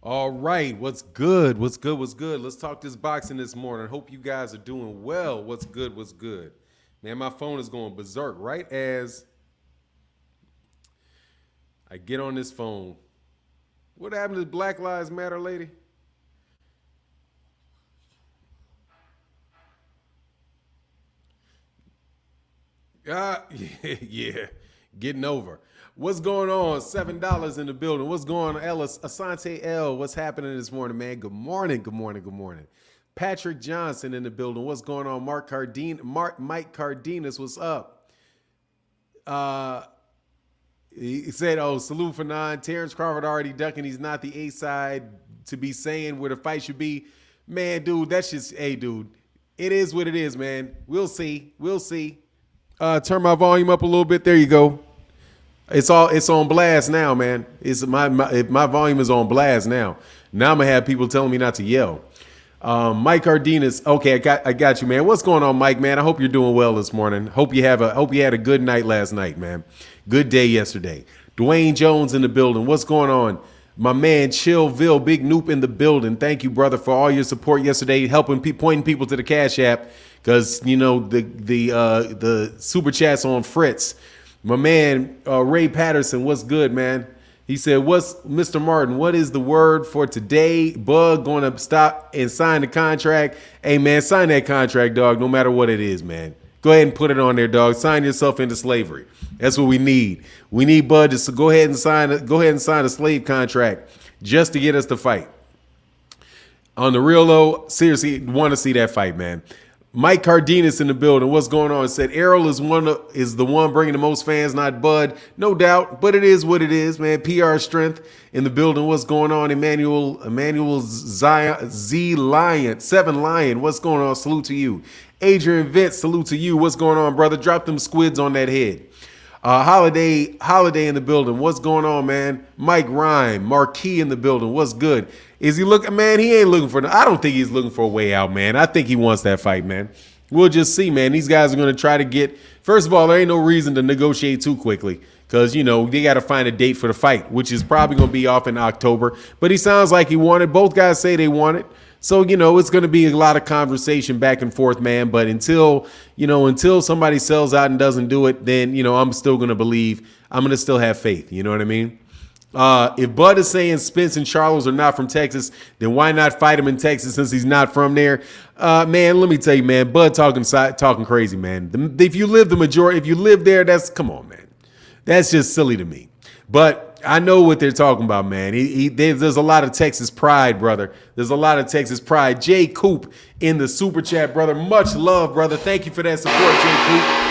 All right, what's good? What's good? What's good? Let's talk this boxing this morning. Hope you guys are doing well. What's good? What's good? Man, my phone is going berserk right as I get on this phone. What happened to the Black Lives Matter lady? Yeah, getting over. What's going on? $7 in the building. What's going on, Ellis? Asante L. What's happening this morning, man? Good morning. Good morning. Good morning. Patrick Johnson in the building. What's going on? Mike Cardenas. What's up? He said, "Oh, salute for nine. Terence Crawford already ducking. He's not the A side to be saying where the fight should be." Man, dude, that's just, hey, dude. It is what it is, man. We'll see. We'll see. Turn my volume up a little bit. There you go. It's on blast now, man. It's my volume is on blast now. Now I'm gonna have people telling me not to yell. Mike Cardenas. Okay, I got you, man. What's going on, Mike, man? I hope you're doing well this morning. Hope you had a good night last night, man. Good day yesterday. Dwayne Jones in the building. What's going on? My man Chillville, Big Noop in the building. Thank you, brother, for all your support yesterday, helping pointing people to the Cash App, because you know the super chats on Fritz. My man Ray Patterson, what's good, man? He said, "What's Mr. Martin? What is the word for today? Bug going to stop and sign the contract? Hey, man, sign that contract, dog. No matter what it is, man. Go ahead and put it on there, dog. Sign yourself into slavery. That's what we need. We need Bud to go ahead and sign a slave contract just to get us to fight. On the real though, seriously, want to see that fight, man." Mike Cardenas in the building. What's going on? Said Errol is the one bringing the most fans, not Bud. No doubt, but it is what it is, man. PR strength in the building. What's going on? Emmanuel Z Lion, 7 Lion. What's going on? Salute to you. Adrian Vince, salute to you. What's going on, brother? Drop them squids on that head. Holiday in the building. What's going on, man? Mike Rhyme, Marquis in the building. What's good? Is he looking, man? He ain't looking for. I don't think he's looking for a way out, man. I think he wants that fight, man. We'll just see, man. These guys are going to try to get. First of all, there ain't no reason to negotiate too quickly, because you know they got to find a date for the fight, which is probably going to be off in October. But he sounds like he wanted. Both guys say they want it. So, you know, it's going to be a lot of conversation back and forth, man. But until somebody sells out and doesn't do it, then, you know, I'm still going to believe. I'm going to still have faith. You know what I mean? If Bud is saying Spence and Charles are not from Texas, then why not fight him in Texas since he's not from there? Man, let me tell you, man, Bud talking crazy, man. If you live there, come on, man. That's just silly to me. But I know what they're talking about, man. There's a lot of Texas pride, brother. There's a lot of Texas pride. Jay Coop in the super chat, brother. Much love, brother. Thank you for that support, Jay Coop.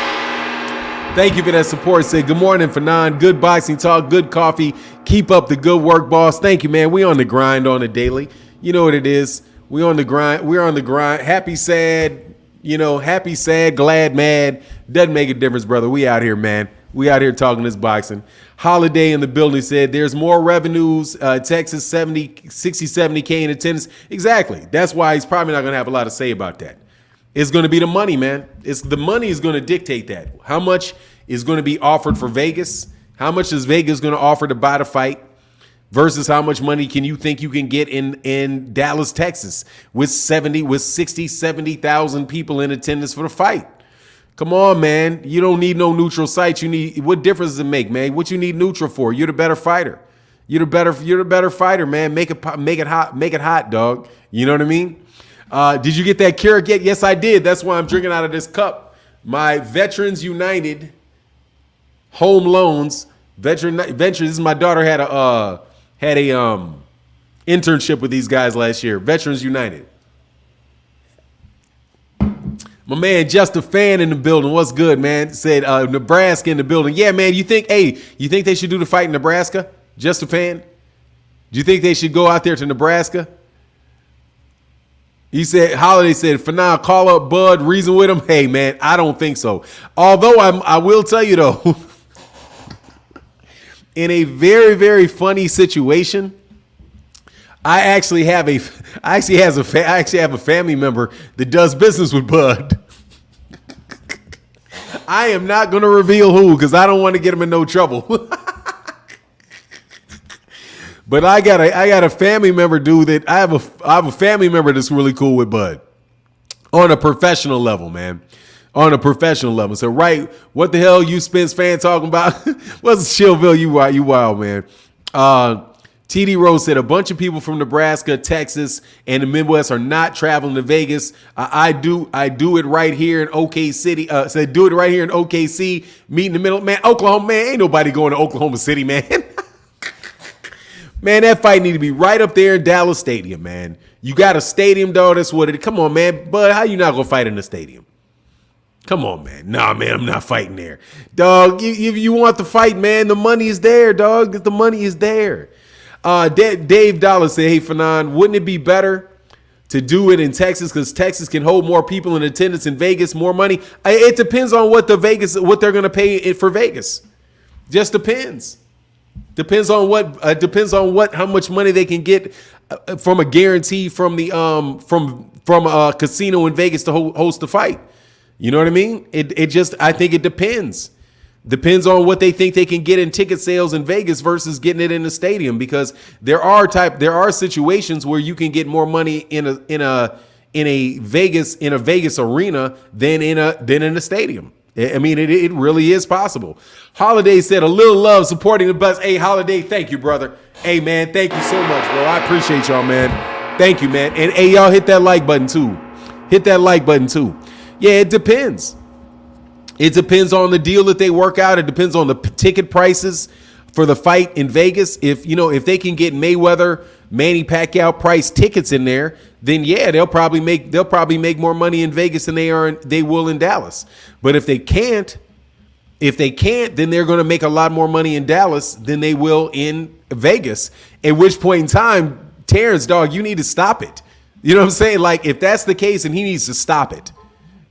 Thank you for that support. Say good morning, Fanon. Good boxing talk, good coffee. Keep up the good work, boss. Thank you, man. We on the grind on the daily. You know what it is. We on the grind. We're on the grind. Happy, sad, glad, mad. Doesn't make a difference, brother. We out here, man. We out here talking this boxing. Holiday in the building said there's more revenues. Texas 60, 70K in attendance. Exactly. That's why he's probably not going to have a lot to say about that. It's going to be the money, man. The money is going to dictate that. How much is going to be offered for Vegas? How much is Vegas going to offer to buy the fight? Versus how much money can you think you can get in Dallas, Texas with 60, 70,000 people in attendance for the fight? Come on, man. You don't need no neutral sites. What difference does it make, man? What you need neutral for? You're the better fighter. You're the better fighter, man. Make it hot, dog. You know what I mean? Did you get that Keurig yet? Yes, I did. That's why I'm drinking out of this cup. My Veterans United home loans. Ventures. This is my daughter had a internship with these guys last year. Veterans United. My man, just a fan in the building. What's good, man? Said Nebraska in the building. Yeah, man. You think they should do the fight in Nebraska? Just a fan. Do you think they should go out there to Nebraska? He said, Holiday said, for now, call up Bud, reason with him. Hey, man, I don't think so. Although I will tell you though, in a very, very funny situation, I actually have a family member that does business with Bud. I am not going to reveal who, because I don't want to get him in no trouble. But I got a family member, dude, that I have a family member that's really cool with Bud on a professional level, man. On a professional level. So, right, what the hell you Spence fan talking about? What's Chillville? You wild, man. TD Rose said a bunch of people from Nebraska, Texas, and the Midwest are not traveling to Vegas. I do it right here in OK City. Said do it right here in OKC. Meet in the middle, man. Oklahoma, man. Ain't nobody going to Oklahoma City, man. Man, that fight need to be right up there in Dallas Stadium, man. You got a stadium, dog. That's what it. Come on, man. But how you not gonna fight in the stadium? Come on, man. Nah, man, I'm not fighting there. Dog, if you want the fight, man, the money is there, dog. The money is there. Dave Dollar said, hey, Fanon, wouldn't it be better to do it in Texas because Texas can hold more people in attendance in Vegas, more money? It depends on what they're going to pay for Vegas. Just depends. Depends on how much money they can get from a guarantee from the from a casino in Vegas to host the fight. You know what I mean? I think it depends. Depends on what they think they can get in ticket sales in Vegas versus getting it in the stadium, because there are situations where you can get more money in a Vegas arena than in a stadium. I mean, it really is possible. Holiday said a little love supporting the bus. Hey, Holiday, thank you, brother. Hey, man, thank you so much, bro. I appreciate y'all, man. Thank you, man. And hey, y'all hit that like button too. Hit that like button too. Yeah, it depends. It depends on the deal that they work out. It depends on the ticket prices for the fight in Vegas. If they can get Mayweather, Manny Pacquiao price tickets in there, then yeah, they'll probably make more money in Vegas than they will in Dallas. But if they can't, then they're going to make a lot more money in Dallas than they will in Vegas. At which point in time, Terence, dog, you need to stop it. You know what I'm saying? Like, if that's the case, and he needs to stop it.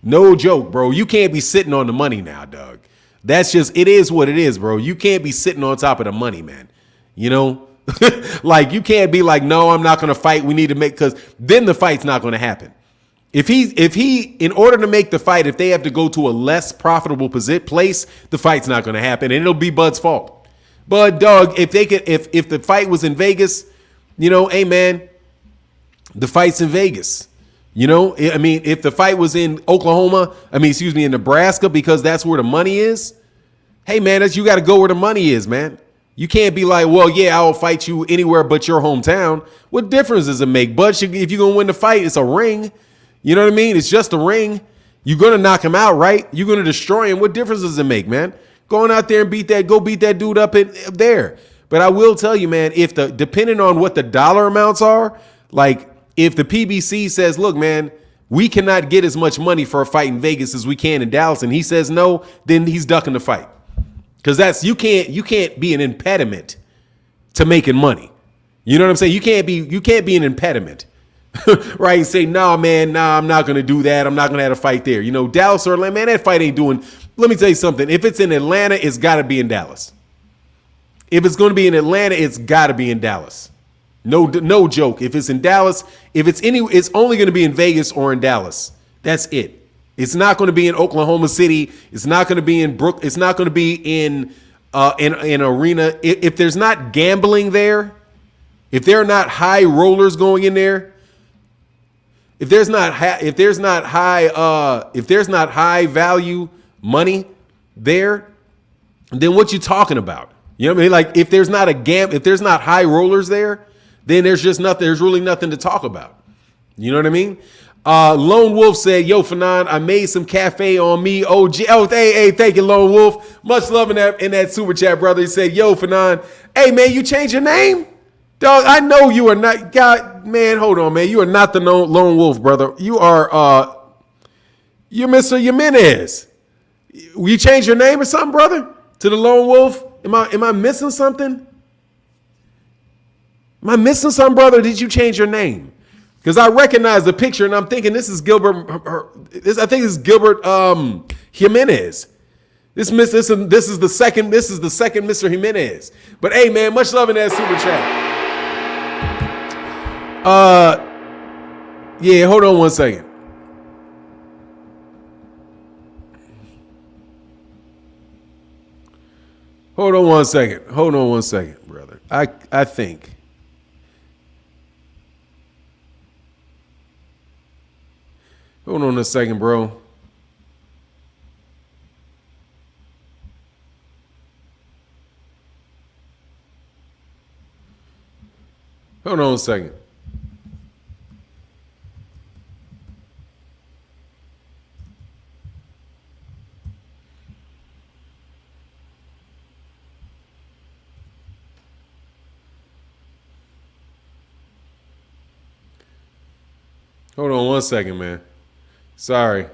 No joke, bro. You can't be sitting on the money now, dog. That's just, it is what it is, bro. You can't be sitting on top of the money, man. You know, like, you can't be like, no, I'm not going to fight. We need to make, because then the fight's not going to happen. If he, in order to make the fight, if they have to go to a less profitable place, the fight's not going to happen, and it'll be Bud's fault. But dog, if the fight was in Vegas, hey man, the fight's in Vegas. I mean, if the fight was in in Nebraska, because that's where the money is. Hey man, you got to go where the money is, man. You can't be like, well, yeah, I'll fight you anywhere but your hometown. What difference does it make? But if you're going to win the fight, it's a ring. You know what I mean? It's just a ring. You're going to knock him out, right? You're going to destroy him. What difference does it make, man? Going out there and beat that dude up there. But I will tell you, man, depending on what the dollar amounts are, like if the PBC says, look, man, we cannot get as much money for a fight in Vegas as we can in Dallas, and he says no, then he's ducking the fight. Because you can't be an impediment to making money. You know what I'm saying? You can't be an impediment. Right? Say, no, man, I'm not going to do that. I'm not going to have a fight there. Dallas or Atlanta, man, that fight ain't doing. Let me tell you something. If it's in Atlanta, it's got to be in Dallas. If it's going to be in Atlanta, it's got to be in Dallas. No joke. If it's in Dallas, it's only going to be in Vegas or in Dallas. That's it. It's not going to be in Oklahoma City. It's not going to be in Brook. It's not going to be in an arena. If there's not gambling there, if there are not high rollers going in there, if there's not high value money there, then what you talking about? You know what I mean? Like if there's not high rollers there, then there's just nothing. There's really nothing to talk about. You know what I mean? Lone Wolf said, yo, Fanon, I made some cafe on me. OG. Oh, hey, thank you, Lone Wolf. Much love in that super chat, brother. He said, yo, Fanon, hey, man, you changed your name? Dog, I know you are not. God, man, hold on, man. You are not the Lone Wolf, brother. You are, you're Mr. Jimenez. Will you change your name or something, brother? To the Lone Wolf? Am I missing something? Am I missing something, brother? Or did you change your name? Because I recognize the picture and I'm thinking this is Gilbert. I think it's Gilbert Jimenez. This is the second Mr. Jimenez. But hey, man, much love in that super chat. Yeah, hold on one second. Hold on one second, brother. I think Hold on a second, bro. Hold on a second. Hold on one second, man. Sorry.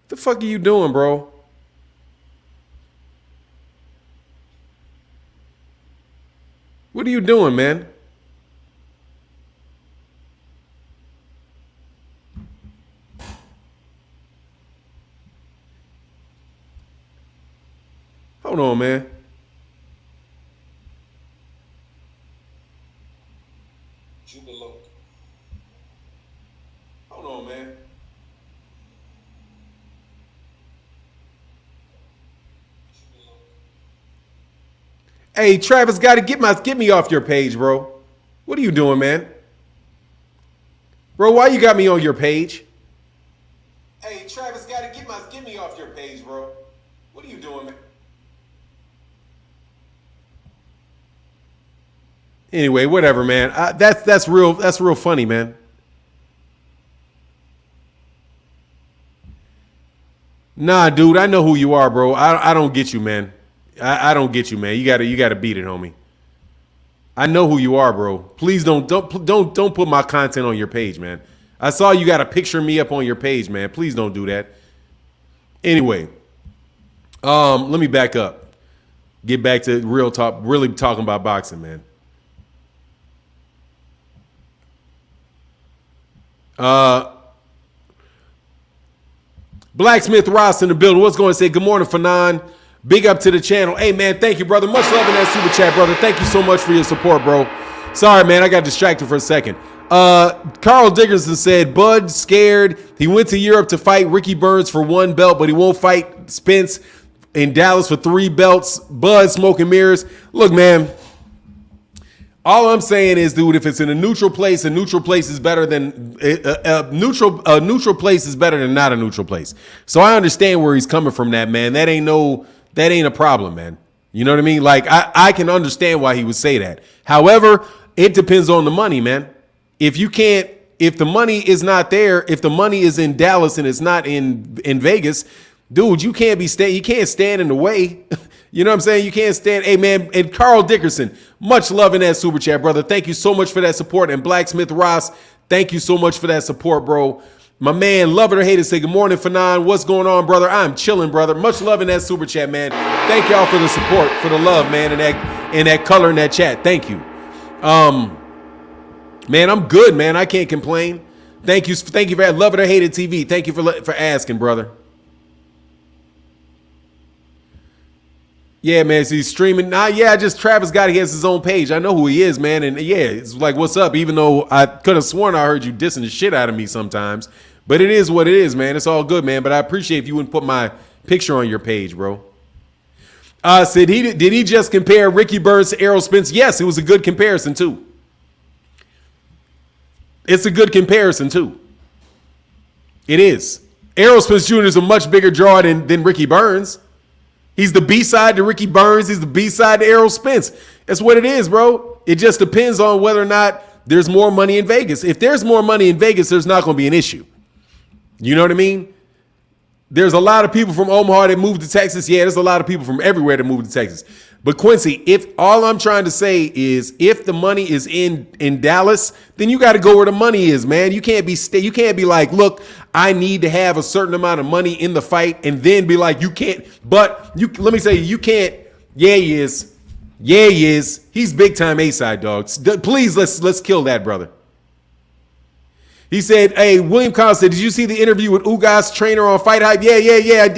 The fuck are you doing, bro? What are you doing, man? Hold on, man. Hold on, man. Hey, Travis, got to get me off your page, bro. What are you doing, man? Bro, why you got me on your page? Hey, Travis, got to get me off your page, bro. What are you doing, man? Anyway, whatever, man. That's real funny, man. Nah, dude, I know who you are, bro. I don't get you, man. I don't get you, man. You gotta beat it, homie. I know who you are, bro. Please don't put my content on your page, man. I saw you got a picture of me up on your page, man. Please don't do that. Anyway, let me back up. Get back to real talk, really talking about boxing, man. Blacksmith Ross in the building. What's going to say? Good morning, Fanon. Big up to the channel. Hey, man, thank you, brother. Much love in that super chat, brother. Thank you so much for your support, bro. Sorry, man. I got distracted for a second. Carl Dickerson said, Bud scared. He went to Europe to fight Ricky Burns for 1 belt, but he won't fight Spence in Dallas for 3 belts. Bud smoking mirrors. Look, man. All I'm saying is, dude, if it's in a neutral place is better than a neutral place is better than not a neutral place. So I understand where he's coming from, that man. That ain't a problem, man. You know what I mean? Like I can understand why he would say that. However, it depends on the money, man. If the money is not there, if the money is in Dallas and it's not in Vegas, dude, you can't stand in the way. You know what I'm saying? You can't stand. Hey, man. And Carl Dickerson, much love in that super chat, brother. Thank you so much for that support. And Blacksmith Ross, thank you so much for that support, bro. My man, love it or hate it, say good morning, Fanon. What's going on, brother? I'm chilling, brother. Much love in that super chat, man. Thank y'all for the support, for the love, man, and that color in that chat. Thank you. Man, I'm good, man. I can't complain. Thank you for that. Love it or hate it TV. Thank you for asking, brother. Yeah, man, so he's streaming. Just Travis got he has his own page. I know who he is, man. And yeah, it's like, what's up? Even though I could have sworn I heard you dissing the shit out of me sometimes. But it is what it is, man. It's all good, man. But I appreciate if you wouldn't put my picture on your page, bro. Said did he just compare Ricky Burns to Errol Spence? Yes, it was a good comparison, too. It's a good comparison, too. It is. Errol Spence Jr. is a much bigger draw than Ricky Burns. He's the B-side to Ricky Burns. He's the B-side to Errol Spence. That's what it is, bro. It just depends on whether or not there's more money in Vegas. If there's more money in Vegas, there's not going to be an issue. You know what I mean? There's a lot of people from Omaha that moved to Texas. Yeah, there's a lot of people from everywhere that moved to Texas. But Quincy, if all I'm trying to say is if the money is in Dallas, then you got to go where the money is, man. You can't be like, look, I need to have a certain amount of money in the fight, and then be like, you can't. But let me say, you can't. Yeah, he is. Yeah, he is. He's big time A-side, dogs. Please, let's kill that brother. He said, hey, William Collins said, did you see the interview with Ugas trainer on Fight Hype? Yeah, I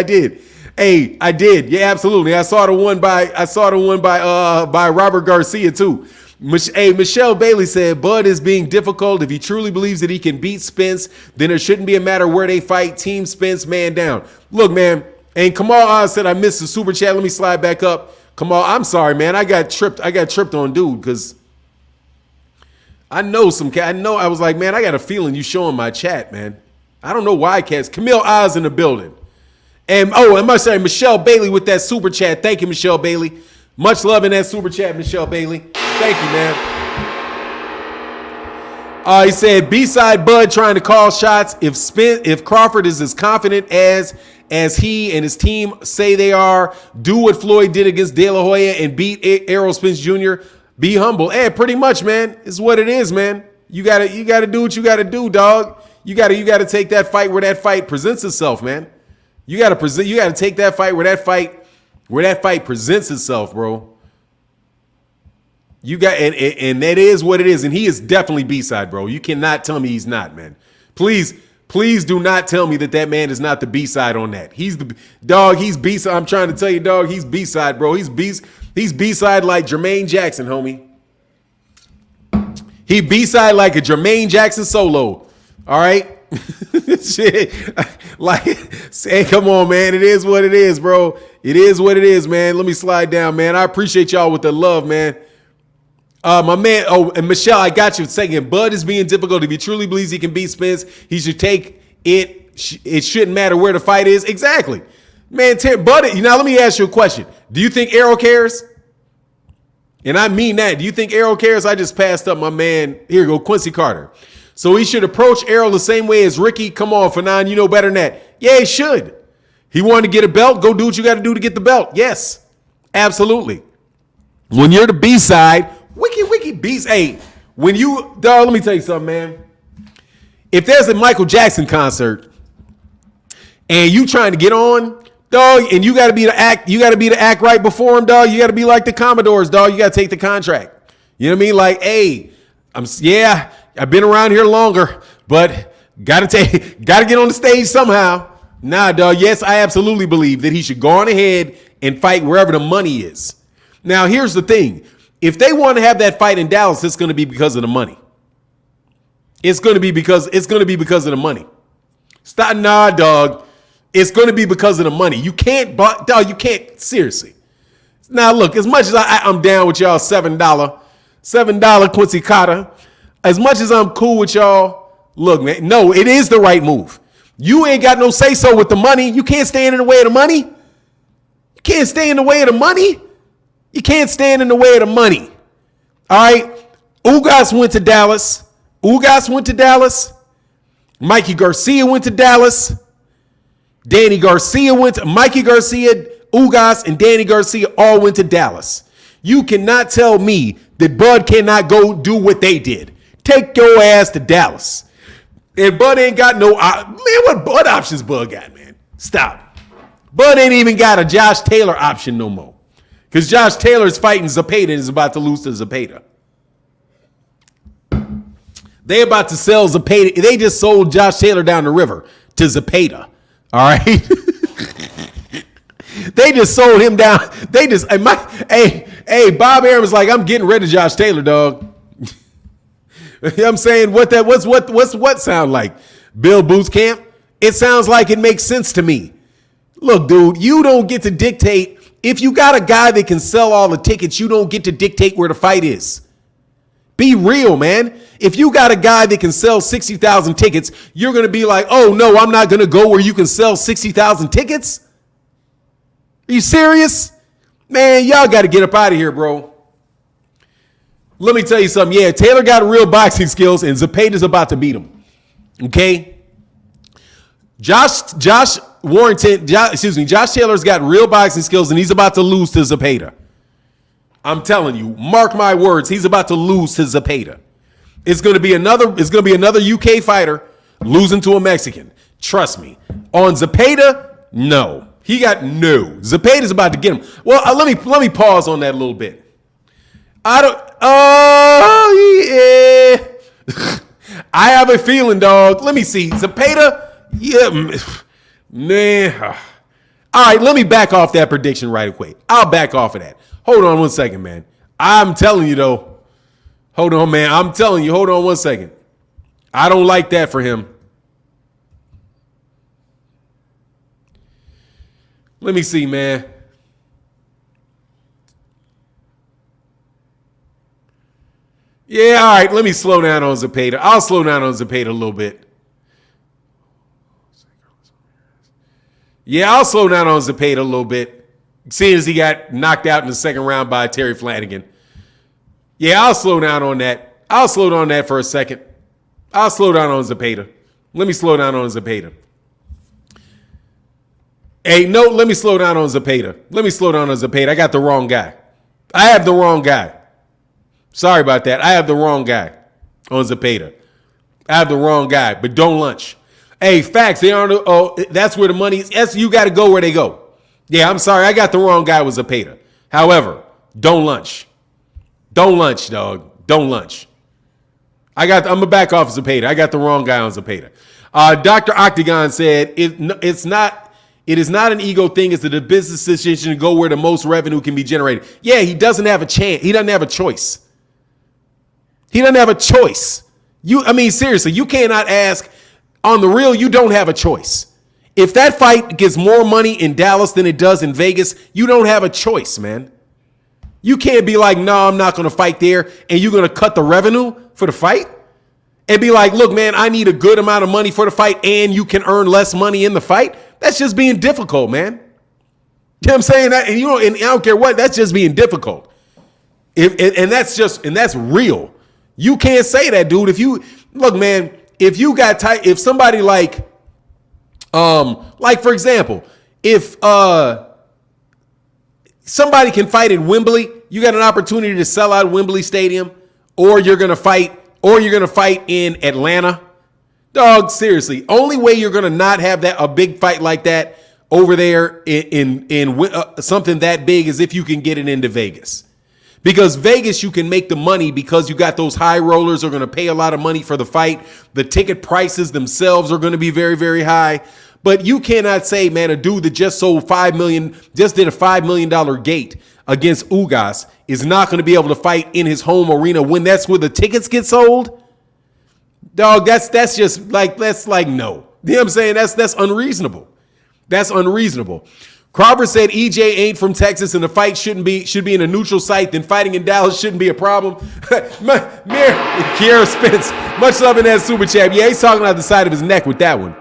did. Hey, I did. Yeah, absolutely. I saw the one by Robert Garcia too. Michelle Bailey said Bud is being difficult. If he truly believes that he can beat Spence, then it shouldn't be a matter where they fight. Team Spence, man down. Look, man. And Kamal Oz said I missed the super chat. Let me slide back up. Kamal, I'm sorry, man. I got tripped on dude because I know I was like, man, I got a feeling you showing my chat, man. I don't know why cats. Camille Oz in the building. And I must say, Michelle Bailey with that super chat. Thank you, Michelle Bailey. Much love in that super chat, Michelle Bailey. Thank you, man. He said B-side Bud trying to call shots. If Crawford is as confident as he and his team say they are, do what Floyd did against De La Hoya and beat Errol Spence Jr. Be humble. Hey, pretty much, man. It's what it is, man. You gotta do what you gotta do, dog. You gotta take that fight where that fight presents itself, man. You gotta take that fight where that fight presents itself, bro. You got and that is what it is, and he is definitely B-side, bro. You cannot tell me he's not, man. Please do not tell me that man is not the B-side on that. He's the dog. He's B-side. I'm trying to tell you, dog. He's B-side, bro. He's B-side like Jermaine Jackson, homie. He B-side like a Jermaine Jackson solo. All right. Shit, like, say, come on, man. It is what it is, bro. It is what it is, man. Let me slide down, man. I appreciate y'all with the love, man. My man, and Michelle, I got you a second. Bud is being difficult. If he truly believes he can beat Spence, he should take it. It shouldn't matter where the fight is. Exactly, man. Bud, now let me ask you a question. Do you think Errol cares? And I mean that. Do you think Errol cares? I just passed up my man. Here you go, Quincy Carter. So he should approach Errol the same way as Ricky. Come on, Fanon, you know better than that. Yeah, he should. He wanted to get a belt. Go do what you got to do to get the belt. Yes, absolutely. When you're the B-side, wiki beast. Hey, when you, dog, let me tell you something, man. If there's a Michael Jackson concert and you trying to get on, dog, and you got to be the act right before him, dog. You got to be like the Commodores, dog. You got to take the contract. You know what I mean? Like, hey, I've been around here longer, but gotta get on the stage somehow. Nah, dog. Yes, I absolutely believe that he should go on ahead and fight wherever the money is. Now, here's the thing. If they want to have that fight in Dallas, it's going to be because of the money. It's going to be because of the money. Stop, nah, dog. It's going to be because of the money. You can't, dog. You can't. Seriously. Now, look. As much as I'm down with y'all, $7 Quincy Carter. As much as I'm cool with y'all, look, man. No, it is the right move. You ain't got no say so with the money. You can't stand in the way of the money. You can't stay in the way of the money. You can't stand in the way of the money. All right. Ugas went to Dallas. Mikey Garcia went to Dallas. Danny Garcia Mikey Garcia, Ugas, and Danny Garcia all went to Dallas. You cannot tell me that Bud cannot go do what they did. Take your ass to Dallas. And Bud ain't got no, man, what Bud options Bud got, man? Stop. Bud ain't even got a Josh Taylor option no more. Because Josh Taylor's fighting Zepeda and is about to lose to Zepeda. They about to sell Zepeda. They just sold Josh Taylor down the river to Zepeda. All right. They just sold him down. Hey, Bob Aaron was like, I'm getting rid of Josh Taylor, dog. You know what I'm saying? What sound like? Bill Boots Camp? It sounds like it makes sense to me. Look, dude, you don't get to dictate. If you got a guy that can sell all the tickets, you don't get to dictate where the fight is. Be real, man. If you got a guy that can sell 60,000 tickets, you're going to be like, oh, no, I'm not going to go where you can sell 60,000 tickets? Are you serious? Man, y'all got to get up out of here, bro. Let me tell you something. Yeah, Taylor got real boxing skills, and Zepeda's about to beat him. Okay? Josh Taylor's got real boxing skills, and he's about to lose to Zepeda. I'm telling you, mark my words, he's about to lose to Zepeda. It's going to be another UK fighter losing to a Mexican. Trust me. On Zepeda, no. Zepeda's about to get him. Well, let me pause on that a little bit. Yeah. I have a feeling, dog. Let me see. Zepeda, yeah, man. All right, let me back off that prediction right quick. I'll back off of that. Hold on 1 second, man. I'm telling you, though. Hold on, man. I'm telling you. Hold on 1 second. I don't like that for him. Let me see, man. Yeah, all right. Let me slow down on Zepeda. I'll slow down on Zepeda a little bit. Yeah, I'll slow down on Zepeda a little bit, seeing as he got knocked out in the second round by Terry Flanagan. Yeah, I'll slow down on that. I'll slow down on that for a second. I'll slow down on Zepeda. Let me slow down on Zepeda. Hey, no, let me slow down on Zepeda. Let me slow down on Zepeda. I got the wrong guy. I have the wrong guy. Sorry about that. I have the wrong guy on Zepeda. I have the wrong guy, but don't lunch. Hey, facts. They aren't. Oh, that's where the money is. Yes, you got to go where they go. Yeah, I'm sorry. I got the wrong guy with Zepeda. However, don't lunch. Don't lunch, dog. Don't lunch. I'm gonna back off Zepeda. I got the wrong guy on Zepeda. Dr. Octagon said it is not an ego thing. It's a business decision to go where the most revenue can be generated. Yeah, he doesn't have a chance. He doesn't have a choice. He doesn't have a choice. Seriously, you cannot ask. On the real, you don't have a choice. If that fight gets more money in Dallas than it does in Vegas, you don't have a choice, man. You can't be like, no, I'm not going to fight there, and you're going to cut the revenue for the fight and be like, look, man, I need a good amount of money for the fight, and you can earn less money in the fight. That's just being difficult, man. You know what I'm saying? And I don't care what. That's just being difficult. And that's real. You can't say that, dude. If somebody like for example, if somebody can fight in Wembley, you got an opportunity to sell out Wembley Stadium, or you're gonna fight in Atlanta. Dog, seriously, only way you're gonna not have a big fight like that over there in something that big is if you can get it into Vegas. Because Vegas, you can make the money because you got those high rollers are going to pay a lot of money for the fight. The ticket prices themselves are going to be very, very high. But you cannot say, man, a dude that just did a $5 million gate against Ugas is not going to be able to fight in his home arena when that's where the tickets get sold. Dog, that's no. You know what I'm saying? That's unreasonable. That's unreasonable. Crawford said EJ ain't from Texas and the fight should be in a neutral site. Then fighting in Dallas shouldn't be a problem. Kiera Spence, much love in that super chat. Yeah, he's talking out the side of his neck with that one.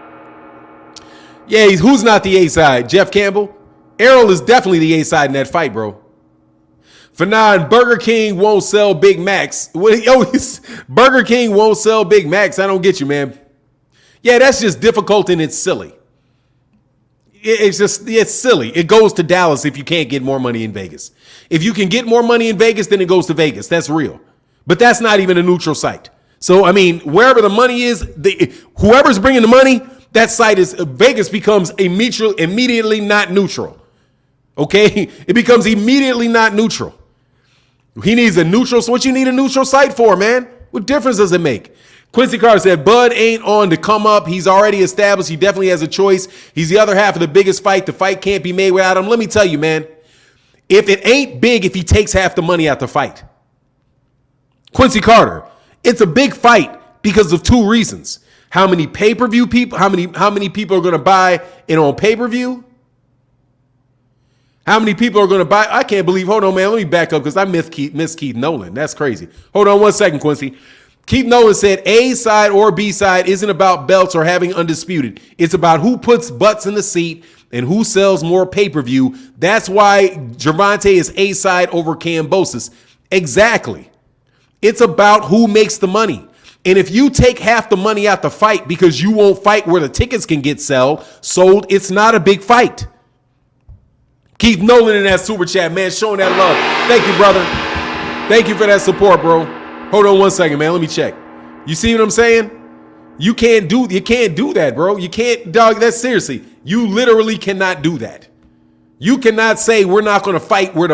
Yeah, who's not the A side? Jeff Campbell? Errol is definitely the A side in that fight, bro. Fanon, Burger King won't sell Big Macs. Burger King won't sell Big Macs. I don't get you, man. Yeah, that's just difficult and it's silly. It's silly. It goes to Dallas if you can't get more money in Vegas. If you can get more money in Vegas, then it goes to Vegas. That's real. But that's not even a neutral site. So, wherever the money is, whoever's bringing the money, that site is Vegas becomes immediately not neutral. Okay? It becomes immediately not neutral. He needs a neutral. So what you need a neutral site for, man? What difference does it make? Quincy Carter said, Bud ain't on to come up. He's already established. He definitely has a choice. He's the other half of the biggest fight. The fight can't be made without him. Let me tell you, man, if it ain't big if he takes half the money out the fight. Quincy Carter, it's a big fight because of two reasons. How many pay-per-view people, how many people are going to buy it on pay-per-view? How many people are going to buy? I can't believe. Hold on, man. Let me back up because I miss Keith Nolan. That's crazy. Hold on 1 second, Quincy. Keith Nolan said A side or B side isn't about belts or having undisputed. It's about who puts butts in the seat and who sells more pay-per-view. That's why Gervonta is A side over Kambosos. Exactly. It's about who makes the money. And if you take half the money out the fight because you won't fight where the tickets can get sold, it's not a big fight. Keith Nolan in that super chat, man, showing that love. Thank you, brother. Thank you for that support, bro. Hold on 1 second, man. Let me check. You see what I'm saying? You can't do that, bro. You can't, dog. That's seriously. You literally cannot do that. You cannot say we're not going to fight where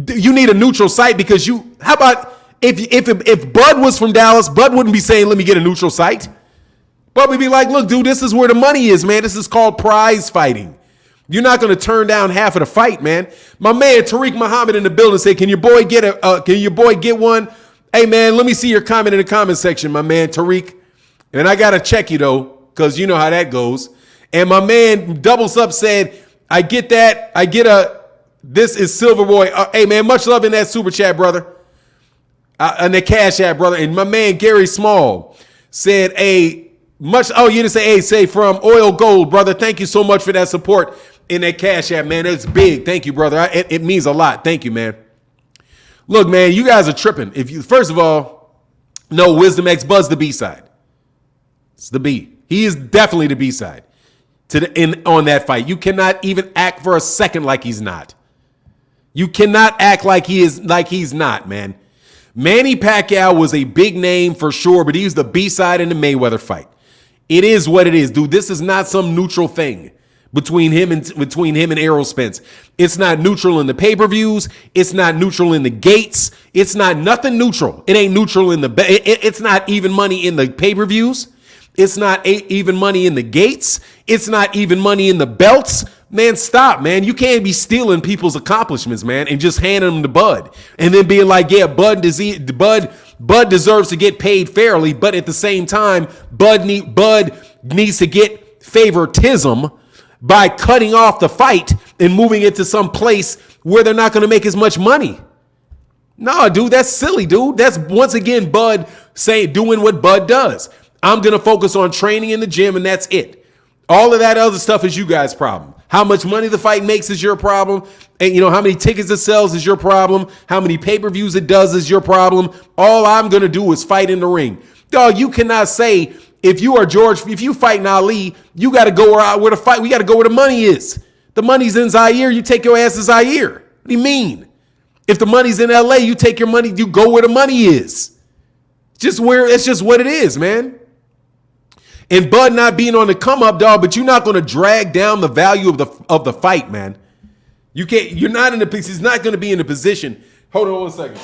you need a neutral site because how about if Bud was from Dallas, Bud wouldn't be saying, let me get a neutral site. Bud would be like, look, dude, this is where the money is, man. This is called prize fighting. You're not going to turn down half of the fight, man. My man Tariq Muhammad in the building said, "Can your boy get one?" Hey, man, let me see your comment in the comment section, my man Tariq. And I got to check you, though, because you know how that goes. And my man Doubles Up said, "I get that. This is Silver Boy." Hey, man, much love in that super chat, brother. And the cash app, brother. And my man Gary Small said, you didn't say, say from Oil Gold, brother. Thank you so much for that support in that cash app, man. It's big. Thank you, brother. It means a lot. Thank you, man. Look, man, you guys are tripping. First of all, no, Wisdom X Buzz the B-side. It's the B. He is definitely the B-side on that fight. You cannot even act for a second like he's not. You cannot act like he's not, man. Manny Pacquiao was a big name for sure, but he's the B-side in the Mayweather fight. It is what it is, dude. This is not some neutral thing between him and Errol Spence. It's not neutral in the pay-per-views. It's not neutral in the gates. It's not nothing neutral. It ain't neutral in it's not even money in the pay-per-views. It's not even money in the gates. It's not even money in the belts. Man, stop, man. You can't be stealing people's accomplishments, man, and just handing them to Bud and then being like, yeah, Bud deserves to get paid fairly, but at the same time, Bud needs to get favoritism by cutting off the fight and moving it to some place where they're not going to make as much money. No, dude, that's silly, dude. That's once again Bud doing what Bud does. I'm going to focus on training in the gym, and that's it. All of that other stuff is you guys' problem. How much money the fight makes is your problem. And how many tickets it sells is your problem. How many pay-per-views it does is your problem. All I'm going to do is fight in the ring. Dog, you cannot say if you fight Ali, you got to go where the fight. We got to go where the money is. The money's in Zaire. You take your ass to Zaire. What do you mean? If the money's in LA, you take your money. You go where the money is. It's just what it is, man. And Bud not being on the come up, dog, but you're not going to drag down the value of the fight, man. You can't. You're not in the. He's not going to be in a position. Hold on one second.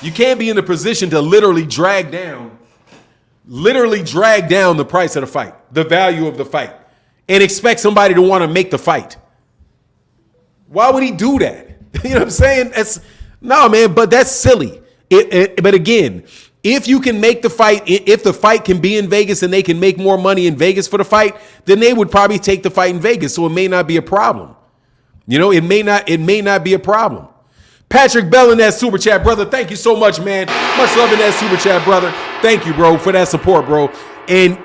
You can't be in a position to literally drag down the price of the fight, the value of the fight, and expect somebody to want to make the fight. Why would he do that? You know what I'm saying? No, man. But that's silly. But again. If you can make the fight, if the fight can be in Vegas and they can make more money in Vegas for the fight, then they would probably take the fight in Vegas. So it may not be a problem. It may not be a problem. Patrick Bell in that super chat, brother. Thank you so much, man. Much love in that super chat, brother. Thank you, bro, for that support, bro. And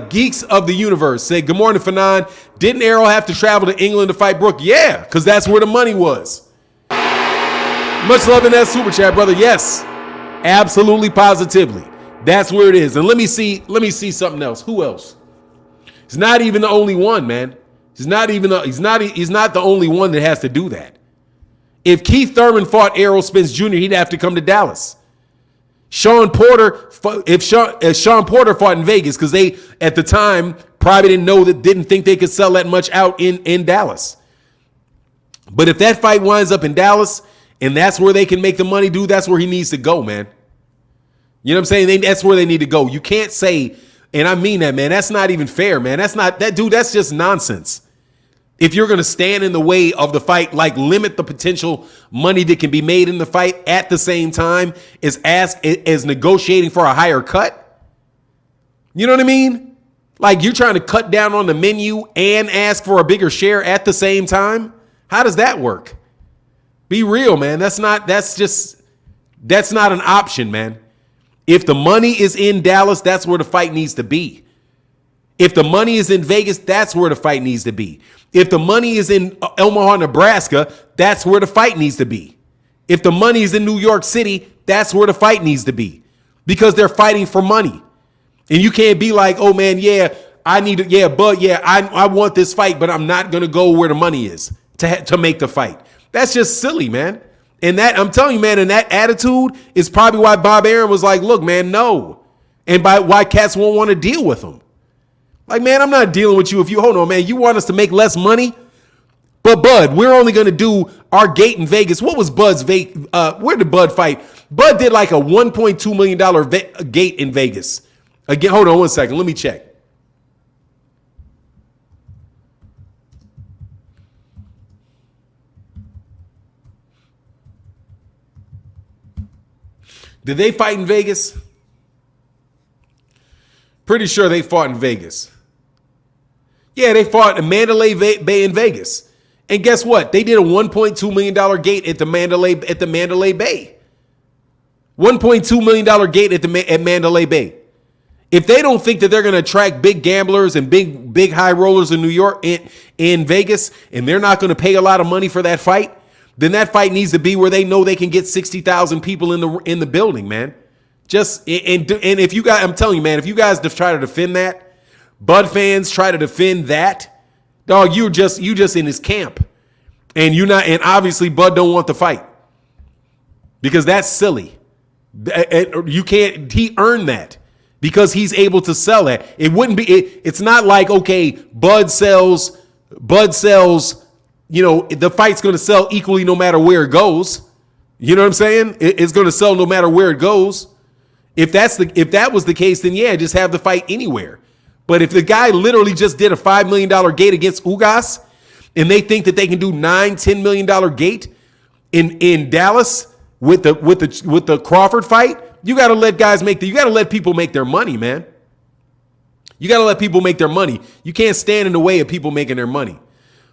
Geeks of the Universe said, "Good morning, Fanon. Didn't Errol have to travel to England to fight Brooke?" Yeah, because that's where the money was. Much love in that super chat, brother. Yes. Absolutely, positively. That's where it is. And let me see something else. Who else? He's not even the only one, man. He's not the only one that has to do that. If Keith Thurman fought Errol Spence Jr., he'd have to come to Dallas. Sean Porter, if Sean Porter fought in Vegas, because they at the time probably didn't think they could sell that much out in Dallas. But if that fight winds up in Dallas, and that's where they can make the money, dude, that's where he needs to go, man. You know what I'm saying? That's where they need to go. You can't say, and I mean that, man, that's not even fair, man. That's just nonsense. If you're going to stand in the way of the fight, like limit the potential money that can be made in the fight at the same time as negotiating for a higher cut. You know what I mean? Like you're trying to cut down on the menu and ask for a bigger share at the same time. How does that work? Be real, man. That's not an option, man. If the money is in Dallas, that's where the fight needs to be. If the money is in Vegas, that's where the fight needs to be. If the money is in Omaha, Nebraska, that's where the fight needs to be. If the money is in New York City, that's where the fight needs to be. Because they're fighting for money. And you can't be like, oh man, I want this fight, but I'm not going to go where the money is to make the fight. That's just silly, man. And that, I'm telling you, man, and that attitude is probably why Bob Arum was like, look, man, no. And why cats won't want to deal with him. Like, man, I'm not dealing with you if you, hold on, man, you want us to make less money? But Bud, we're only going to do our gate in Vegas. What was Bud's where did Bud fight? Bud did like a $1.2 million gate in Vegas. Again, hold on one second. Let me check. Did they fight in Vegas? Pretty sure they fought in Vegas. Yeah, they fought in Mandalay Bay in Vegas. And guess what? They did a $1.2 million gate at the Mandalay Bay. $1.2 million gate at Mandalay Bay. If they don't think that they're going to attract big gamblers and big high rollers in New York, in Vegas, and they're not going to pay a lot of money for that fight, then that fight needs to be where they know they can get 60,000 people in the building, man. And if you guys, I'm telling you, man, if you guys try to defend that, Bud fans try to defend that, dog, you just in his camp, and obviously Bud don't want the fight because that's silly. You can't. He earned that because he's able to sell that. It wouldn't be. It's not like, okay, Bud sells. You know, the fight's going to sell equally no matter where it goes. You know what I'm saying? It's going to sell no matter where it goes. If that was the case, then yeah, just have the fight anywhere. But if the guy literally just did a $5 million gate against Ugas, and they think that they can do $9-10 million gate in Dallas with the Crawford fight, you got to let people make their money, man. You got to let people make their money. You can't stand in the way of people making their money.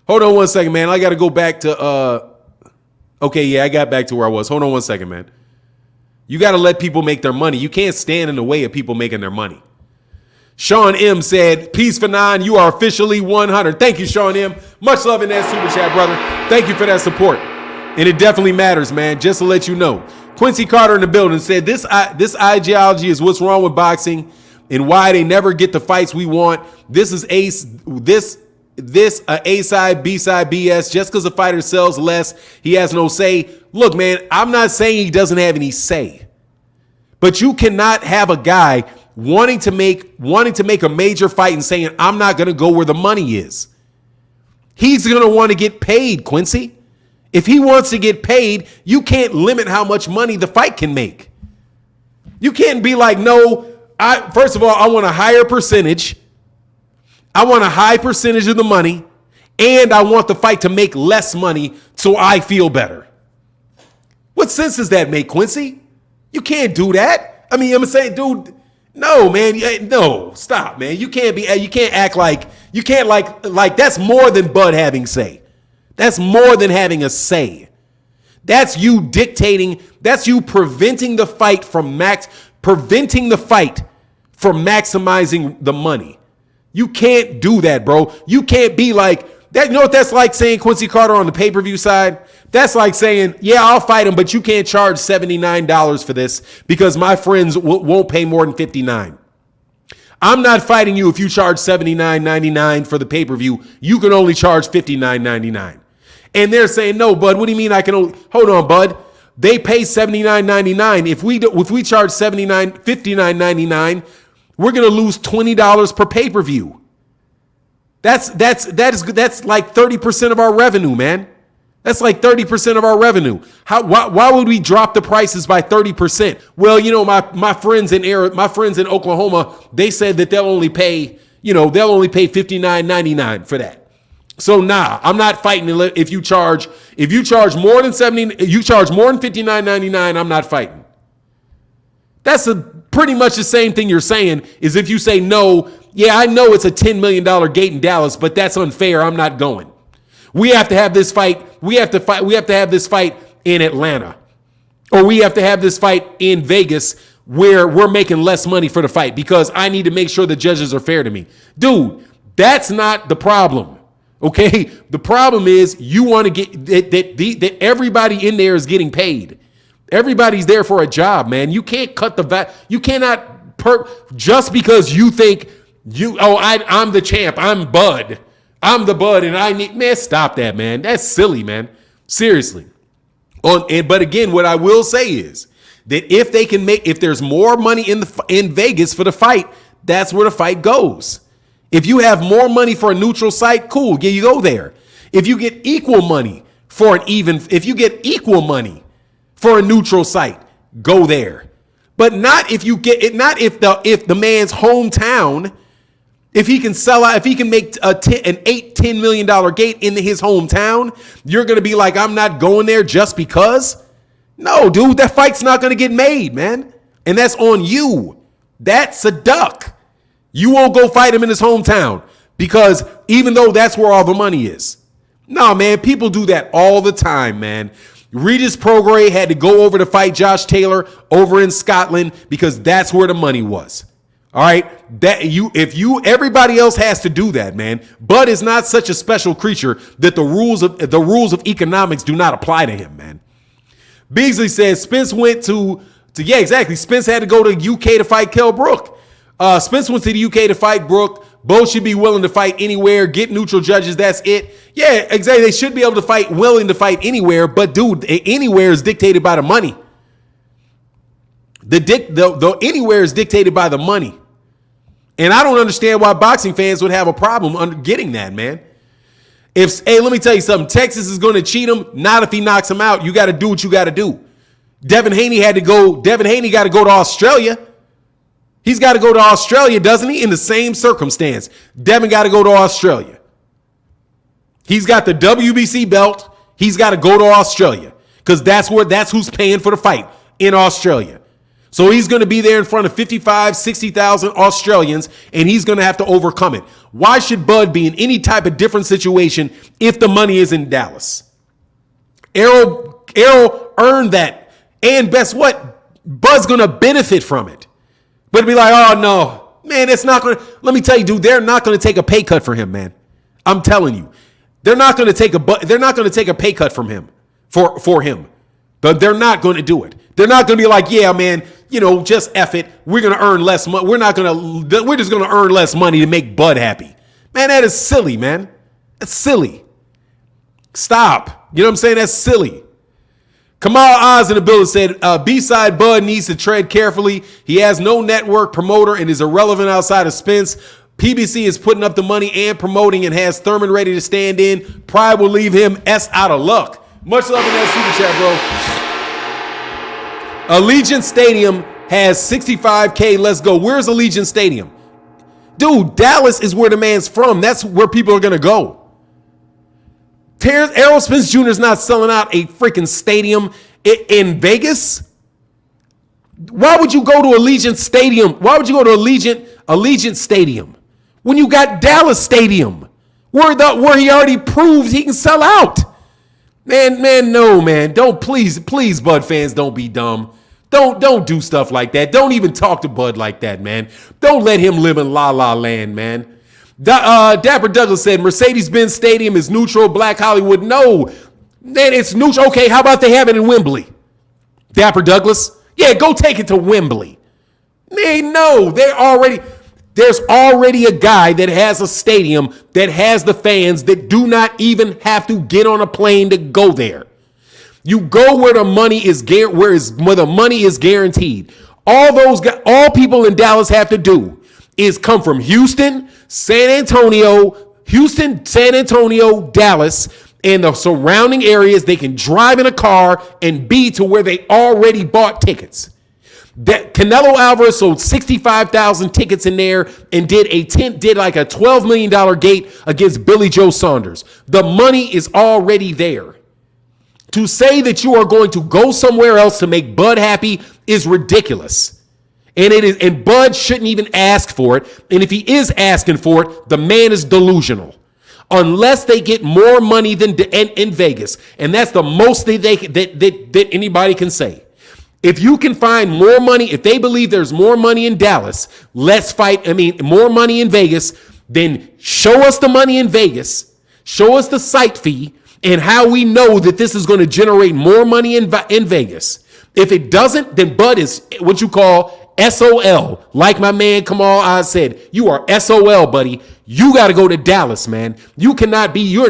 Hold on one second, man. I got to go back to okay, yeah, I got back to where I was. Hold on one second, man. You got to let people make their money. You can't stand in the way of people making their money. Sean M said, peace for 9. You are officially 100. Thank you, Sean M. Much love in that super chat, brother. Thank you for that support. And it definitely matters, man, just to let you know. Quincy Carter in the building said, this ideology is what's wrong with boxing and why they never get the fights we want. This is A-side, B-side BS. Just because a fighter sells less, he has no say. Look, man, I'm not saying he doesn't have any say. But you cannot have a guy wanting to make a major fight and saying, I'm not going to go where the money is. He's going to want to get paid, Quincy. If he wants to get paid, you can't limit how much money the fight can make. You can't be like, no, first of all, I want a higher percentage. I want a high percentage of the money, and I want the fight to make less money so I feel better. What sense does that make, Quincy? You can't do that. I mean, I'm saying, dude, no, man, no, stop, man. You can't act like, like that's more than Bud having say. That's more than having a say. That's you dictating, that's you preventing the fight from maximizing the money. You can't do that, bro. You can't be like that. You know what that's like saying, Quincy Carter, on the pay-per-view side? That's like saying, yeah, I'll fight him, but you can't charge $79 for this because my friends won't pay more than $59. I'm not fighting you if you charge $79.99 for the pay-per-view. You can only charge $59.99. And they're saying, no, Bud, what do you mean I can only, hold on, Bud. They pay $79.99. If we charge $59.99, we're going to lose $20 per pay-per-view. That's like 30% of our revenue, man. That's like 30% of our revenue. Why would we drop the prices by 30%? Well, you know, my friends in Oklahoma, they said that they'll only pay $59.99 for that. So nah, I'm not fighting if you charge more than $59.99, I'm not fighting. That's pretty much the same thing you're saying is if you say no, yeah, I know it's a $10 million gate in Dallas, but that's unfair. I'm not going. We have to have this fight. We have to have this fight in Atlanta, or we have to have this fight in Vegas where we're making less money for the fight because I need to make sure the judges are fair to me. Dude, that's not the problem. Okay. The problem is you want to get that everybody in there is getting paid. Everybody's there for a job, man. You can't cut the VAT. You cannot just because you think I'm the champ. I'm Bud. I'm the Bud, and man, stop that, man. That's silly, man. Seriously. But again, what I will say is that if there's more money in Vegas for the fight, that's where the fight goes. If you have more money for a neutral site, cool, yeah, you go there. If you get equal money for if you get equal money for a neutral site, go there. But not if the man's hometown. If he can sell out, if he can make an $10 million gate in his hometown, you're going to be like, I'm not going there just because. No, dude, that fight's not going to get made, man. And that's on you. That's a duck. You won't go fight him in his hometown because even though that's where all the money is. No, man, people do that all the time, man. Regis Prograis had to go over to fight Josh Taylor over in Scotland because that's where the money was. All right, everybody else has to do that, man. Bud is not such a special creature that the rules of economics do not apply to him, man. Beasley says Spence went to yeah, exactly. Spence had to go to UK to fight Kell Brook. Spence went to the UK to fight Brook. Both should be willing to fight anywhere, get neutral judges. That's it. Yeah, exactly. They should be able to fight, willing to fight anywhere. But dude, anywhere is dictated by the money. The anywhere is dictated by the money. And I don't understand why boxing fans would have a problem getting that, man. Hey, let me tell you something. Texas is going to cheat him. Not if he knocks him out. You got to do what you got to do. Devin Haney got to go to Australia. He's got to go to Australia, doesn't he? In the same circumstance. Devin got to go to Australia. He's got the WBC belt. He's got to go to Australia because that's who's paying for the fight in Australia. So he's going to be there in front of 55, 60,000 Australians, and he's going to have to overcome it. Why should Bud be in any type of different situation if the money is in Dallas? Errol earned that. And guess what? Bud's going to benefit from it. But it'd be like, oh, no. Man, it's not going to. Let me tell you, dude, they're not going to take a pay cut for him, man. I'm telling you. They're not going to take a pay cut from him for him. But they're not going to do it. They're not going to be like, yeah, man, just F it. We're going to earn less money. We're just going to earn less money to make Bud happy. Man, that is silly, man. That's silly. Stop. You know what I'm saying? That's silly. Kamal Oz in the building said, B-side Bud needs to tread carefully. He has no network promoter and is irrelevant outside of Spence. PBC is putting up the money and promoting and has Thurman ready to stand in. Pride will leave him out of luck. Much love in that super chat, bro. Allegiant Stadium has 65K. Let's go. Where's Allegiant Stadium? Dude, Dallas is where the man's from. That's where people are going to go. Errol Spence Jr. is not selling out a freaking stadium in Vegas. Why would you go to Allegiant Stadium? Why would you go to Allegiant Stadium when you got Dallas Stadium where he already proved he can sell out? Man, no, man. Don't please, Bud fans, don't be dumb. Don't do stuff like that. Don't even talk to Bud like that, man. Don't let him live in La La Land, man. Dapper Douglas said Mercedes-Benz Stadium is neutral. Black Hollywood, no. Man, it's neutral. Okay, how about they have it in Wembley? Dapper Douglas, yeah, go take it to Wembley. Man, no, there's already a guy that has a stadium that has the fans that do not even have to get on a plane to go there. You go where the money is guaranteed. All people in Dallas have to do is come from Houston, San Antonio, Dallas, and the surrounding areas. They can drive in a car and be to where they already bought tickets. That Canelo Alvarez sold 65,000 tickets in there and did like a $12 million gate against Billy Joe Saunders. The money is already there. To say that you are going to go somewhere else to make Bud happy is ridiculous. And Bud shouldn't even ask for it. And if he is asking for it, the man is delusional. Unless they get more money than in Vegas. And that's the most that anybody can say. If you can find more money, if they believe there's more money in Dallas, let's fight. More money in Vegas, then show us the money in Vegas. Show us the site fee and how we know that this is going to generate more money in Vegas. If it doesn't, then Bud is what you call SOL. Like my man Kamal Oz said, you are SOL, buddy. You got to go to Dallas, man. You're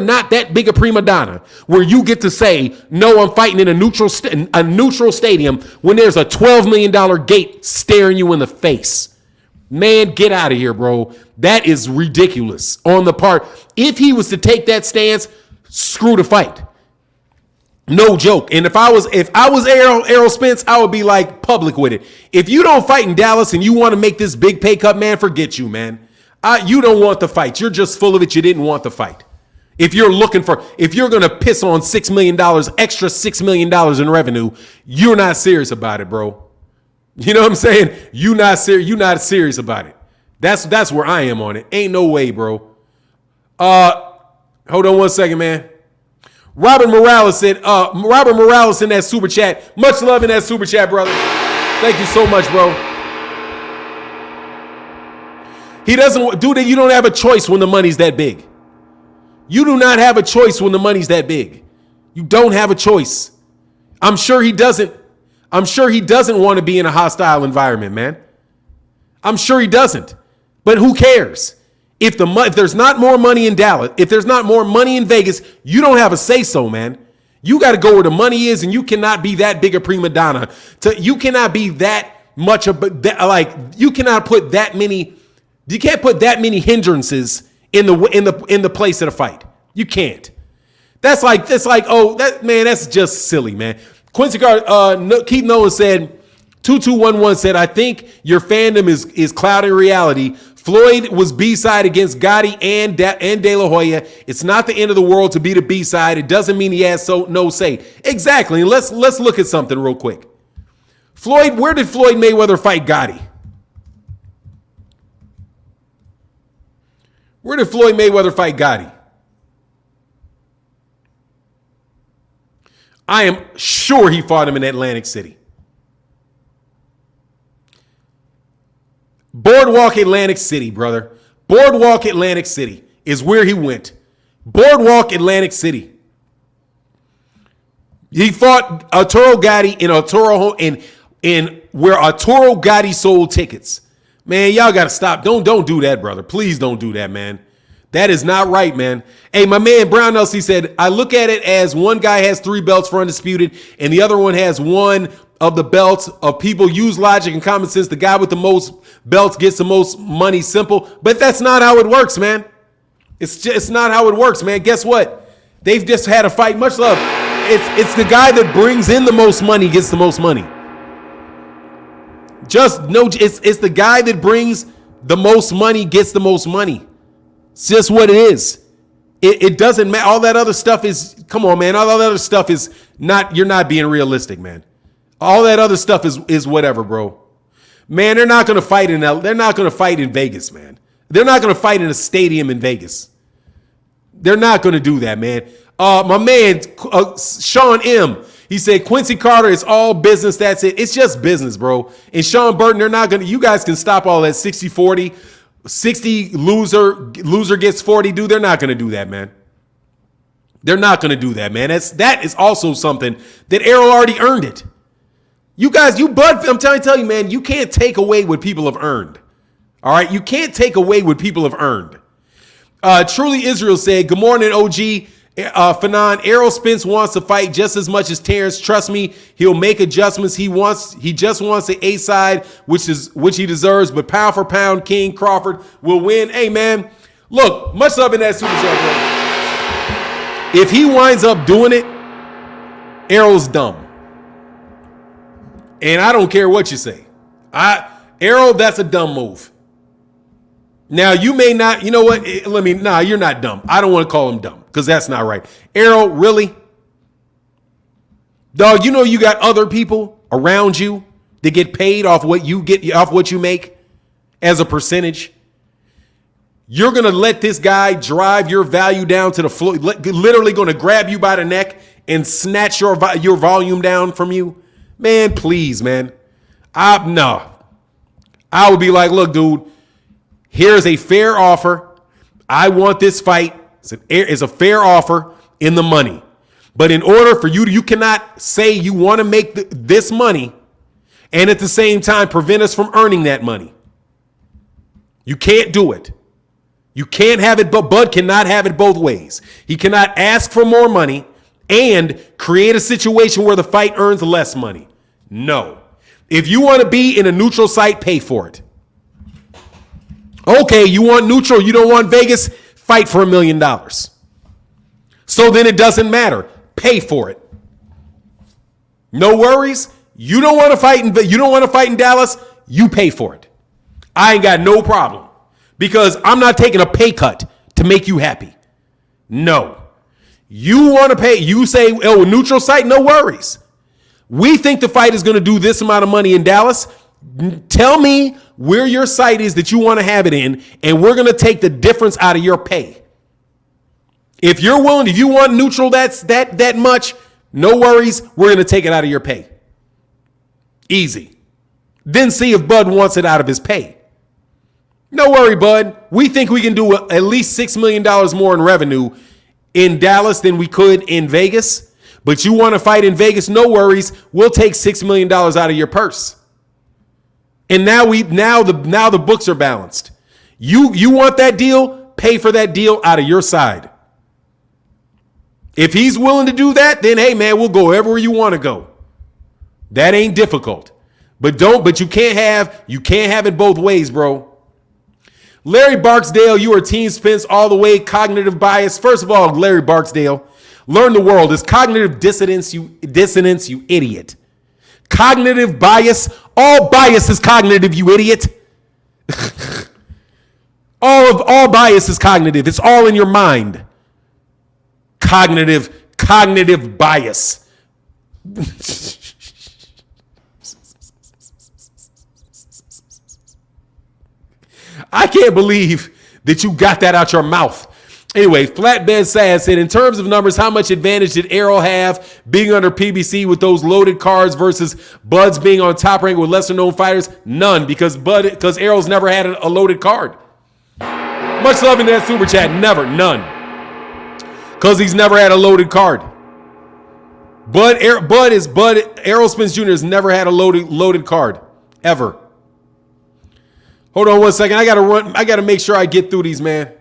not that big a prima donna where you get to say, no, I'm fighting in a neutral stadium when there's a $12 million gate staring you in the face. Man, get out of here, bro. That is ridiculous on the part. If he was to take that stance, screw the fight. No joke. And if I was Errol Spence, I would be like public with it. If you don't fight in Dallas and you want to make this big pay cut, man, forget you, man. You don't want the fight. You're just full of it. You didn't want the fight. If you're going to piss on $6 million, extra $6 million in revenue, you're not serious about it, bro. You know what I'm saying? You're not serious about it. That's where I am on it. Ain't no way, bro. Hold on one second, man. Robert Morales in that super chat. Much love in that super chat, brother. Thank you so much, bro. He doesn't do that. You don't have a choice when the money's that big. You do not have a choice when the money's that big. You don't have a choice. I'm sure he doesn't want to be in a hostile environment, man. I'm sure he doesn't. But who cares? If there's not more money in Dallas, if there's not more money in Vegas, you don't have a say so, man. You got to go where the money is, and you cannot be that big a prima donna. You cannot be that much of you cannot put that many. You can't put that many hindrances in the place of the fight. You can't. That's just silly, man. Quincy Keith Nolan said, 2211 said, I think your fandom is clouding reality. Floyd was B-side against Gotti and De La Hoya. It's not the end of the world to be the B-side. It doesn't mean he has no say. Exactly. And let's look at something real quick. Where did Floyd Mayweather fight Gotti? Where did Floyd Mayweather fight Gotti? I am sure he fought him in Atlantic City. Boardwalk Atlantic City, brother. Boardwalk Atlantic City is where he went. Boardwalk Atlantic City. He fought Arturo Gatti in where Arturo Gatti sold tickets. Man, y'all got to stop. Don't do that, brother. Please don't do that, man. That is not right, man. Hey, my man Brown LC said, I look at it as one guy has 3 belts for undisputed and the other one has one of the belts. Of people use logic and common sense. The guy with the most belts gets the most money. Simple. But that's not how it works, man. It's not how it works, man. Guess what? They've just had a fight. Much love. It's the guy that brings in the most money gets the most money. It's the guy that brings the most money gets the most money. It's just what it is. It doesn't matter. All that other stuff is, come on, man. All that other stuff is not, you're not being realistic, man. All that other stuff is whatever, bro. Man, they're not going to fight they're not going to fight in Vegas, man. They're not going to fight in a stadium in Vegas. They're not going to do that, man. My man, Sean M., he said, Quincy Carter, it's all business. That's it. It's just business, bro. And Sean Burton, they're not going to, you guys can stop all that 60-40, 60 loser gets 40, dude. They're not going to do that, man. They're not going to do that, man. That is also something that Errol already earned it. You guys, I'm trying to tell you, man, you can't take away what people have earned. All right. You can't take away what people have earned. Truly Israel said, good morning, OG. Fanon, Errol Spence wants to fight just as much as Terence. Trust me, he'll make adjustments. He just wants the A side, which he deserves. But pound for pound, King Crawford will win. Hey, man, look, much love in that super chat, bro. If he winds up doing it, Errol's dumb, and I don't care what you say. Errol, that's a dumb move. Now, you may not, you know what? You're not dumb. I don't want to call him dumb because that's not right. Errol, really? Dog, you know you got other people around you that get paid off what you make as a percentage. You're going to let this guy drive your value down to the floor, literally going to grab you by the neck and snatch your volume down from you? Man, please, man. No. I would be like, look, dude, here's a fair offer. I want this fight. It's a fair offer in the money. But in order for you cannot say you want to make this money and at the same time prevent us from earning that money. You can't do it. You can't have it, but Bud cannot have it both ways. He cannot ask for more money and create a situation where the fight earns less money. No. If you want to be in a neutral site, pay for it. Okay, you want neutral, you don't want Vegas, fight for $1 million. So then it doesn't matter. Pay for it. No worries. You don't want to fight in Dallas, you pay for it. I ain't got no problem because I'm not taking a pay cut to make you happy. No. You want to pay, you say, oh, neutral site, no worries. We think the fight is going to do this amount of money in Dallas. Tell me where your site is that you want to have it in, and we're going to take the difference out of your pay. If you're willing, if you want neutral that much, no worries, we're going to take it out of your pay. Easy. Then see if Bud wants it out of his pay. No worry, Bud. We think we can do at least $6 million more in revenue in Dallas than we could in Vegas. But you want to fight in Vegas, no worries. We'll take $6 million out of your purse. And now the books are balanced. You want that deal, pay for that deal out of your side. If he's willing to do that, then hey man, we'll go wherever you want to go. That ain't difficult. But you can't have it both ways, bro. Larry Barksdale, you are Team Spence all the way. Cognitive bias. First of all, Larry Barksdale, learn the world. It's cognitive dissonance, you idiot. Cognitive bias. All bias is cognitive, you idiot. all bias is cognitive. It's all in your mind. Cognitive bias. I can't believe that you got that out your mouth. Anyway, Flatbed Sad said, in terms of numbers, how much advantage did Errol have being under PBC with those loaded cards versus Bud's being on Top Rank with lesser known fighters? None, because Errol's never had a loaded card. Much love in that super chat. Never, none. Because he's never had a loaded card. Errol Spence Jr. has never had a loaded card. Ever. Hold on 1 second. I gotta make sure I get through these, man.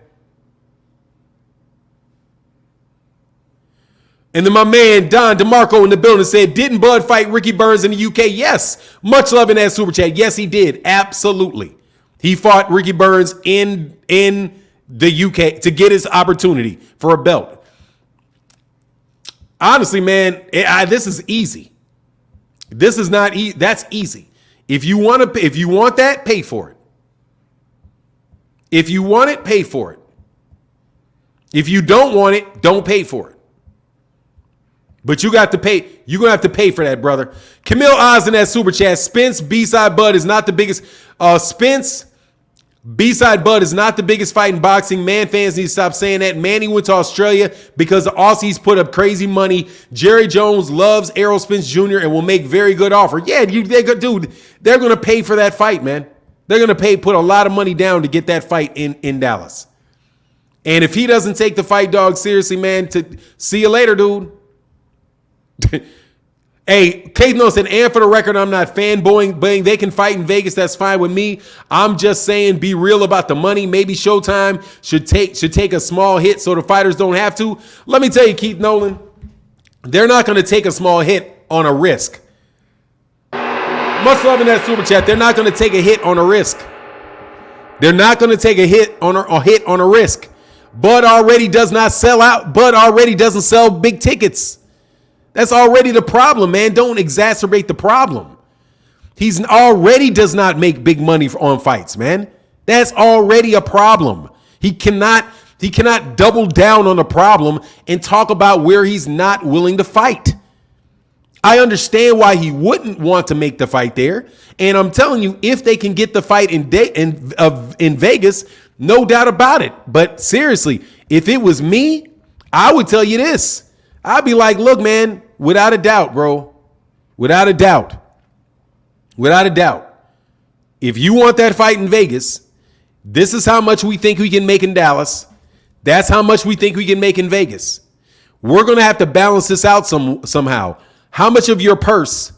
And then my man Don DeMarco in the building said, didn't Bud fight Ricky Burns in the UK? Yes. Much love in that super chat. Yes, he did. Absolutely. He fought Ricky Burns in the UK to get his opportunity for a belt. Honestly, man, this is easy. This is not easy. That's easy. If you want that, pay for it. If you want it, pay for it. If you don't want it, don't pay for it. But you got to pay. You're going to have to pay for that, brother. Camille Oz in that super chat. Spence B-side Bud is not the biggest. Spence B-side Bud is not the biggest fight in boxing. Man, fans need to stop saying that. Manny went to Australia because the Aussies put up crazy money. Jerry Jones loves Errol Spence Jr. and will make very good offer. Yeah, they're going to pay for that fight, man. They're going to put a lot of money down to get that fight in Dallas. And if he doesn't take the fight dog seriously, man, see you later, dude. Hey, Kate knows that, and for the record, I'm not fanboying. They can fight in Vegas. That's fine with me. I'm just saying, be real about the money. Maybe Showtime should take a small hit so the fighters don't have to. Let me tell you, Keith Nolan, they're not going to take a small hit on a risk. Much love in that super chat. They're not going to take a hit on a risk. They're not going to take a hit on a risk. Bud already does not sell out. Bud already doesn't sell big tickets. That's already the problem, man. Don't exacerbate the problem. He's already does not make big money on fights, man. That's already a problem. He cannot double down on the problem and talk about where he's not willing to fight. I understand why he wouldn't want to make the fight there. And I'm telling you, if they can get the fight in Vegas, no doubt about it. But seriously, if it was me, I would tell you this. I'd be like, look, man, without a doubt, bro, without a doubt, if you want that fight in Vegas, this is how much we think we can make in Dallas. That's how much we think we can make in Vegas. We're going to have to balance this out somehow. How much of your purse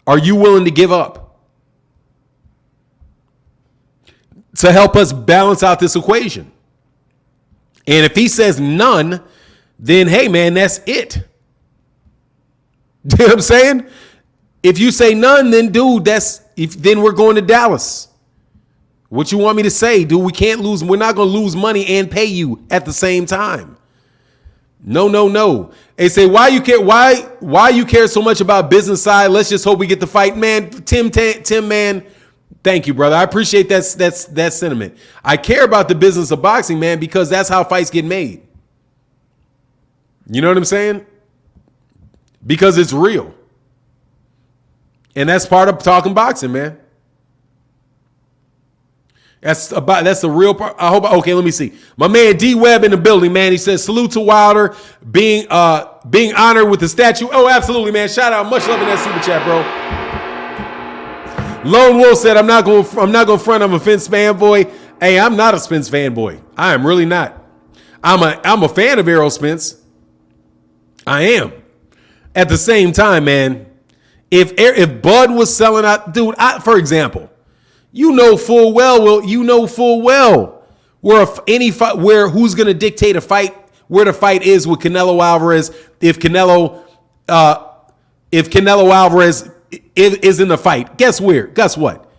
are you willing to give up to help us balance out this equation? And if he says none, then hey, man, that's it. You know what I'm saying? If you say none, then dude, then we're going to Dallas. What you want me to say, dude? We can't lose. We're not going to lose money and pay you at the same time. No. They say, why you care so much about business side? Let's just hope we get the fight, man. Tim, man. Thank you, brother. I appreciate that sentiment. I care about the business of boxing, man, because that's how fights get made. You know what I'm saying? Because it's real. And that's part of talking boxing, man. That's the real part. I hope. Okay, let me see. My man D Webb in the building, man. He says salute to Wilder being honored with the statue. Oh, absolutely, man. Shout out. Much love in that super chat, bro. Lone Wolf said, I'm not going front. I'm a Spence fanboy. Hey, I'm not a Spence fanboy. I am really not. I'm a fan of Errol Spence. I am. At the same time, man, if Bud was selling out, dude, for example, you know full well where who's going to dictate a fight, where the fight is with Canelo Alvarez if Canelo Alvarez is in the fight. Guess what?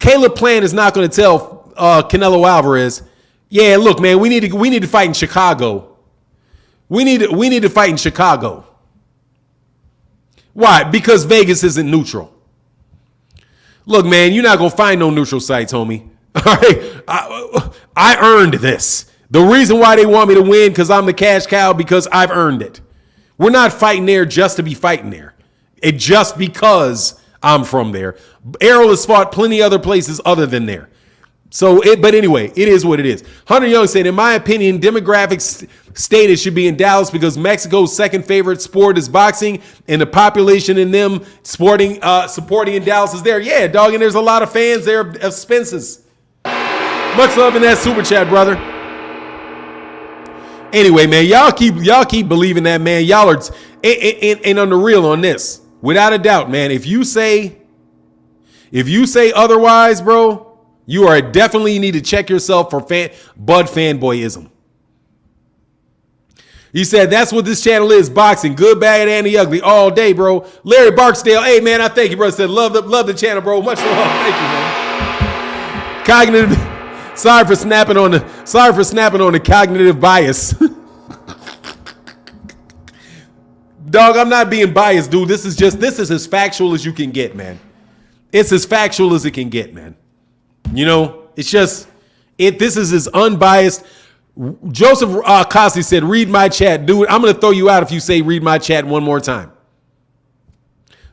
Caleb Plant is not going to tell Canelo Alvarez, yeah, look, man, we need to fight in Chicago. We need to fight in Chicago. Why? Because Vegas isn't neutral. Look, man, you're not going to find no neutral sites, homie. All right? I earned this. The reason why they want me to win because I'm the cash cow, because I've earned it. We're not fighting there just to be fighting there. Just because I'm from there. Errol has fought plenty other places other than there. But anyway, it is what it is. Hunter Young said, in my opinion, demographic status should be in Dallas because Mexico's second favorite sport is boxing, and the population in them supporting in Dallas is there. Yeah, dog, and there's a lot of fans there of Spence's. Much love in that super chat, brother. Anyway, man, y'all keep believing that, man. Y'all are and on the real on this, without a doubt, man. If you say otherwise, bro, you are definitely need to check yourself for Bud fanboyism. He said that's what this channel is: boxing, good, bad, and the ugly, all day, bro. Larry Barksdale, hey man, I thank you, bro. Said love the channel, bro. Much love, thank you, man. Cognitive. Sorry for snapping on the cognitive bias. Dog, I'm not being biased, dude. This is as factual as you can get, man. It's as factual as it can get, man. You know, it's just this is as unbiased. Joseph Costi said, read my chat. Dude, I'm going to throw you out if you say read my chat one more time.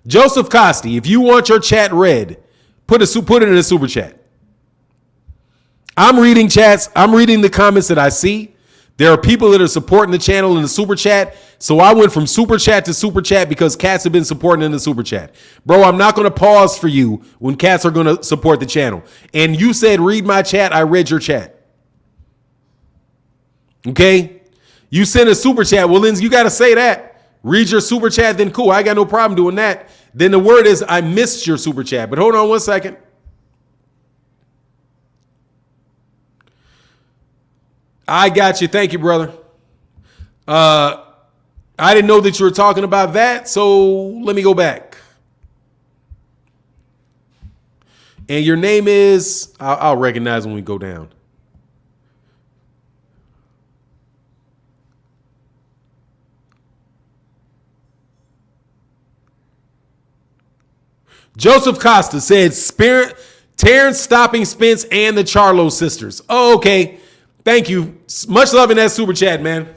Joseph Costi, if you want your chat read, put it in a super chat. I'm reading chats. I'm reading the comments that I see. There are people that are supporting the channel in the super chat. So I went from super chat to super chat because cats have been supporting in the super chat. Bro, I'm not going to pause for you when cats are going to support the channel. And you said, read my chat. I read your chat. Okay? You sent a super chat. Well, then you got to say that. Read your super chat, then cool. I got no problem doing that. Then the word is, I missed your super chat. But hold on one second. I got you. Thank you, brother. I didn't know that you were talking about that, so let me go back. And your name is, I'll recognize when we go down. Joseph Costa said, Terence stopping Spence and the Charlo sisters. Oh, okay. Thank you. Much love in that super chat, man.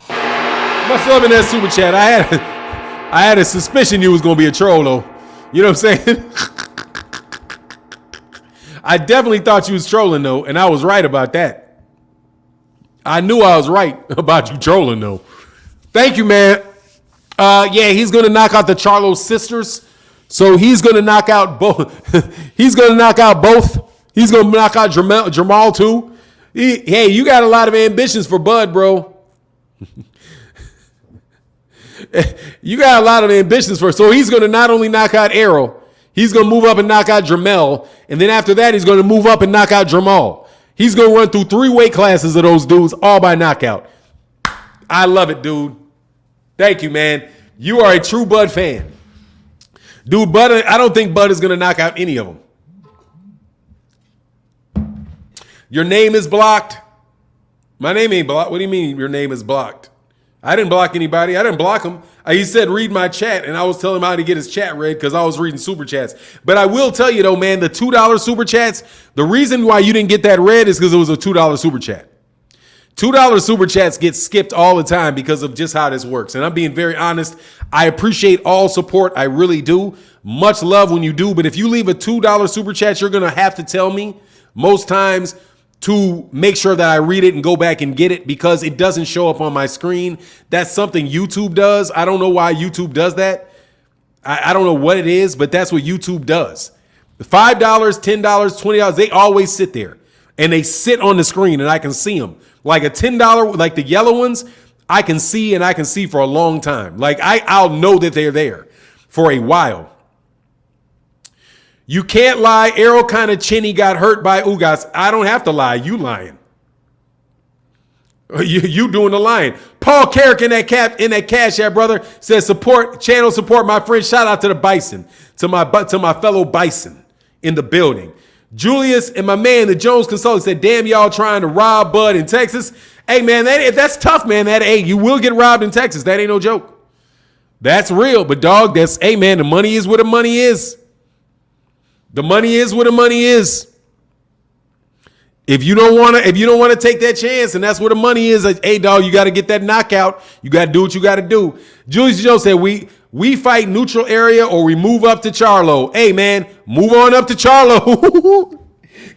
Much love in that super chat. I had a suspicion you was going to be a troll, though. You know what I'm saying? I definitely thought you was trolling, though, and I was right about that. I knew I was right about you trolling, though. Thank you, man. Yeah, he's going to knock out the Charlo sisters. So he's going to knock out both. He's going to knock out both. He's going to knock out Jamal, too. Hey, you got a lot of ambitions for Bud, bro. You got a lot of ambitions for. So he's going to not only knock out Errol, he's going to move up and knock out Jamel. And then after that, he's going to move up and knock out Jamal. He's going to run through 3 weight classes of those dudes, all by knockout. I love it, dude. Thank you, man. You are a true Bud fan. Dude, Bud, I don't think Bud is going to knock out any of them. Your name is blocked. My name ain't blocked. What do you mean your name is blocked? I didn't block anybody. I didn't block him. He said read my chat, and I was telling him how to get his chat read because I was reading super chats. But I will tell you, though, man, the $2 super chats, the reason why you didn't get that read is because it was a $2 super chat. $2 super chats get skipped all the time because of just how this works. And I'm being very honest. I appreciate all support. I really do. Much love when you do. But if you leave a $2 super chat, you're going to have to tell me most times to make sure that I read it and go back and get it, because it doesn't show up on my screen. That's something YouTube does. I don't know why YouTube does that. I don't know what it is, but that's what YouTube does. The $5, $10, $20, they always sit there and they sit on the screen and I can see them. Like a $10, like the yellow ones, I can see, and I can see for a long time. Like I'll know that they're there for a while. You can't lie. Errol kind of chinny got hurt by Ugas. I don't have to lie. You lying. You doing the lying. Paul Carrick in that Cash App, brother, says support channel, support my friend. Shout out to the Bison, to my fellow Bison in the building. Julius and my man, the Jones consultant, said, damn, y'all trying to rob Bud in Texas. Hey, man, that's tough, man. You will get robbed in Texas. That ain't no joke. That's real. But, dog, hey, man, the money is what the money is. The money is what the money is. If you don't want to take that chance, and that's where the money is, like, hey, dog, you got to get that knockout. You got to do what you got to do. Julius Jones said, we fight neutral area or we move up to Charlo. Hey, man, move on up to Charlo.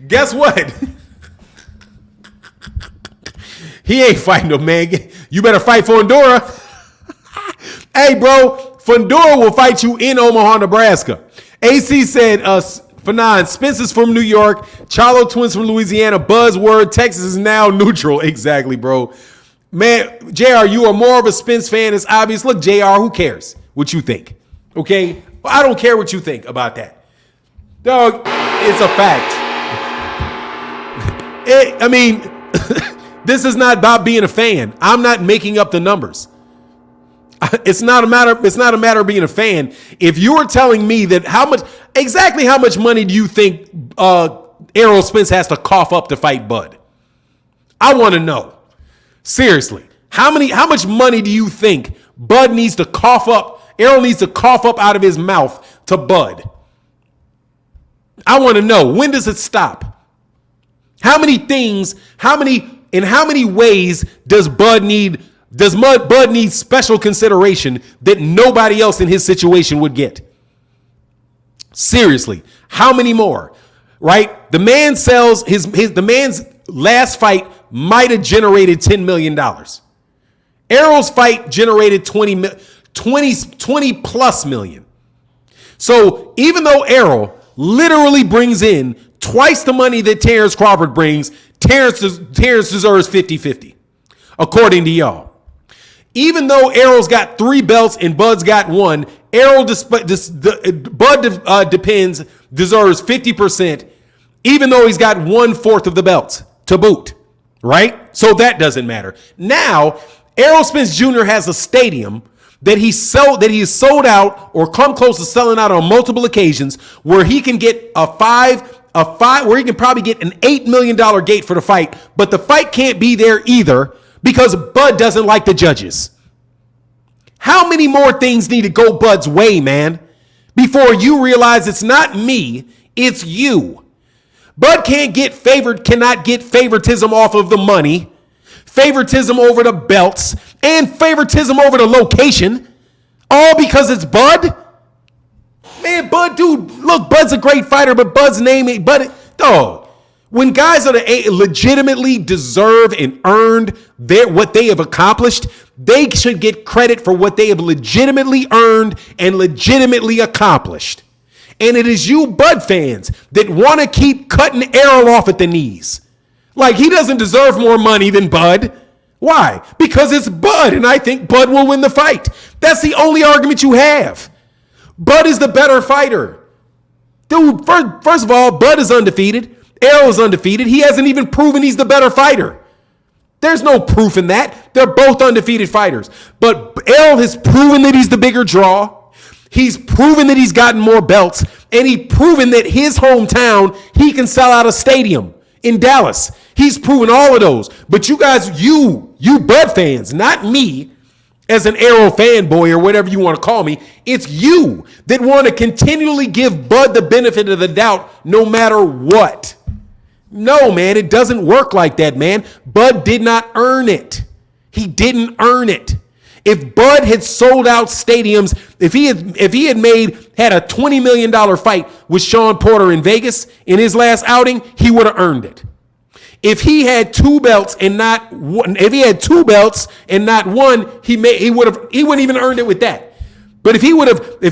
Guess what? He ain't fighting no man. You better fight for Fundora. Hey, bro, Fundora will fight you in Omaha, Nebraska. AC said, Fanon, Spence is from New York. Charlo twins from Louisiana. Buzzword, Texas is now neutral. Exactly, bro. Man, JR, you are more of a Spence fan. It's obvious. Look, JR, who cares what you think? Okay? Well, I don't care what you think about that. Dog, it's a fact. This is not about being a fan. I'm not making up the numbers. It's not a matter of being a fan. If you were telling me that exactly how much money do you think Errol Spence has to cough up to fight Bud? I want to know. Seriously. How much money do you think Bud needs to cough up? Errol needs to cough up out of his mouth to Bud. I want to know. When does it stop? In how many ways does Bud need special consideration that nobody else in his situation would get? Seriously, how many more? Right? The man sells the man's last fight might have generated $10 million. Errol's fight generated 20 plus million. So even though Errol literally brings in twice the money that Terence Crawford brings, Terence deserves 50-50, according to y'all. Even though Errol's got 3 belts and Bud's got 1, Bud deserves 50%, even though he's got 1/4 of the belts to boot, right? So that doesn't matter. Now, Errol Spence Jr. has a stadium that he sold out or come close to selling out on multiple occasions, where he can get where he can probably get an $8 million gate for the fight, but the fight can't be there either because Bud doesn't like the judges. How many more things need to go Bud's way, man, before you realize it's not me, it's you? Bud cannot get favoritism off of the money, favoritism over the belts, and favoritism over the location, all because it's Bud? Man, Bud, dude, look, Bud's a great fighter, but Bud's name ain't Bud. Dog, when guys are legitimately deserve and earned what they have accomplished, they should get credit for what they have legitimately earned and legitimately accomplished. And it is you Bud fans that want to keep cutting Errol off at the knees. Like he doesn't deserve more money than Bud. Why? Because it's Bud, and I think Bud will win the fight. That's the only argument you have. Bud is the better fighter. Dude, first of all, Bud is undefeated. Errol is undefeated. He hasn't even proven he's the better fighter. There's no proof in that. They're both undefeated fighters. But Errol has proven that he's the bigger draw. He's proven that he's gotten more belts. And he's proven that his hometown, he can sell out a stadium in Dallas. He's proven all of those. But you guys, you Bud fans, not me, as an Errol fanboy or whatever you want to call me, it's you that want to continually give Bud the benefit of the doubt no matter what. No, man, it doesn't work like that, man. Bud did not earn it. He didn't earn it. If Bud had sold out stadiums, if he had had a $20 million fight with Sean Porter in Vegas in his last outing, he would have earned it. If he had two belts and not one, he wouldn't even earned it with that. But if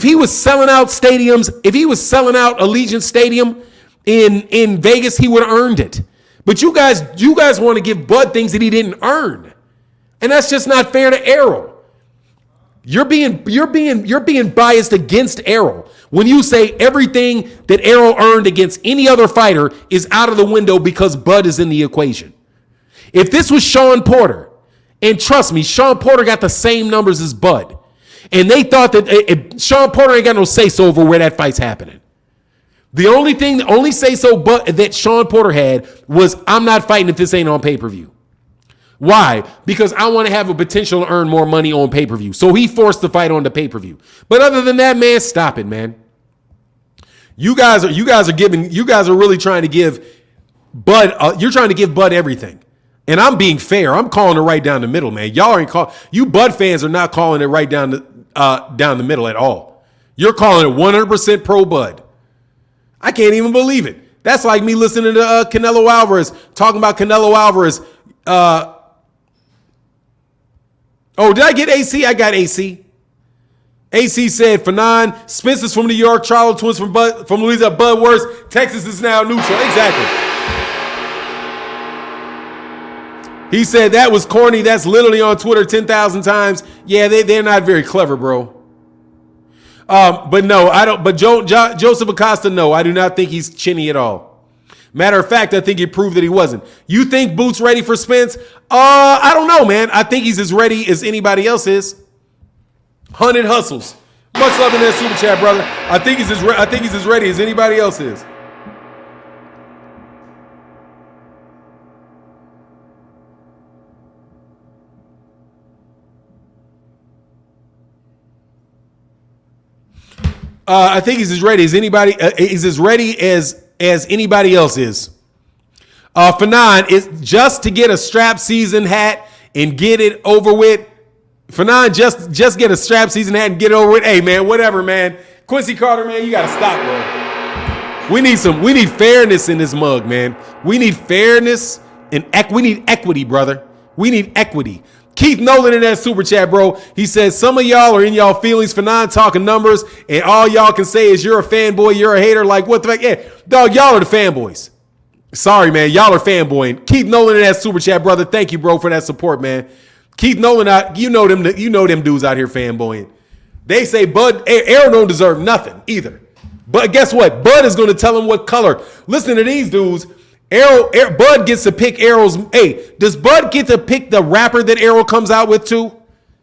he was selling out stadiums, if he was selling out Allegiant Stadium in Vegas, he would have earned it. But you guys want to give Bud things that he didn't earn. And that's just not fair to Errol. You're being biased against Errol when you say everything that Errol earned against any other fighter is out of the window because Bud is in the equation. If this was Sean Porter, and trust me, Sean Porter got the same numbers as Bud, and they thought that Sean Porter ain't got no say-so over where that fight's happening. The only say-so that Sean Porter had was, I'm not fighting if this ain't on pay-per-view. Why? Because I want to have a potential to earn more money on pay-per-view. So he forced the fight on the pay-per-view. But other than that, man, stop it, man. You guys are really trying to give Bud, you're trying to give Bud everything. And I'm being fair. I'm calling it right down the middle, man. You Bud fans are not calling it right down the middle at all. You're calling it 100% pro Bud. I can't even believe it. That's like me listening to Canelo Alvarez talking about Canelo Alvarez. Oh, did I get AC? I got AC. AC said, Fanon, Spence is from New York, Charlo Twins from Louisiana, Bud worse, Texas is now neutral. Exactly. He said that was corny. That's literally on Twitter 10,000 times. Yeah, they're not very clever, bro. But no, I don't. But Joseph Acosta, no, I do not think he's chinny at all. Matter of fact, I think he proved that he wasn't. You think Boots ready for Spence? I don't know, man. I think he's as ready as anybody else is. 100 hustles. Much love in that super chat, brother. I think he's as ready as anybody else is. I think he's as ready as anybody. He's as ready as anybody else is. Fanon is just to get a strap season hat and get it over with. Fanon, just get a strap season hat and get it over with. Hey, man, whatever, man. Quincy Carter, man, you got to stop, bro. We need fairness in this mug, man. We need fairness and we need equity, brother. We need equity. Keith Nolan in that super chat, bro. He says, some of y'all are in y'all feelings for talking numbers, and all y'all can say is you're a fanboy, you're a hater. Like, what the fuck? Yeah, dog, y'all are the fanboys. Sorry, man. Y'all are fanboying. Keith Nolan in that super chat, brother. Thank you, bro, for that support, man. Keith Nolan, you know them dudes out here fanboying. They say Errol don't deserve nothing either. But guess what? Bud is going to tell him what color. Listen to these dudes. Bud gets to pick Errol's. Hey, does Bud get to pick the rapper that Errol comes out with too?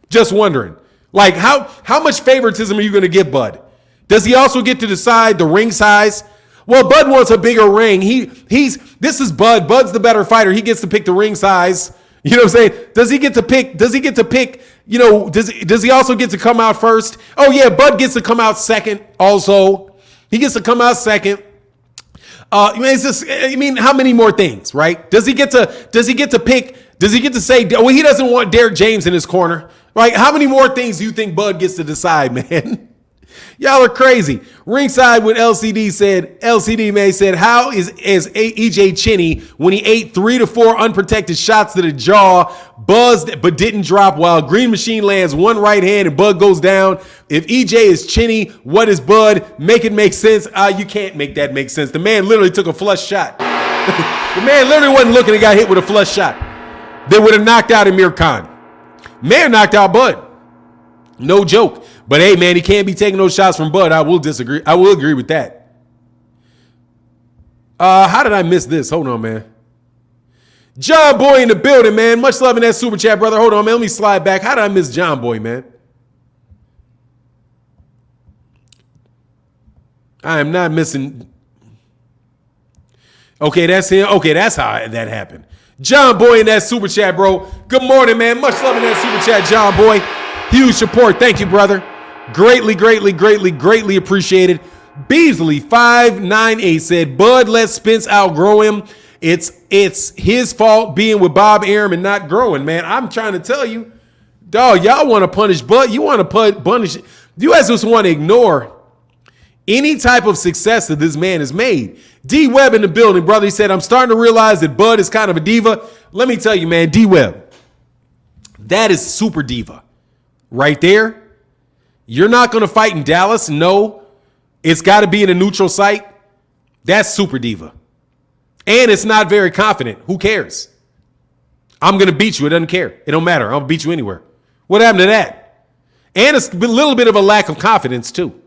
Just wondering. Like, how much favoritism are you going to give Bud? Does he also get to decide the ring size? Well, Bud wants a bigger ring. This is Bud. Bud's the better fighter. He gets to pick the ring size. You know what I'm saying? Does he get to pick, you know, does he also get to come out first? Oh yeah, Bud gets to come out second also. He gets to come out second. It's just, I mean, how many more things, right? Does he get to say, well, he doesn't want Derek James in his corner, right? How many more things do you think Bud gets to decide, man? Y'all are crazy. Ringside with LCD man said, how is EJ Chinny when he ate 3 to 4 unprotected shots to the jaw, buzzed but didn't drop while Green Machine lands one right hand and Bud goes down? If EJ is Chinny, what is Bud? Make it make sense. You can't make that make sense. The man literally took a flush shot. The man literally wasn't looking and got hit with a flush shot. They would have knocked out Amir Khan. Man knocked out Bud. No joke. But hey, man, he can't be taking those shots from Bud. I will disagree. I will agree with that. How did I miss this? Hold on, man. John Boy in the building, man. Much love in that super chat, brother. Hold on, man. Let me slide back. How did I miss John Boy, man? I am not missing. Okay, that's him. Okay, that's how that happened. John Boy in that super chat, bro. Good morning, man. Much love in that super chat, John Boy. Huge support. Thank you, brother. Greatly appreciated. Beasley 598 said, Bud let Spence outgrow him It's his fault being with Bob Arum and not growing, man. I'm trying to tell you, dog, y'all want to punish Bud. You want to punish. You guys just want to ignore any type of success that this man has made. D Webb in the building, brother. He said, I'm starting to realize that Bud is kind of a diva. Let me tell you, man, D Webb, that is super diva right there. You're not going to fight in Dallas. No, it's got to be in a neutral site. That's super diva. And it's not very confident. Who cares? I'm going to beat you. It doesn't care. It don't matter. I'm going to beat you anywhere. What happened to that? And it's a little bit of a lack of confidence, too.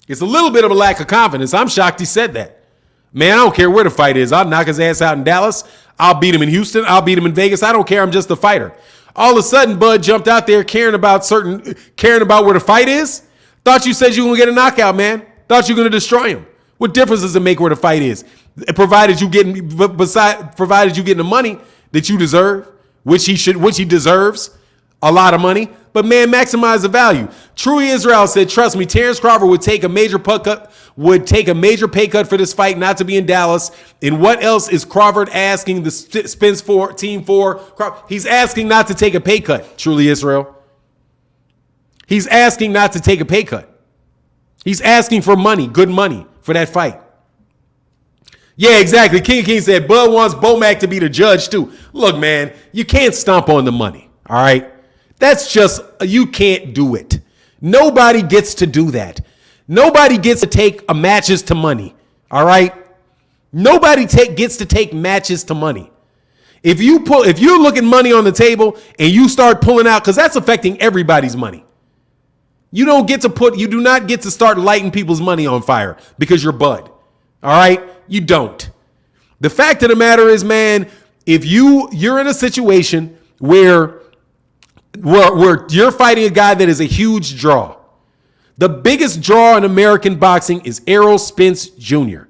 It's a little bit of a lack of confidence. I'm shocked he said that. Man, I don't care where the fight is. I'll knock his ass out in Dallas. I'll beat him in Houston. I'll beat him in Vegas. I don't care. I'm just a fighter. All of a sudden, Bud jumped out there caring about where the fight is. Thought you said you were going to get a knockout, man. Thought you were going to destroy him. What difference does it make where the fight is? Provided you getting the money that you deserve, which he deserves, a lot of money. But man, maximize the value. True Israel said, "Trust me, Terence Crawford would take a major pay cut for this fight, not to be in Dallas." And what else is Crawford asking the Spence team for? He's asking not to take a pay cut. Truly Israel. He's asking not to take a pay cut. He's asking for money, good money for that fight. Yeah, exactly. King said Bud wants Bomac to be the judge too. Look, man, you can't stomp on the money. All right. That's just, you can't do it. Nobody gets to do that. Nobody gets to take matches to money. All right. Nobody gets to take matches to money. If you're looking money on the table and you start pulling out, because that's affecting everybody's money. You do not get to start lighting people's money on fire because you're Bud. All right. You don't. The fact of the matter is, man, if you're in a situation where you're fighting a guy that is a huge draw. The biggest draw in American boxing is Errol Spence Jr.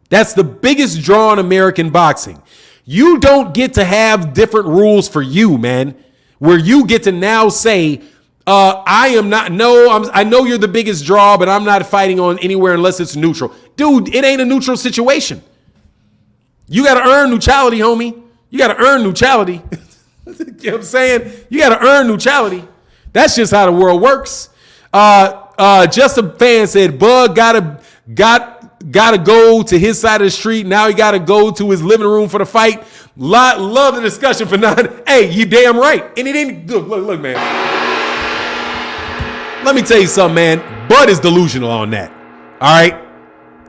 That's the biggest draw in American boxing. You don't get to have different rules for you, man, where you get to now say, I know you're the biggest draw, but I'm not fighting on anywhere unless it's neutral. Dude, it ain't a neutral situation. You got to earn neutrality, homie. You got to earn neutrality. You know what I'm saying? You got to earn neutrality. That's just how the world works. Just a fan said, Bud gotta go to his side of the street. Now he got to go to his living room for the fight. Love the discussion for none. Hey, you damn right. And he didn't look, man. Let me tell you something, man. Bud is delusional on that. All right.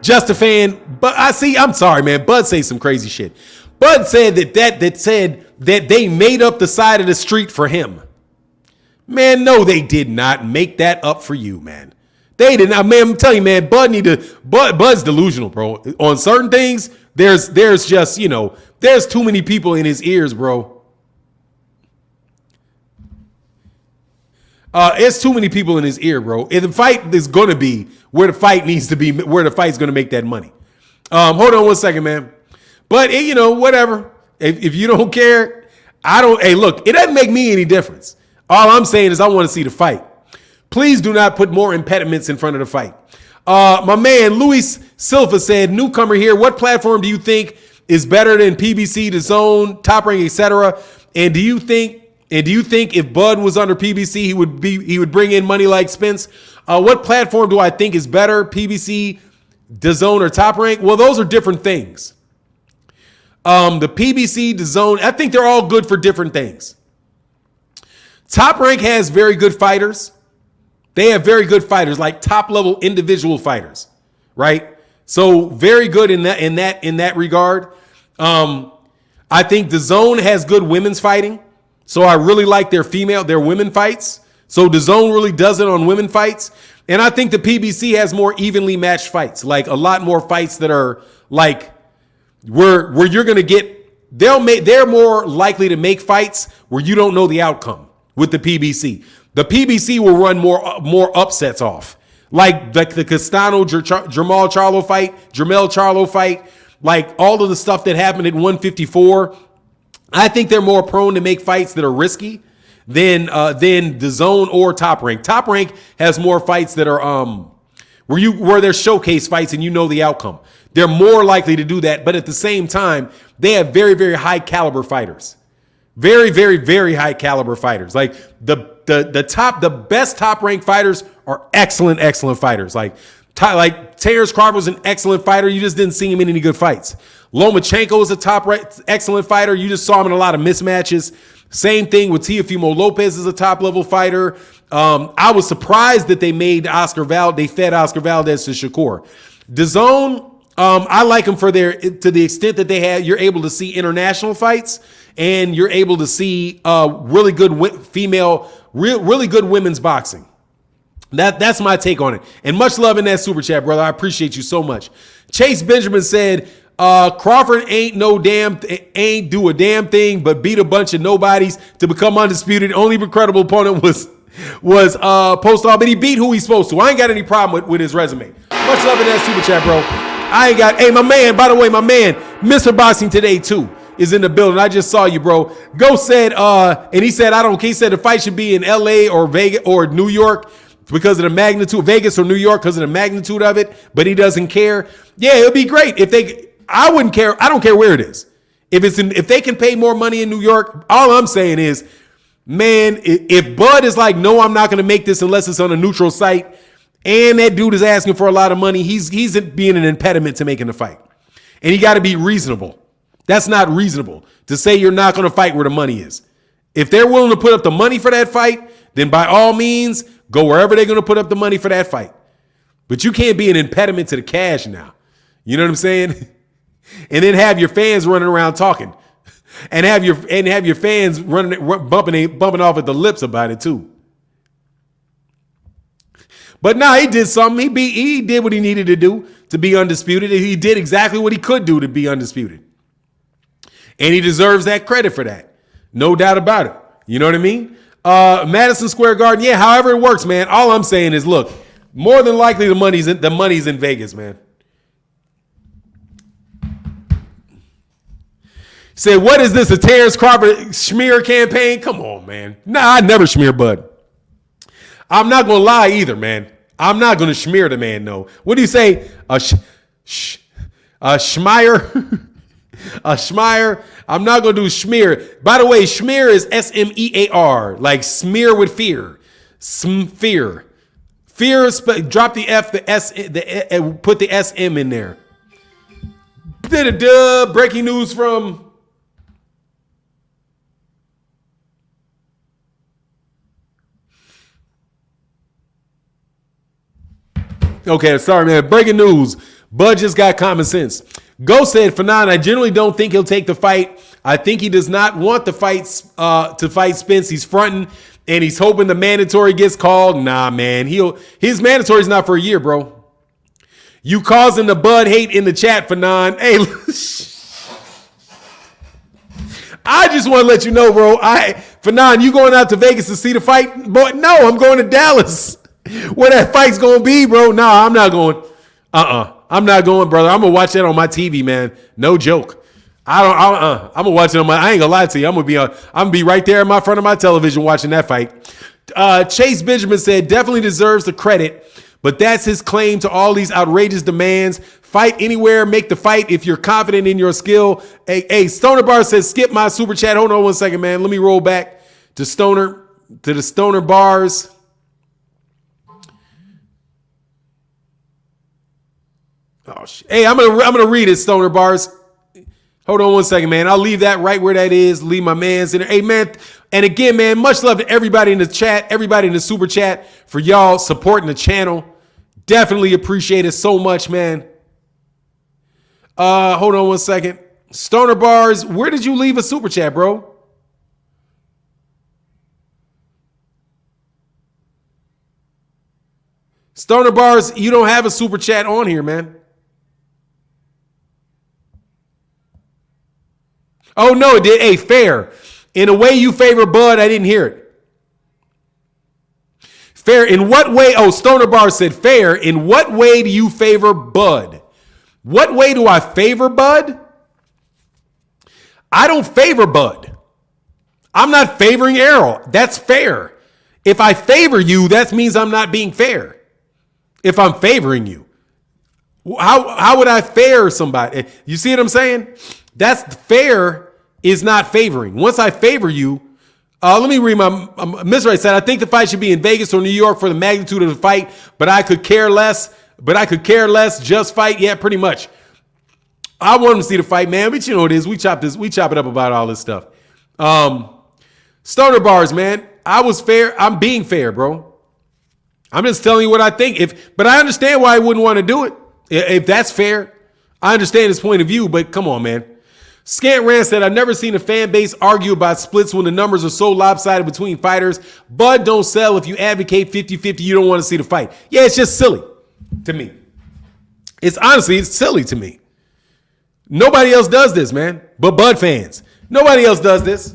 Just a fan. But I'm sorry, man. Bud say some crazy shit. Bud said that they made up the side of the street for him. Man, no, they did not make that up for you, man. They did not. Man, I'm telling you, man, Bud's delusional, bro. On certain things, there's just, there's too many people in his ears, bro. It's too many people in his ear, bro. And the fight is going to be where the fight needs to be, where the fight's going to make that money. Hold on one second, man. But, whatever. If you don't care, hey, look, it doesn't make me any difference. All I'm saying is I want to see the fight. Please do not put more impediments in front of the fight. My man, Luis Silva said, newcomer here, what platform do you think is better than PBC, DAZN, Top Rank, etc.? And do you think if Bud was under PBC, he would bring in money like Spence? What platform do I think is better, PBC, DAZN, or Top Rank? Well, those are different things. The PBC, DAZN, I think they're all good for different things. Top Rank has very good fighters. They have very good fighters, like top level individual fighters, right? So very good in that regard. I think DAZN has good women's fighting. So I really like their women fights. So DAZN really does it on women fights. And I think the PBC has more evenly matched fights, like a lot more fights that are like where you're going to get, they're more likely to make fights where you don't know the outcome with the PBC. The PBC will run more upsets off, like the Castano Jermall Charlo fight, like all of the stuff that happened at 154. I think they're more prone to make fights that are risky than DAZN or Top Rank. Top Rank has more fights that are where they're showcase fights and you know the outcome. They're more likely to do that. But at the same time, they have very, very high caliber fighters. Very, very, very high caliber fighters. Like the best top ranked fighters are excellent fighters. Like Terence Crawford was an excellent fighter. You just didn't see him in any good fights. Lomachenko is a excellent fighter. You just saw him in a lot of mismatches. Same thing with Teofimo Lopez is a top level fighter. I was surprised that they made they fed Oscar Valdez to Shakur. DAZN, I like them to the extent that you're able to see international fights and you're able to see really good really good women's boxing. That's my take on it. And much love in that super chat, brother. I appreciate you so much. Chase Benjamin said, Crawford ain't do a damn thing but beat a bunch of nobodies to become undisputed. Only credible opponent was Postol, but he beat who he's supposed to. I ain't got any problem with his resume. Much love in that super chat, bro. Hey, my man, by the way, my man, Mr. Boxing Today too is in the building. I just saw you, bro. Ghost said, and he said, he said the fight should be in LA or Vegas or New York because of the magnitude, Vegas or New York because of the magnitude of it, but he doesn't care. Yeah, it'd be great I wouldn't care. I don't care where it is. If they can pay more money in New York, all I'm saying is, man, if Bud is like, no, I'm not going to make this unless it's on a neutral site, and that dude is asking for a lot of money, he's being an impediment to making the fight. And you got to be reasonable. That's not reasonable to say you're not going to fight where the money is. If they're willing to put up the money for that fight, then by all means, go wherever they're going to put up the money for that fight. But you can't be an impediment to the cash now. You know what I'm saying? And then have your fans running around talking, and have your fans bumping off at the lips about it too. But nah, he did something. He did what he needed to do to be undisputed. He did exactly what he could do to be undisputed, and he deserves that credit for that. No doubt about it. You know what I mean? Madison Square Garden. Yeah, however it works, man. All I'm saying is, look, more than likely the money's in Vegas, man. Said, what is this, a Terence Crawford smear campaign? Come on, man. Nah, I never smear Bud. I'm not going to lie either, man. I'm not going to smear the man, no. What do you say? A schmear? A schmear? I'm not going to do smear. By the way, smear is S-M-E-A-R, like smear with fear. Fear. Fear, drop the F, the S, put the S-M in there. Breaking news from... Okay, sorry, man. Breaking news. Bud just got common sense. Ghost said, Fanon, I generally don't think he'll take the fight. I think he does not want the fight to fight Spence. He's fronting, and he's hoping the mandatory gets called. Nah, man. His mandatory's not for a year, bro. You causing the Bud hate in the chat, Fanon. Hey, I just want to let you know, bro. Fanon, you going out to Vegas to see the fight? Boy, no, I'm going to Dallas. Where that fight's gonna be, bro? Nah, I'm not going. I'm not going, brother. I'm gonna watch that on my TV, man. No joke. I'm gonna watch it on my. I ain't gonna lie to you. I'm gonna be right there in my front of my television watching that fight. Chase Benjamin said definitely deserves the credit, but that's his claim to all these outrageous demands. Fight anywhere, make the fight if you're confident in your skill. Hey, Stoner Bar says skip my super chat. Hold on one second, man. Let me roll back to the Stoner Bars. Oh, hey, I'm gonna read it, Stoner Bars. Hold on one second, man. I'll leave that right where that is. Leave my man's in there. Hey, man. And again, man, much love to everybody in the chat, everybody in the super chat for y'all supporting the channel. Definitely appreciate it so much, man. Hold on one second. Stoner Bars, where did you leave a super chat, bro? Stoner Bars, you don't have a super chat on here, man. Oh, no, it did. Hey, fair. In a way you favor Bud, I didn't hear it. Fair. In what way? Oh, Stoner Bar said fair. In what way do you favor Bud? What way do I favor Bud? I don't favor Bud. I'm not favoring Errol. That's fair. If I favor you, that means I'm not being fair. If I'm favoring you. How would I fare somebody? You see what I'm saying? That's fair is not favoring. Once I favor you, let me read my Mr. Wright said, I think the fight should be in Vegas or New York for the magnitude of the fight, but I could care less. Just fight. Yeah, pretty much. I want him to see the fight, man. But you know what it is. We chop it up about all this stuff. Stoner bars, man. I was fair. I'm being fair, bro. I'm just telling you what I think. But I understand why I wouldn't want to do it. If that's fair, I understand his point of view, but come on, man. Scant Rand said, I've never seen a fan base argue about splits when the numbers are so lopsided between fighters. Bud don't sell if you advocate 50-50, you don't want to see the fight. Yeah, it's just silly to me. It's silly to me. Nobody else does this, man, but Bud fans. Nobody else does this.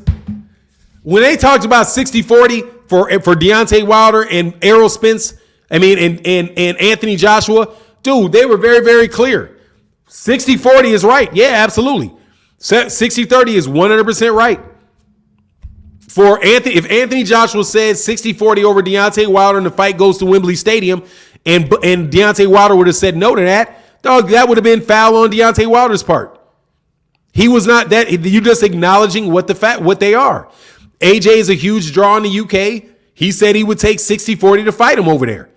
When they talked about 60-40 for Deontay Wilder and Errol Spence, and Anthony Joshua, dude, they were very, very clear. 60-40 is right. Yeah, absolutely. 60-30 is 100% right. If Anthony Joshua says 60-40 over Deontay Wilder and the fight goes to Wembley Stadium and Deontay Wilder would have said no to that, dog, that would have been foul on Deontay Wilder's part. He was not that. You just acknowledging what they are. AJ is a huge draw in the UK. He said he would take 60-40 to fight him over there.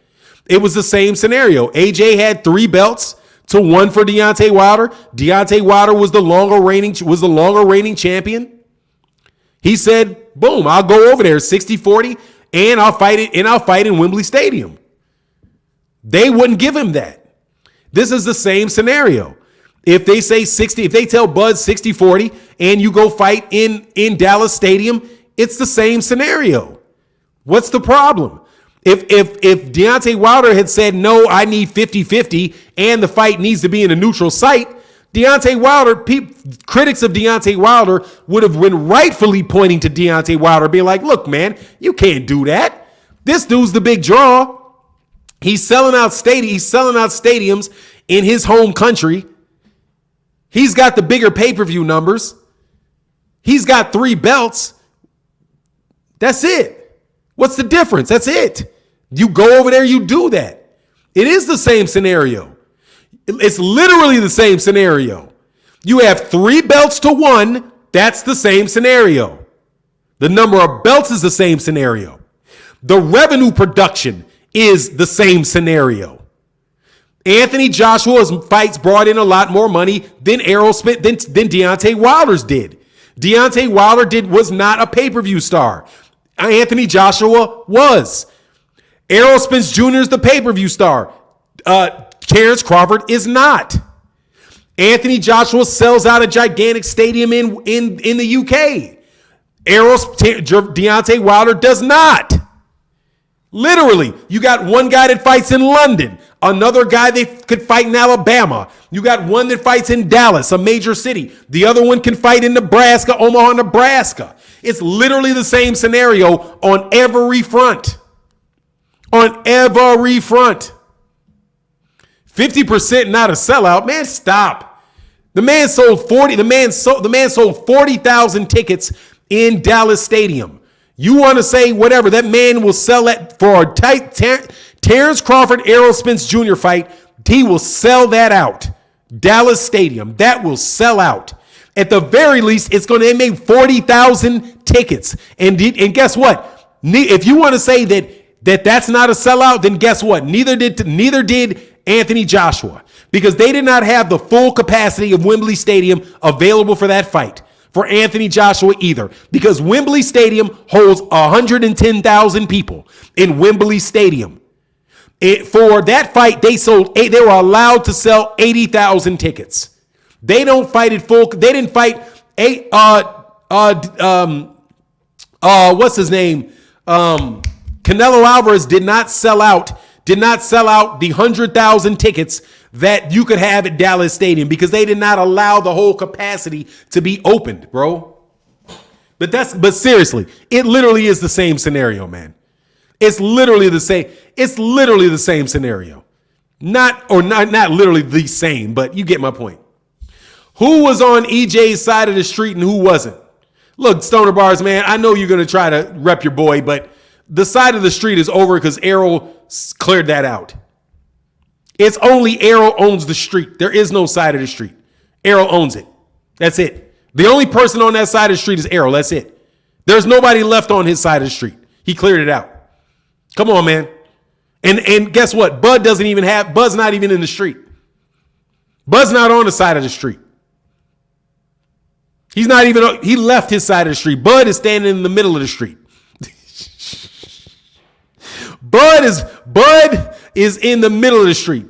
It was the same scenario. AJ had 3 belts to 1 for Deontay Wilder. Deontay Wilder was the longer reigning champion. He said, boom, I'll go over there 60-40 and I'll fight in Wembley Stadium. They wouldn't give him that. This is the same scenario. If they say 60, if they tell Bud 60-40 and you go fight in Dallas Stadium, it's the same scenario. What's the problem? If Deontay Wilder had said, no, I need 50-50 and the fight needs to be in a neutral site, Deontay Wilder, critics of Deontay Wilder would have been rightfully pointing to Deontay Wilder, being like, look, man, you can't do that. This dude's the big draw. He's selling out stadiums in his home country. He's got the bigger pay-per-view numbers. He's got 3 belts. That's it. What's the difference? That's it. You go over there, you do that. It is the same scenario. It's literally the same scenario. You have 3 belts to 1. That's the same scenario. The number of belts is the same scenario. The revenue production is the same scenario. Anthony Joshua's fights brought in a lot more money than Errol Spence, than Deontay Wilder's did. Deontay Wilder was not a pay-per-view star. Anthony Joshua was. Errol Spence Jr. is the pay-per-view star. Terence Crawford is not. Anthony Joshua sells out a gigantic stadium in the UK. Deontay Wilder does not. Literally, you got one guy that fights in London, another guy that could fight in Alabama. You got one that fights in Dallas, a major city. The other one can fight in Nebraska, Omaha, Nebraska. It's literally the same scenario on every front. On every front. 50% not a sellout. Man, stop. The man sold 40,000 tickets in Dallas Stadium. You want to say whatever, that man will sell that for a tight Terence Crawford, Errol Spence Jr. fight. He will sell that out. Dallas Stadium, that will sell out. At the very least, they made 40,000 tickets. And guess what? If you want to say that's not a sellout, then guess what? Neither did Anthony Joshua, because they did not have the full capacity of Wembley Stadium available for that fight. For Anthony Joshua either, because Wembley Stadium holds 110,000 people in Wembley Stadium. For that fight, they were allowed to sell 80,000 tickets. They don't fight at full. They didn't fight what's his name? Canelo Alvarez did not sell out the 100,000 tickets that you could have at Dallas Stadium, because they did not allow the whole capacity to be opened, bro. But seriously, it literally is the same scenario, man. It's literally the same. It's literally the same scenario. Not literally the same, but you get my point. Who was on EJ's side of the street and who wasn't? Look, Stoner Bars, man, I know you're going to try to rep your boy, but the side of the street is over because Errol cleared that out. It's only Errol owns the street. There is no side of the street. Errol owns it. That's it. The only person on that side of the street is Errol. That's it. There's nobody left on his side of the street. He cleared it out. Come on, man. And guess what? Bud's not even in the street. Bud's not on the side of the street. He left his side of the street. Bud is standing in the middle of the street. Bud is in the middle of the street.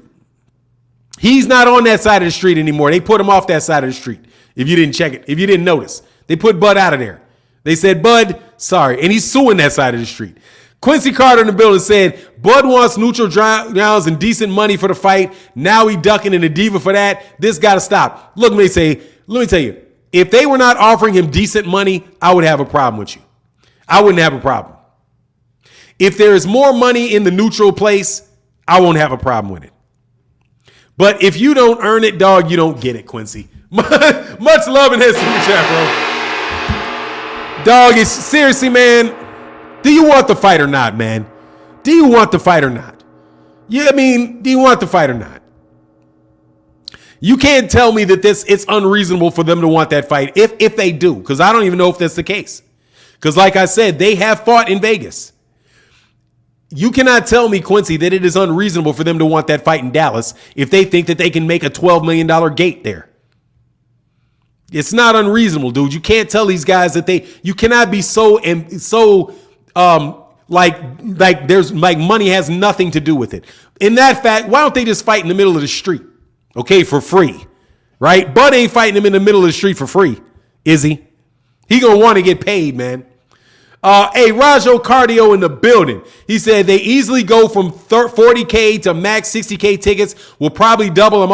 He's not on that side of the street anymore. They put him off that side of the street. If you didn't check it, if you didn't notice, they put Bud out of there. They said, Bud, sorry. And he's suing that side of the street. Quincy Carter in the building said, Bud wants neutral grounds and decent money for the fight. Now he ducking in the diva for that. This got to stop. Look, let me tell you, if they were not offering him decent money, I would have a problem with you. I wouldn't have a problem. If there is more money in the neutral place, I won't have a problem with it. But if you don't earn it, dog, you don't get it, Quincy. Much love in his super chat, bro. Dog, it's seriously, man. Do you want the fight or not, man? Do you want the fight or not? Yeah, I mean, do you want the fight or not? You can't tell me that it's unreasonable for them to want that fight if they do, because I don't even know if that's the case. Because like I said, they have fought in Vegas. You cannot tell me, Quincy, that it is unreasonable for them to want that fight in Dallas if they think that they can make a $12 million gate there. It's not unreasonable, dude. You can't tell these guys that you cannot be like there's like money has nothing to do with it. In that fact, why don't they just fight in the middle of the street? Okay, for free, right? Bud ain't fighting him in the middle of the street for free, is he? He gonna want to get paid, man. Hey, Rajo Cardio in the building. He said they easily go from 40K to max 60K tickets. Will probably double them.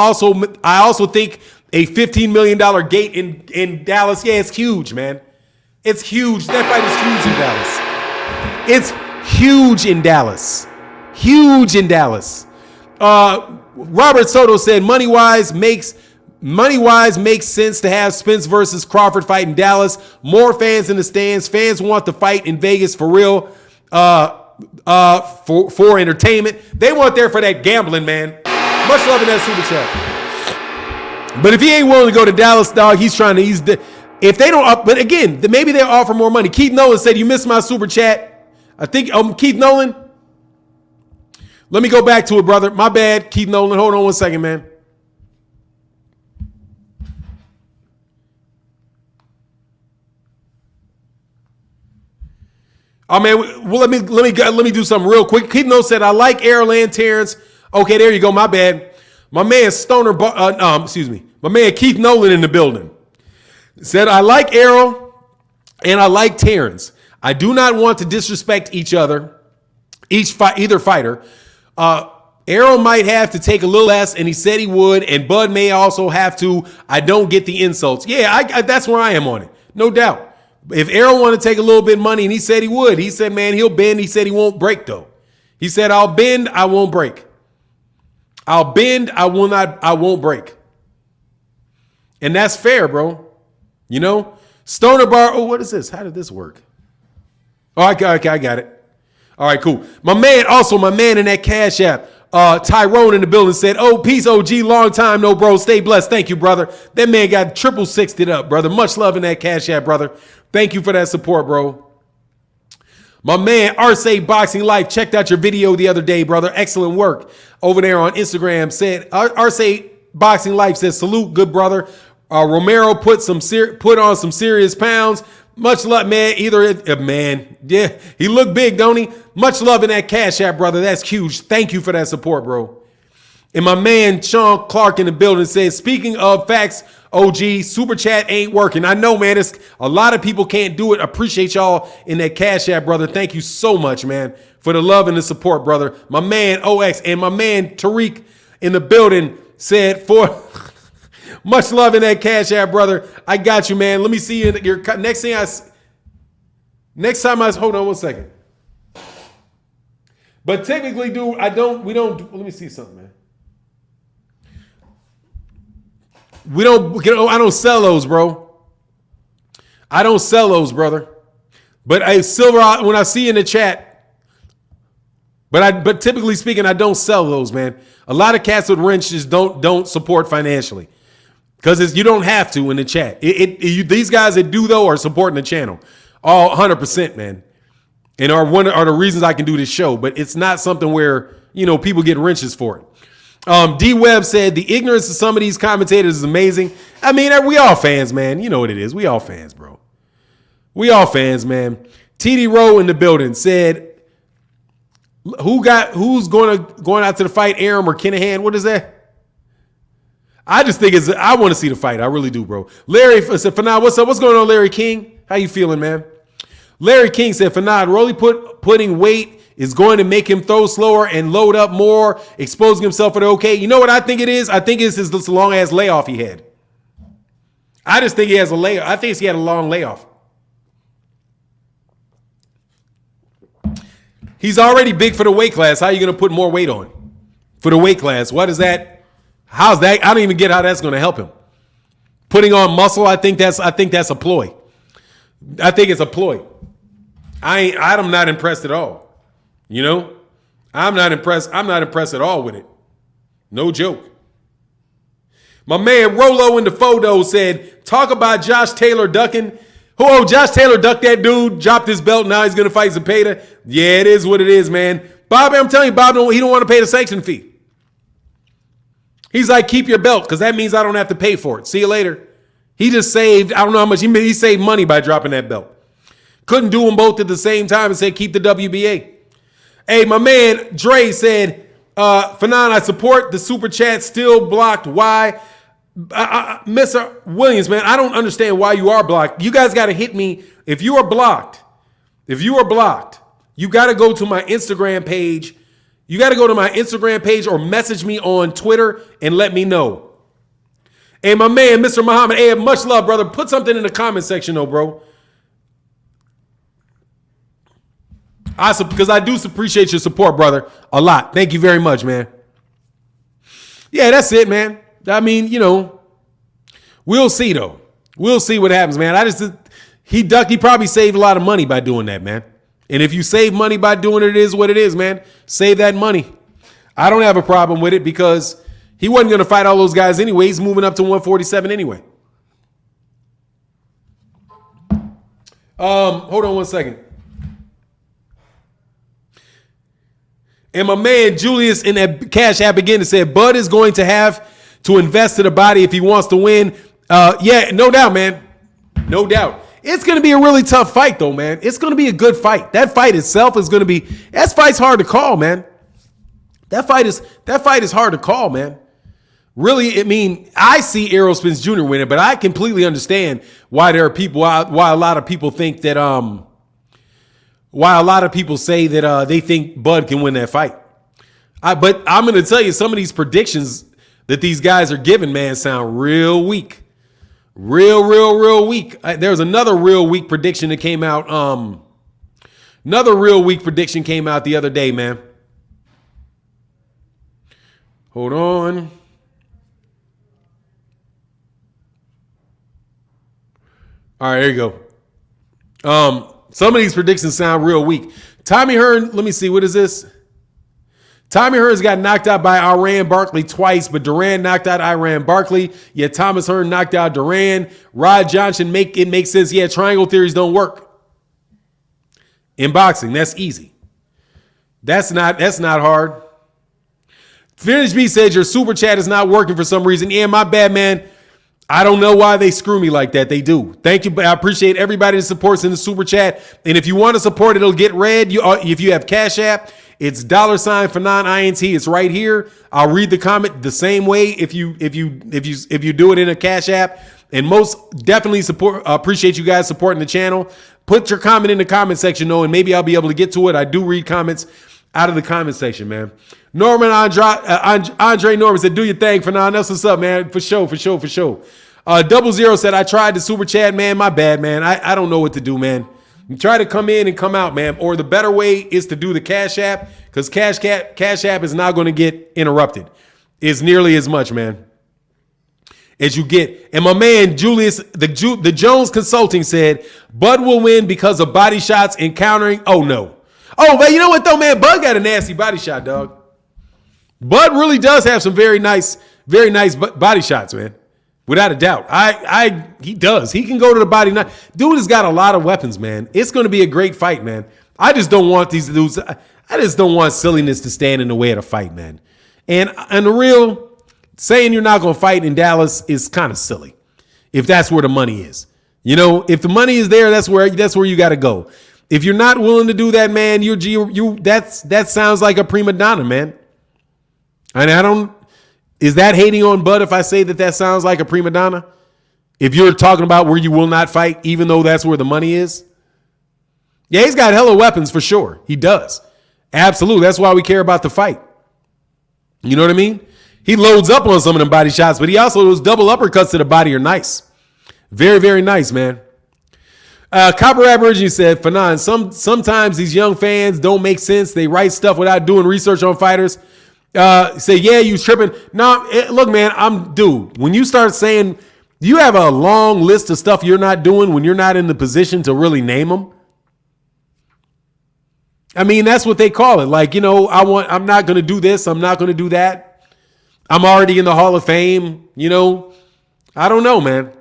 I also think a $15 million gate in Dallas. Yeah, it's huge, man. It's huge. That fight is huge in Dallas. It's huge in Dallas. Huge in Dallas. Robert Soto said money-wise makes sense to have Spence versus Crawford fight in Dallas. More fans in the stands. Fans want the fight in Vegas for real. For entertainment. They want there for that gambling, man. Much love in that super chat. But if he ain't willing to go to Dallas, dog, if they don't, but again, maybe they'll offer more money. Keith Nolan said, you missed my super chat. I think, Keith Nolan. Let me go back to it, brother. My bad, Keith Nolan. Hold on one second, man. Oh man, well let me do something real quick. Keith Nolan said I like Errol and Terence. Okay, there you go. My bad. My man my man Keith Nolan in the building said I like Errol and I like Terence. I do not want to disrespect either fighter. Errol might have to take a little less, and he said he would, and Bud may also have to. I don't get the insults. Yeah, that's where I am on it. No doubt. If Errol wanted to take a little bit of money, and he said he would. He said, man, he'll bend. He said he won't break, though. He said, I'll bend, I won't break. I'll bend, I won't break. And that's fair, bro. You know? Stoner Bar, oh, what is this? How did this work? Oh, I got it. All right, cool. My man in that Cash App, Tyrone in the building said, oh, peace, OG, long time, no, bro. Stay blessed. Thank you, brother. That man got 666'd it up, brother. Much love in that Cash App, brother. Thank you for that support, bro. My man, Arce Boxing Life, checked out your video the other day, brother. Excellent work over there on Instagram. Said Arce Boxing Life says, salute, good brother. Romero put on some serious pounds. Much love, man. Yeah, he looked big, don't he? Much love in that Cash App, brother. That's huge. Thank you for that support, bro. And my man, Sean Clark in the building says, speaking of facts, OG, super chat ain't working. I know, man. It's a lot of people can't do it. Appreciate y'all in that Cash App, brother. Thank you so much, man, for the love and the support, brother. My man, OX, and my man, Tariq in the building said, much love in that Cash App, brother. I got you, man. Let me see you in your next time hold on one second. But technically, dude, let me see something, man. I don't sell those, bro. I don't sell those, brother. But Silver, when I see you in the chat, But typically speaking, I don't sell those, man. A lot of cats with wrenches don't support financially because you don't have to in the chat. These guys that do though are supporting the channel, all 100%, man, and are the reasons I can do this show. But it's not something where people get wrenches for it. D Webb said the ignorance of some of these commentators is amazing. I mean, we all fans, man. You know what it is. We all fans, bro. We all fans, man. TD Rowe in the building said, who's going out to the fight, Aram or Kinahan? What is that? I just think I want to see the fight. I really do, bro. Larry said, Fanad, what's up? What's going on, Larry King? How you feeling, man? Larry King said, Fanad, Rolly putting weight is going to make him throw slower and load up more, exposing himself for the okay. You know what I think it is? I think it's this long ass layoff he had. I just think he has a layoff. I think he had a long layoff. He's already big for the weight class. How are you going to put more weight on for the weight class? What is that? How's that? I don't even get how that's going to help him. Putting on muscle, I think that's a ploy. I think it's a ploy. I'm not impressed at all. I'm not impressed. I'm not impressed at all with it. No joke. My man Rolo in the photo said, talk about Josh Taylor ducking. Oh, Josh Taylor ducked that dude, dropped his belt. Now he's going to fight Zepeda. Yeah, it is what it is, man. Bob, I'm telling you, Bob, he don't want to pay the sanction fee. He's like, keep your belt because that means I don't have to pay for it. See you later. He just saved, I don't know how much. He saved money by dropping that belt. Couldn't do them both at the same time and said, keep the WBA. Hey, my man Dre said, Fanon, I support the super chat still blocked. Why? Mr. Williams, man, I don't understand why you are blocked. You guys got to hit me. If you are blocked, you got to go to my Instagram page. You got to go to my Instagram page or message me on Twitter and let me know. And my man, Mr. Muhammad, hey, much love, brother. Put something in the comment section, though, bro. Because I do appreciate your support, brother, a lot. Thank you very much, man. Yeah, that's it, man. I mean, we'll see, though. We'll see what happens, man. He probably saved a lot of money by doing that, man. And if you save money by doing it, it is what it is, man. Save that money. I don't have a problem with it because he wasn't going to fight all those guys anyway. He's moving up to 147 anyway. Hold on one second. And my man Julius in that Cash App again said, Bud is going to have to invest in the body if he wants to win. Yeah, no doubt, man. No doubt. It's going to be a really tough fight, though, man. It's going to be a good fight. That fight itself is going to be. That fight's hard to call, man. That fight is hard to call, man. Really, I mean, I see Errol Spence Jr. winning, but I completely understand why there are people. Why a lot of people think that. Why a lot of people say that they think Bud can win that fight. But I'm going to tell you, some of these predictions that these guys are giving, man, sound real weak. Real weak. There's another real weak prediction that came out. Another real weak prediction came out the other day, man. Hold on. All right, there you go. Some of these predictions sound real weak. Tommy Hearn, let me see, what is this? Tommy Hearns got knocked out by Iran Barkley twice, but Duran knocked out Iran Barkley. Yet Thomas Hearn knocked out Duran. Rod Johnson, it makes sense. Yeah, triangle theories don't work. In boxing, that's easy. That's not hard. Finish B said your super chat is not working for some reason. Yeah, my bad, man. I don't know why they screw me like that. They do. Thank you. I appreciate everybody that supports in the super chat. And if you want to support it, it'll get read. If you have Cash App, it's $Fanon INT. It's right here. I'll read the comment the same way if you do it in a Cash App. And most definitely appreciate you guys supporting the channel. Put your comment in the comment section, though, and maybe I'll be able to get to it. I do read comments out of the comment section, man. Andre Norman said, do your thing, Fanon. That's what's up, man. For sure. 00 said, I tried the super chat, man. My bad, man. I don't know what to do, man. You try to come in and come out, man. Or the better way is to do the Cash App, because Cash App is not going to get interrupted. It's nearly as much, man, as you get. And my man Julius, the Jones Consulting said, Bud will win because of body shots and countering. Oh, no. Oh, but you know what though, man? Bud got a nasty body shot, dog. Bud really does have some very nice body shots, man. Without a doubt. He does. He can go to the body. Dude has got a lot of weapons, man. It's going to be a great fight, man. I just don't want these dudes. I just don't want silliness to stand in the way of the fight, man. And the real, saying you're not going to fight in Dallas is kind of silly. If that's where the money is. You know, if the money is there, that's where you got to go. If you're not willing to do that, man, that sounds like a prima donna, man. And is that hating on Bud if I say that sounds like a prima donna? If you're talking about where you will not fight, even though that's where the money is? Yeah, he's got hella weapons for sure. He does. Absolutely. That's why we care about the fight. You know what I mean? He loads up on some of them body shots, but he also, those double uppercuts to the body are nice. Very, very nice, man. Copper Aborigine said, Fanon, sometimes these young fans don't make sense. They write stuff without doing research on fighters. Say, yeah, you tripping. No, look, man, dude, when you start saying you have a long list of stuff you're not doing when you're not in the position to really name them. I mean, that's what they call it. Like, you know, I'm not going to do this. I'm not going to do that. I'm already in the Hall of Fame. You know, I don't know, man.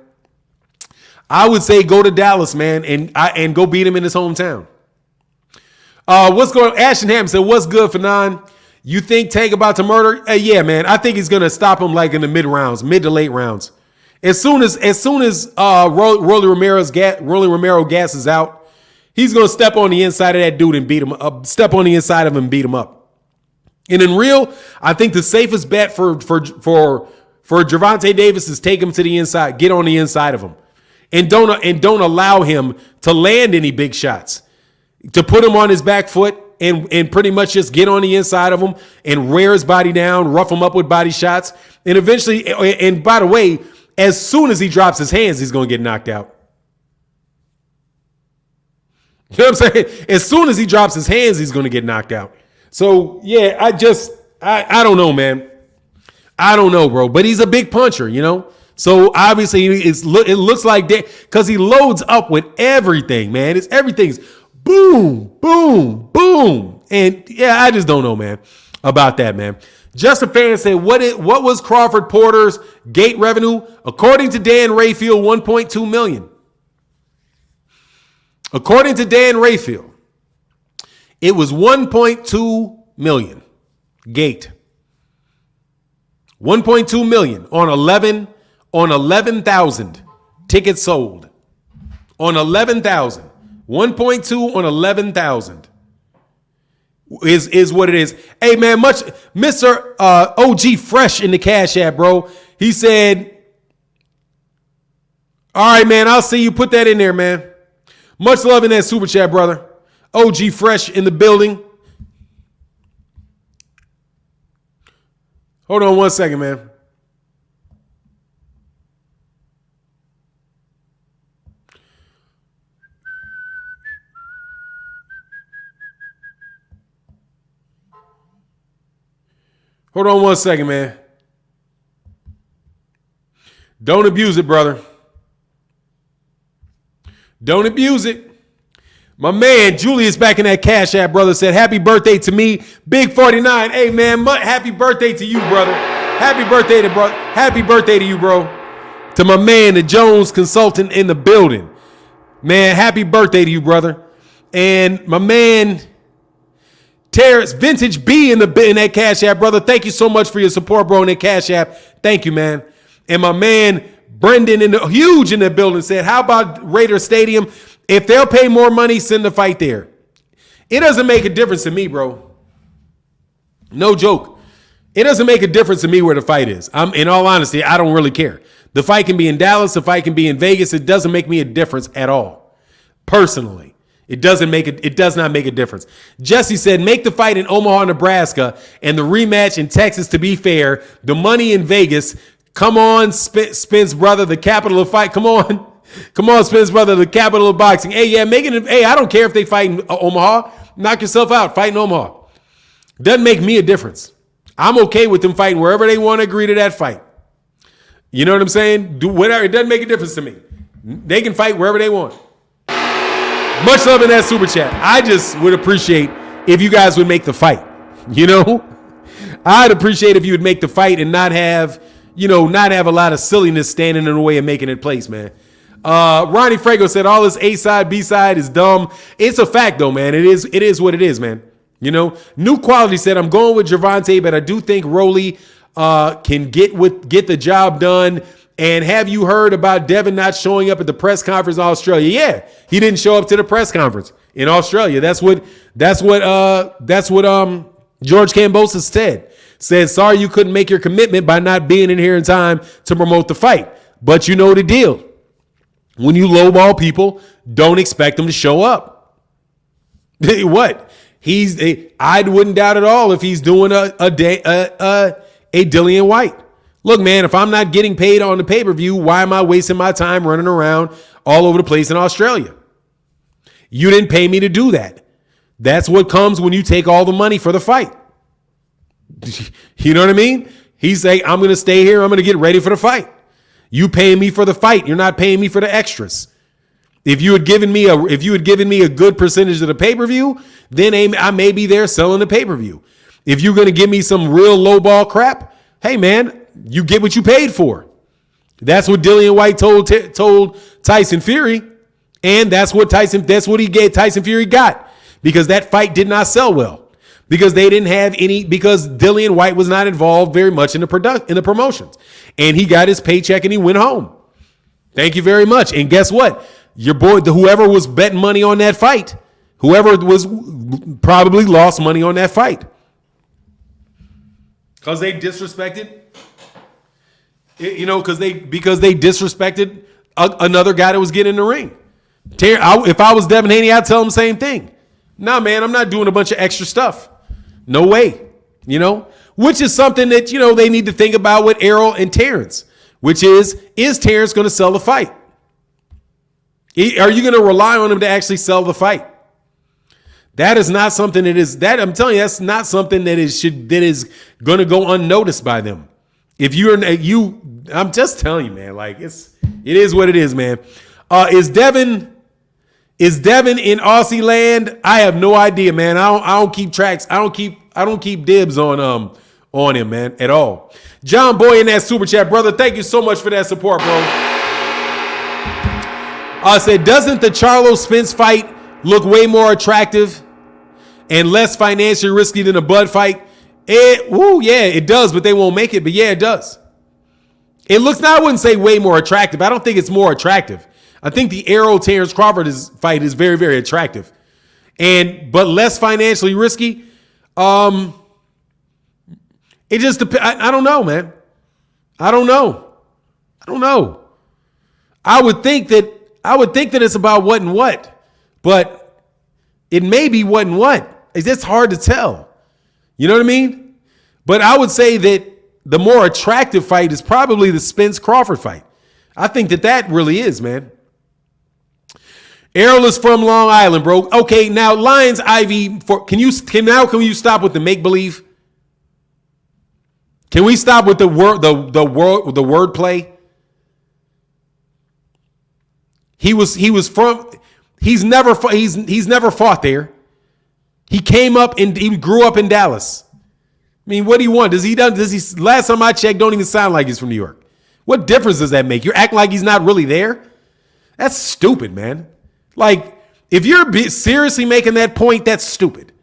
I would say go to Dallas, man, and go beat him in his hometown. What's going on? Ashton Hamm said, what's good, Fanon? You think Tank about to murder? Yeah, man. I think he's gonna stop him like in the mid to late rounds. As soon as Rolly Romero gasses out, he's gonna step on the inside of that dude and beat him up. Step on the inside of him and beat him up. And in real, I think the safest bet for Gervonta Davis is take him to the inside, get on the inside of him, and don't allow him to land any big shots. To put him on his back foot. And pretty much just get on the inside of him and wear his body down, rough him up with body shots. And eventually, and by the way, as soon as he drops his hands, he's going to get knocked out. You know what I'm saying? As soon as he drops his hands, he's going to get knocked out. So, yeah, I don't know, man. I don't know, bro. But he's a big puncher, you know? So, obviously, it looks like that because he loads up with everything, man. Everything's boom, boom, boom. And yeah, I just don't know, man, about that, man. Justin Fan said, what was Crawford Porter's gate revenue? According to Dan Rayfield, 1.2 million. According to Dan Rayfield, it was 1.2 million gate. 1.2 million on 11,000 tickets sold. On 11,000. 1.2 on 11,000 is what it is. Hey, man, Mr. OG Fresh in the Cash App, bro. He said, all right, man, I'll see you. Put that in there, man. Much love in that super chat, brother. OG Fresh in the building. Hold on one second, man. Hold on one second, man. Don't abuse it, brother. Don't abuse it. My man, Julius back in that Cash App, brother, said, happy birthday to me, Big 49. Hey, man, happy birthday to you, brother. Happy birthday to you, bro. To my man, the Jones consultant in the building. Man, happy birthday to you, brother. And my man, Terence, Vintage B in that Cash App, brother. Thank you so much for your support, bro, in that Cash App. Thank you, man. And my man, Brendan, huge in the building, said, how about Raider Stadium? If they'll pay more money, send the fight there. It doesn't make a difference to me, bro. No joke. It doesn't make a difference to me where the fight is. In all honesty, I don't really care. The fight can be in Dallas. The fight can be in Vegas. It doesn't make me a difference at all. Personally. It does not make a difference. Jesse said, make the fight in Omaha, Nebraska, and the rematch in Texas to be fair. The money in Vegas. Come on, Spence, brother, the capital of fight. Come on. Come on, Spence, brother, the capital of boxing. Hey, yeah, I don't care if they fight in Omaha. Knock yourself out. Fight in Omaha. Doesn't make me a difference. I'm okay with them fighting wherever they want to agree to that fight. You know what I'm saying? Do whatever. It doesn't make a difference to me. They can fight wherever they want. Much love in that super chat. I just would appreciate if you guys would make the fight. You know, I'd appreciate if you would make the fight and not have, not have a lot of silliness standing in the way of making it place, man. Ronnie Frago said all this A-side, B-side is dumb. It's a fact, though, man. It is what it is, man. New Quality said, I'm going with Gervonta, but I do think Rolly can get the job done. And have you heard about Devin not showing up at the press conference in Australia? Yeah, he didn't show up to the press conference in Australia. That's what George Kambosos said, sorry you couldn't make your commitment by not being in here in time to promote the fight. But you know the deal. When you lowball people, don't expect them to show up. What? I wouldn't doubt at all if he's doing a Dillian White. Look, man, if I'm not getting paid on the pay-per-view, why am I wasting my time running around all over the place in Australia? You didn't pay me to do that. That's what comes when you take all the money for the fight. You know what I mean? He's saying, I'm going to stay here. I'm going to get ready for the fight. You paying me for the fight. You're not paying me for the extras. If you had given me a good percentage of the pay-per-view, then I may be there selling the pay-per-view. If you're going to give me some real lowball crap, hey, man, you get what you paid for. That's what Dillian White told Tyson Fury, and that's what he gave Tyson Fury got, because that fight did not sell well, because they didn't have any, because Dillian White was not involved very much in the promotions, and he got his paycheck and he went home. Thank you very much. And guess what? Your boy, whoever was betting money on that fight, whoever was probably lost money on that fight because they disrespected. Because they disrespected another guy that was getting in the ring. If I was Devin Haney, I'd tell him the same thing. Nah, man, I'm not doing a bunch of extra stuff. No way. Which is something that, they need to think about with Errol and Terence, which is Terence going to sell the fight? Are you going to rely on him to actually sell the fight? That is not something I'm telling you, that's not something that is going to go unnoticed by them. If I'm just telling you, man, like it is what it is, man. Is Devin in Aussie land? I have no idea, man. I don't keep tracks. I don't keep dibs on him, man, at all. John Boy in that super chat, brother. Thank you so much for that support, bro. I said, doesn't the Charlo Spence fight look way more attractive and less financially risky than a Bud fight? Yeah, it does, but they won't make it. But yeah, it does. It looks, now I wouldn't say way more attractive. I don't think it's more attractive. I think the Errol Terence Crawford fight is very, very attractive, but less financially risky. It just depends. I don't know, man. I don't know. I would think that it's about what and what, but it may be what and what. It's just hard to tell. You know what I mean? But I would say that the more attractive fight is probably the Spence Crawford fight. I think that really is, man. Errol is from Long Island, bro. Okay, now Lions Ivy. Can you stop with the make believe? Can we stop with the word play? He's never fought there. He he grew up in Dallas. I mean, what do you want? Last time I checked, don't even sound like he's from New York. What difference does that make? You're acting like he's not really there? That's stupid, man. Like, if you're seriously making that point, that's stupid.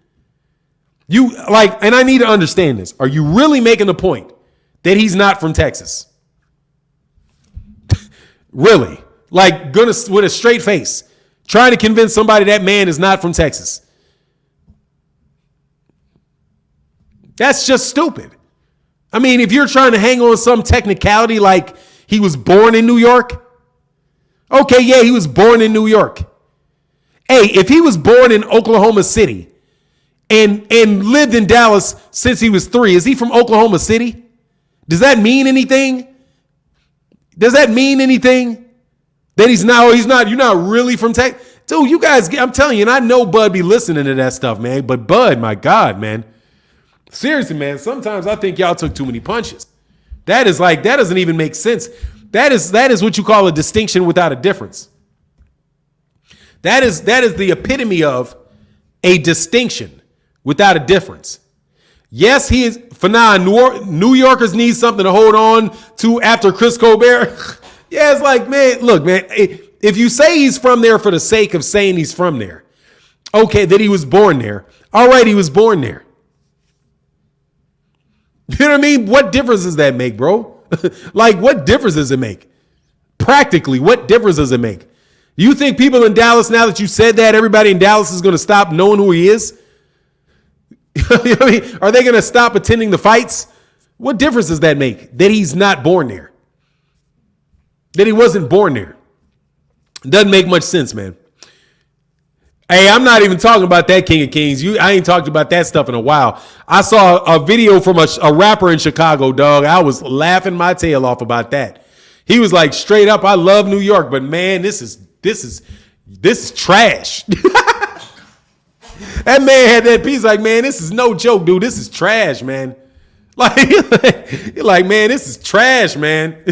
And I need to understand this. Are you really making the point that he's not from Texas? Really? Like, with a straight face, trying to convince somebody that man is not from Texas. That's just stupid. I mean, if you're trying to hang on some technicality like he was born in New York, okay, yeah, he was born in New York. Hey, if he was born in Oklahoma City and lived in Dallas since he was 3, is he from Oklahoma City? Does that mean anything? That he's not, you're not really from Texas? Dude, you guys, I'm telling you, and I know Bud be listening to that stuff, man, but Bud, my God, man. Seriously, man, sometimes I think y'all took too many punches. That doesn't even make sense. That is what you call a distinction without a difference. That is the epitome of a distinction without a difference. Yes, he is. For now, New Yorkers need something to hold on to after Chris Colbert. Yeah, it's like, man, look, man, if you say he's from there for the sake of saying he's from there, okay, that he was born there. All right, he was born there. You know what I mean? What difference does that make, bro? Like, what difference does it make? Practically, what difference does it make? Do you think people in Dallas, now that you said that, everybody in Dallas is going to stop knowing who he is? You know what I mean? Are they going to stop attending the fights? What difference does that make? That he's not born there. That he wasn't born there. Doesn't make much sense, man. Hey, I'm not even talking about that King of Kings. I ain't talked about that stuff in a while. I saw a video from a rapper in Chicago, dog. I was laughing my tail off about that. He was like, straight up, I love New York, but man, this is trash. That man had that piece like, man, this is no joke, dude. This is trash, man. Like, you're like, man, this is trash, man.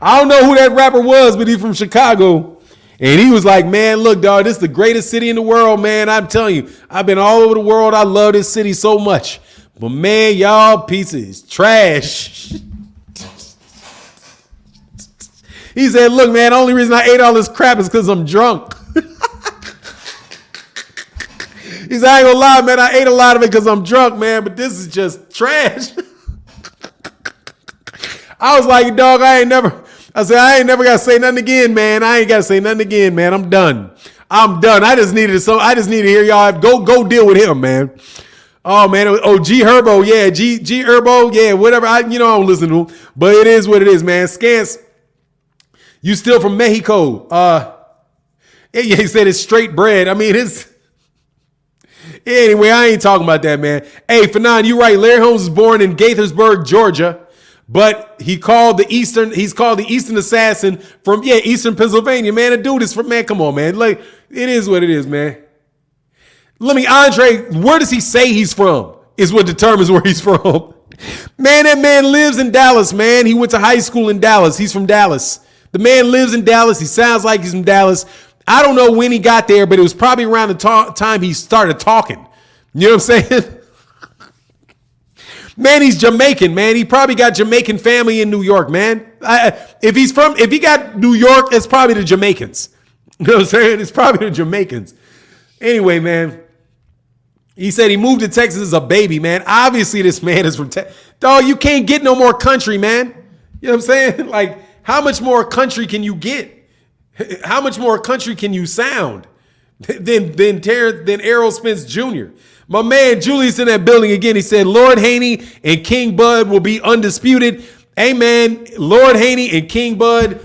I don't know who that rapper was, but he's from Chicago. And he was like, man, look, dog, this is the greatest city in the world, man. I'm telling you, I've been all over the world. I love this city so much. But, man, y'all pizza is trash. He said, look, man, the only reason I ate all this crap is because I'm drunk. He said, I ain't gonna lie, man, I ate a lot of it because I'm drunk, man, but this is just trash. I was like, dog, I ain't never got to say nothing again, man. I ain't got to say nothing again, man. I'm done. I just needed to hear y'all go deal with him, man. Oh, man. Oh, G Herbo. Yeah. G Herbo. Yeah. Whatever. I don't listen to him, but it is what it is, man. Scans. You still from Mexico. Yeah, he said it's straight bread. I mean, anyway, I ain't talking about that, man. Hey, Fanon, you right. Larry Holmes was born in Gaithersburg, Georgia. But he's called the Eastern assassin from, Eastern Pennsylvania, man. The dude is from, man, come on, man. Like, it is what it is, man. Andre, where does he say he's from is what determines where he's from. Man, that man lives in Dallas, man. He went to high school in Dallas. He's from Dallas. The man lives in Dallas. He sounds like he's from Dallas. I don't know when he got there, but it was probably around the time he started talking. You know what I'm saying? Man, he's Jamaican, man. He probably got Jamaican family in New York, man. If he got New York, it's probably the Jamaicans. You know what I'm saying? It's probably the Jamaicans. Anyway, man, he said he moved to Texas as a baby, man. Obviously, this man is from Texas. Dog, you can't get no more country, man. You know what I'm saying? Like, how much more country can you get? How much more country can you sound than Errol Spence Jr.? My man Julius in that building again. He said Lord Haney and King Bud will be undisputed. Hey, man, Lord Haney and King Bud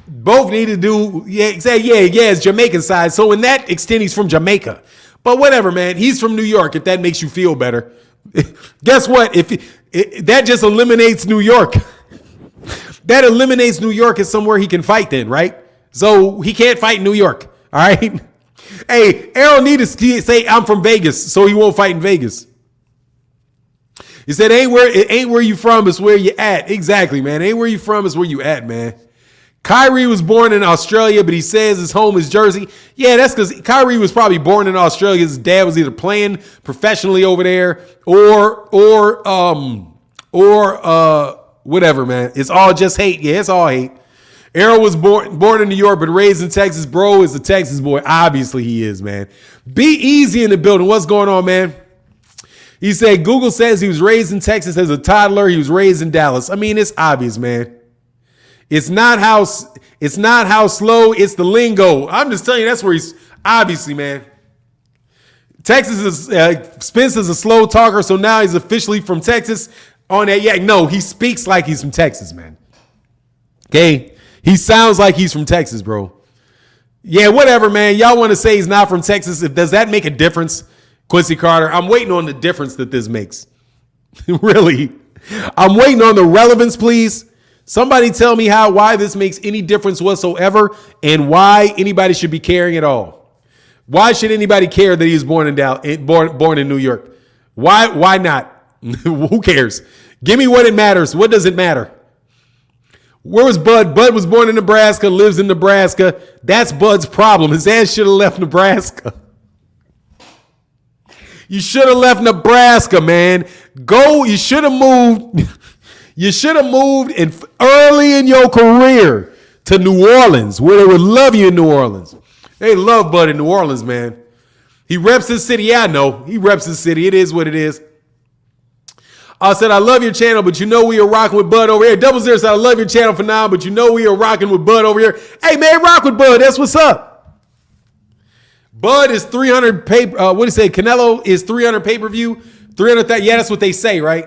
both need to do, it's Jamaican side. So in that extent, he's from Jamaica. But whatever, man. He's from New York, if that makes you feel better. Guess what? That just eliminates New York. That eliminates New York as somewhere he can fight then, right? So he can't fight in New York, all right? Hey, Errol need to say I'm from Vegas, so he won't fight in Vegas. He said, it ain't where you from, it's where you at. Exactly, man. Ain't where you from, it's where you at, man. Kyrie was born in Australia, but he says his home is Jersey. Yeah, that's because Kyrie was probably born in Australia. His dad was either playing professionally over there or whatever, man. It's all just hate. Yeah, it's all hate. Errol was born in New York, but raised in Texas. Bro is a Texas boy. Obviously, he is, man. Be easy in the building. What's going on, man? He said Google says he was raised in Texas as a toddler. He was raised in Dallas. I mean, it's obvious, man. It's not how slow. It's the lingo. I'm just telling you, that's where he's obviously, man. Texas is Spence is a slow talker, so now he's officially from Texas. On that, yeah, no, he speaks like he's from Texas, man. Okay. He sounds like he's from Texas, bro. Yeah, whatever, man. Y'all want to say he's not from Texas. Does that make a difference, Quincy Carter? I'm waiting on the difference that this makes. Really. I'm waiting on the relevance, please. Somebody tell me why this makes any difference whatsoever and why anybody should be caring at all. Why should anybody care that he was born in New York? Why not? Who cares? Give me what it matters. What does it matter? Where was Bud? Bud was born in Nebraska, lives in Nebraska. That's Bud's problem. His ass should have left Nebraska. You should have left Nebraska, man. You should have moved. You should have moved early in your career to New Orleans, where they would love you in New Orleans. They love Bud in New Orleans, man. He reps his city. Yeah, I know. He reps his city. It is what it is. I said, I love your channel, but you know we are rocking with Bud over here. Double Zero said, I love your channel for now, but you know we are rocking with Bud over here. Hey, man, rock with Bud. That's what's up. Bud is 300 pay. What do you say? Canelo is 300 pay-per-view. 300. Yeah, that's what they say, right?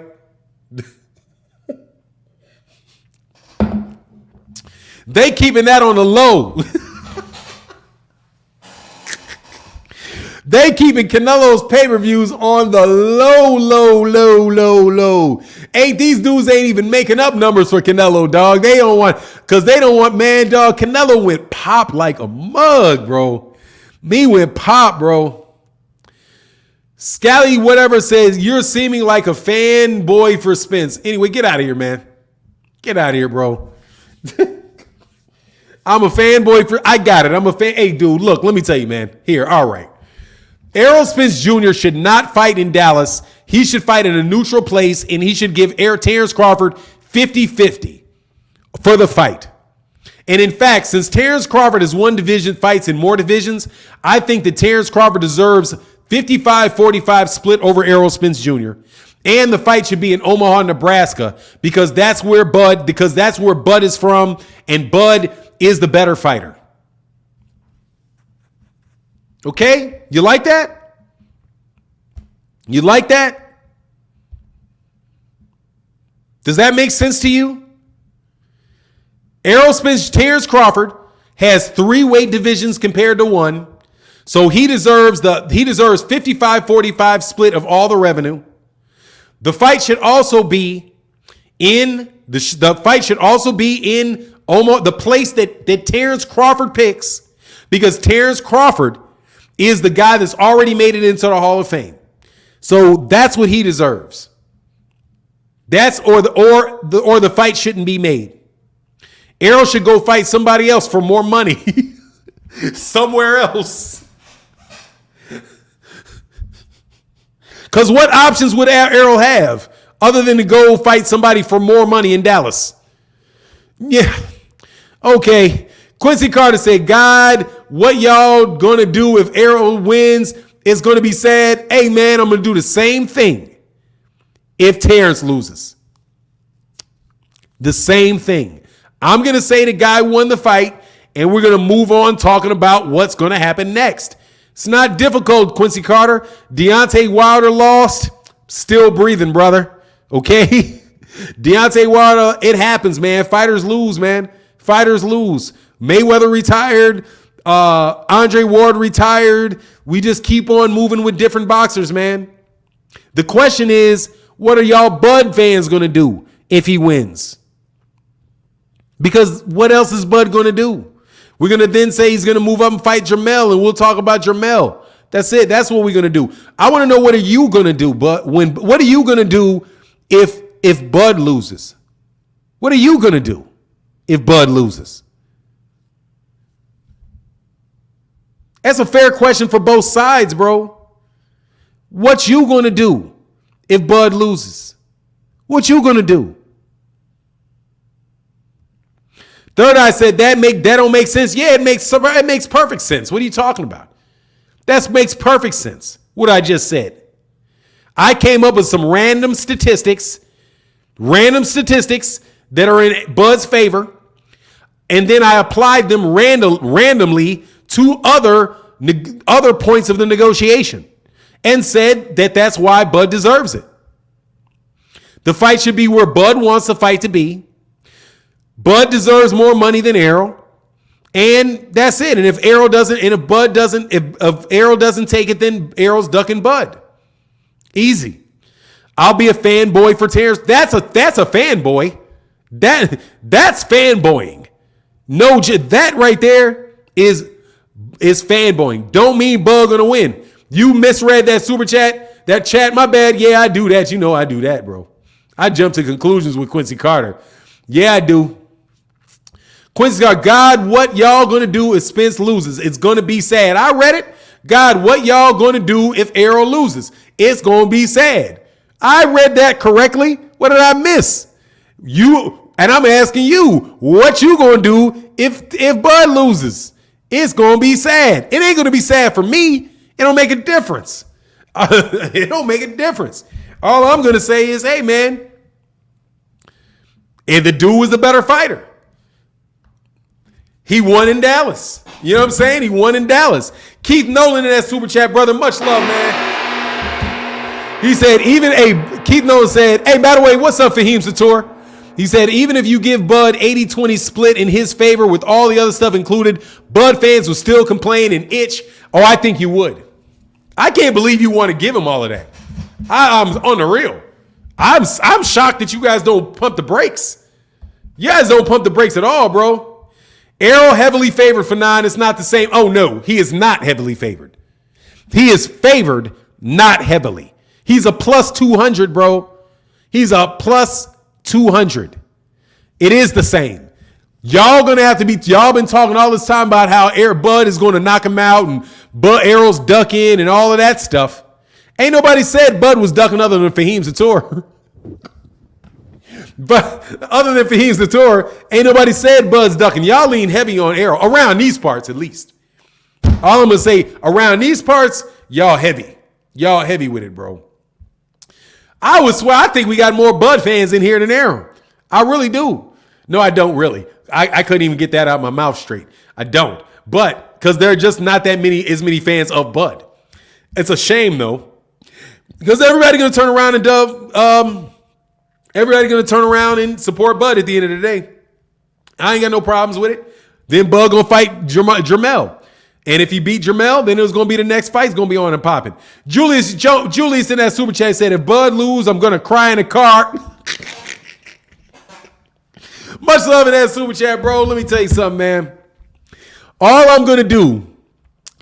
They keeping that on the low. They keeping Canelo's pay-per-views on the low. Ain't these dudes ain't even making up numbers for Canelo, dog. They don't want, man, dog. Canelo went pop like a mug, bro. Me went pop, bro. Scally whatever says, you're seeming like a fanboy for Spence. Anyway, get out of here, man. Get out of here, bro. I'm a fanboy for, I got it. I'm a fan. Hey, dude, look, let me tell you, man. Here, all right. Errol Spence Jr. should not fight in Dallas. He should fight in a neutral place, and he should give Terence Crawford 50-50 for the fight. And in fact, since Terence Crawford has won division fights in more divisions, I think that Terence Crawford deserves 55-45 split over Errol Spence Jr. And the fight should be in Omaha, Nebraska, because that's where Bud is from, and Bud is the better fighter. Okay? You like that? You like that? Does that make sense to you? Errol Spence, Terence Crawford has 3 weight divisions compared to 1. So he deserves 55-45 split of all the revenue. The fight should also be in Omaha, the place that Terence Crawford picks, because Terence Crawford is the guy that's already made it into the Hall of Fame. So that's what he deserves. Or the fight shouldn't be made. Errol should go fight somebody else for more money somewhere else. Because what options would Errol have other than to go fight somebody for more money in Dallas? Yeah. Okay. Quincy Carter said, God, what y'all gonna do if Errol wins? It's gonna be sad. Hey, man, I'm gonna do the same thing if Terence loses. The same thing. I'm gonna say the guy won the fight, and we're gonna move on talking about what's gonna happen next. It's not difficult, Quincy Carter. Deontay Wilder lost. Still breathing, brother. Okay? Deontay Wilder, it happens, man. Fighters lose, man. Fighters lose. Mayweather retired. Andre Ward retired. We just keep on moving with different boxers, man. The question is, what are y'all Bud fans going to do if he wins? Because what else is Bud going to do? We're going to then say he's going to move up and fight Jermell, and we'll talk about Jermell. That's it. That's what we're going to do. I want to know, what are you going to do? But what are you going to do if Bud loses? What are you going to do if Bud loses? That's a fair question for both sides, bro. What you going to do if Bud loses? What you going to do? Third Eye said that don't make sense. Yeah, it makes perfect sense. What are you talking about? That makes perfect sense, what I just said. I came up with some random statistics that are in Bud's favor, and then I applied them randomly to other points of the negotiation and said that that's why Bud deserves it. The fight should be where Bud wants the fight to be. Bud deserves more money than Errol, and that's it. And if Errol doesn't take it, then Errol's ducking Bud. Easy. I'll be a fanboy for Terence. That's a fanboy. That's fanboying. No, that right there is fanboying. Don't mean Bud gonna win. You misread that super chat. That chat, my bad. Yeah, I do that. You know I do that, bro. I jump to conclusions with Quincy Carter. Yeah, I do. Quincy Carter, God, what y'all gonna do if Spence loses? It's gonna be sad. I read it. God, what y'all going to do if Errol loses? It's going to be sad. I read that correctly. What did I miss? And I'm asking you, what you going to do if Bud loses? It's going to be sad. It ain't going to be sad for me. It don't make a difference. It don't make a difference. All I'm going to say is, hey, man, if the dude was the better fighter, he won in Dallas. You know what I'm saying? He won in Dallas. Keith Nolan in that super chat, brother. Much love, man. He said, Keith Nolan said, hey, by the way, what's up, Fahim Sator? He said, even if you give Bud 80-20 split in his favor with all the other stuff included, Bud fans will still complain and itch. Oh, I think you would. I can't believe you want to give him all of that. I'm on the real. I'm shocked that you guys don't pump the brakes. You guys don't pump the brakes at all, bro. Errol heavily favored for 9. It's not the same. Oh, no, he is not heavily favored. He is favored, not heavily. He's a plus 200, bro. He's a plus 200. It is the same. Y'all gonna have to be. Y'all been talking all this time about how Bud is going to knock him out and Errol's ducking and all of that stuff. Ain't nobody said Bud was ducking other than Fahim Sator. But other than Fahim Sator, ain't nobody said Bud's ducking. Y'all lean heavy on Errol around these parts at least. All I'm gonna say, around these parts, y'all heavy. Y'all heavy with it, bro. I would swear I think we got more Bud fans in here than Errol. I really do. No, I don't really. I couldn't even get that out of my mouth straight. I don't. But because there are just not as many fans of Bud. It's a shame though. Because everybody gonna turn around and everybody gonna turn around and support Bud at the end of the day. I ain't got no problems with it. Then Bud gonna fight Jermell. And if he beat Jermell, then it was going to be the next fight. It's going to be on and popping. Julius in that super chat said, if Bud lose, I'm going to cry in the car. Much love in that super chat, bro. Let me tell you something, man. All I'm going to do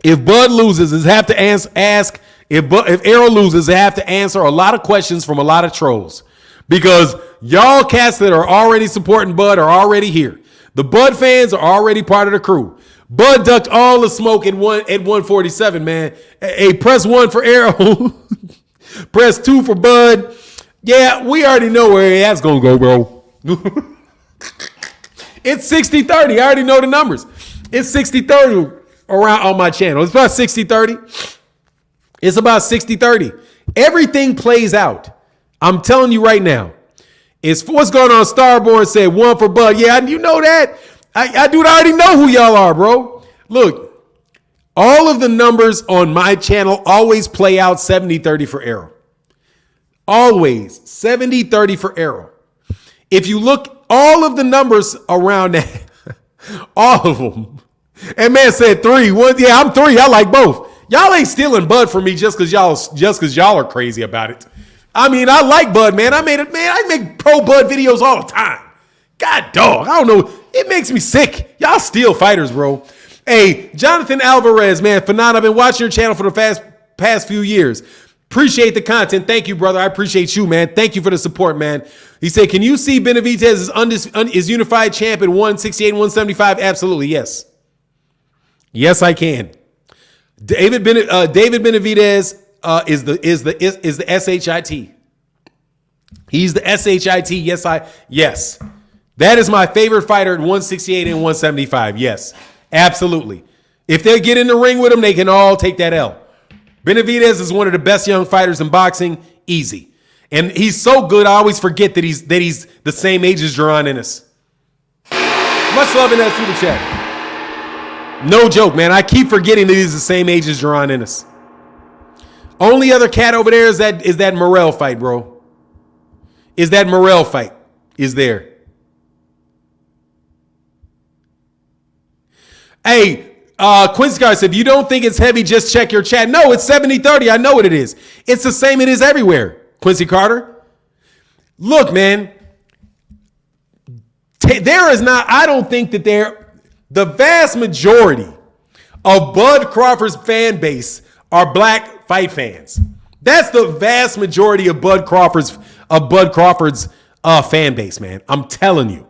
if Bud loses is have to ask if Errol loses, I have to answer a lot of questions from a lot of trolls. Because y'all cats that are already supporting Bud are already here. The Bud fans are already part of the crew. Bud ducked all the smoke at 147, man. Hey, press 1 for Errol. Press 2 for Bud. Yeah, we already know where that's going to go, bro. It's 60-30. I already know the numbers. It's 60-30 around on my channel. It's about 60-30. It's about 60-30. Everything plays out. I'm telling you right now. It's what's going on. Starborn said 1 for Bud. Yeah, you know that. I already know who y'all are, bro. Look, all of the numbers on my channel always play out 70-30 for Errol. Always 70-30 for Errol. If you look, all of the numbers around that, all of them. And man said 3. Well, yeah, I'm 3. I like both. Y'all ain't stealing Bud from me just because y'all are crazy about it. I mean, I like Bud, man. I make pro Bud videos all the time. God dog, I don't know. It makes me sick. Y'all steal fighters, bro. Hey, Jonathan Alvarez, man, Fanon, I've been watching your channel for the past few years. Appreciate the content. Thank you, brother. I appreciate you, man. Thank you for the support, man. He said, can you see Benavidez is unified champ at 168 and 175? Absolutely, yes. Yes, I can. David Benavidez is the SHIT. He's the SHIT. Yes. That is my favorite fighter at 168 and 175. Yes, absolutely. If they get in the ring with him, they can all take that L. Benavidez is one of the best young fighters in boxing. Easy. And he's so good, I always forget that he's the same age as Jaron Ennis. Much love in that super chat. No joke, man. I keep forgetting that he's the same age as Jaron Ennis. Only other cat over there is that Morrell fight, bro. Is that Morrell fight is there. Hey, Quincy Carr said, if you don't think it's heavy, just check your chat. No, it's 70-30. I know what it is. It's the same it is everywhere, Quincy Carter. Look, man, there is not, I don't think that the vast majority of Bud Crawford's fan base are black fight fans. That's the vast majority of Bud Crawford's fan base, man. I'm telling you,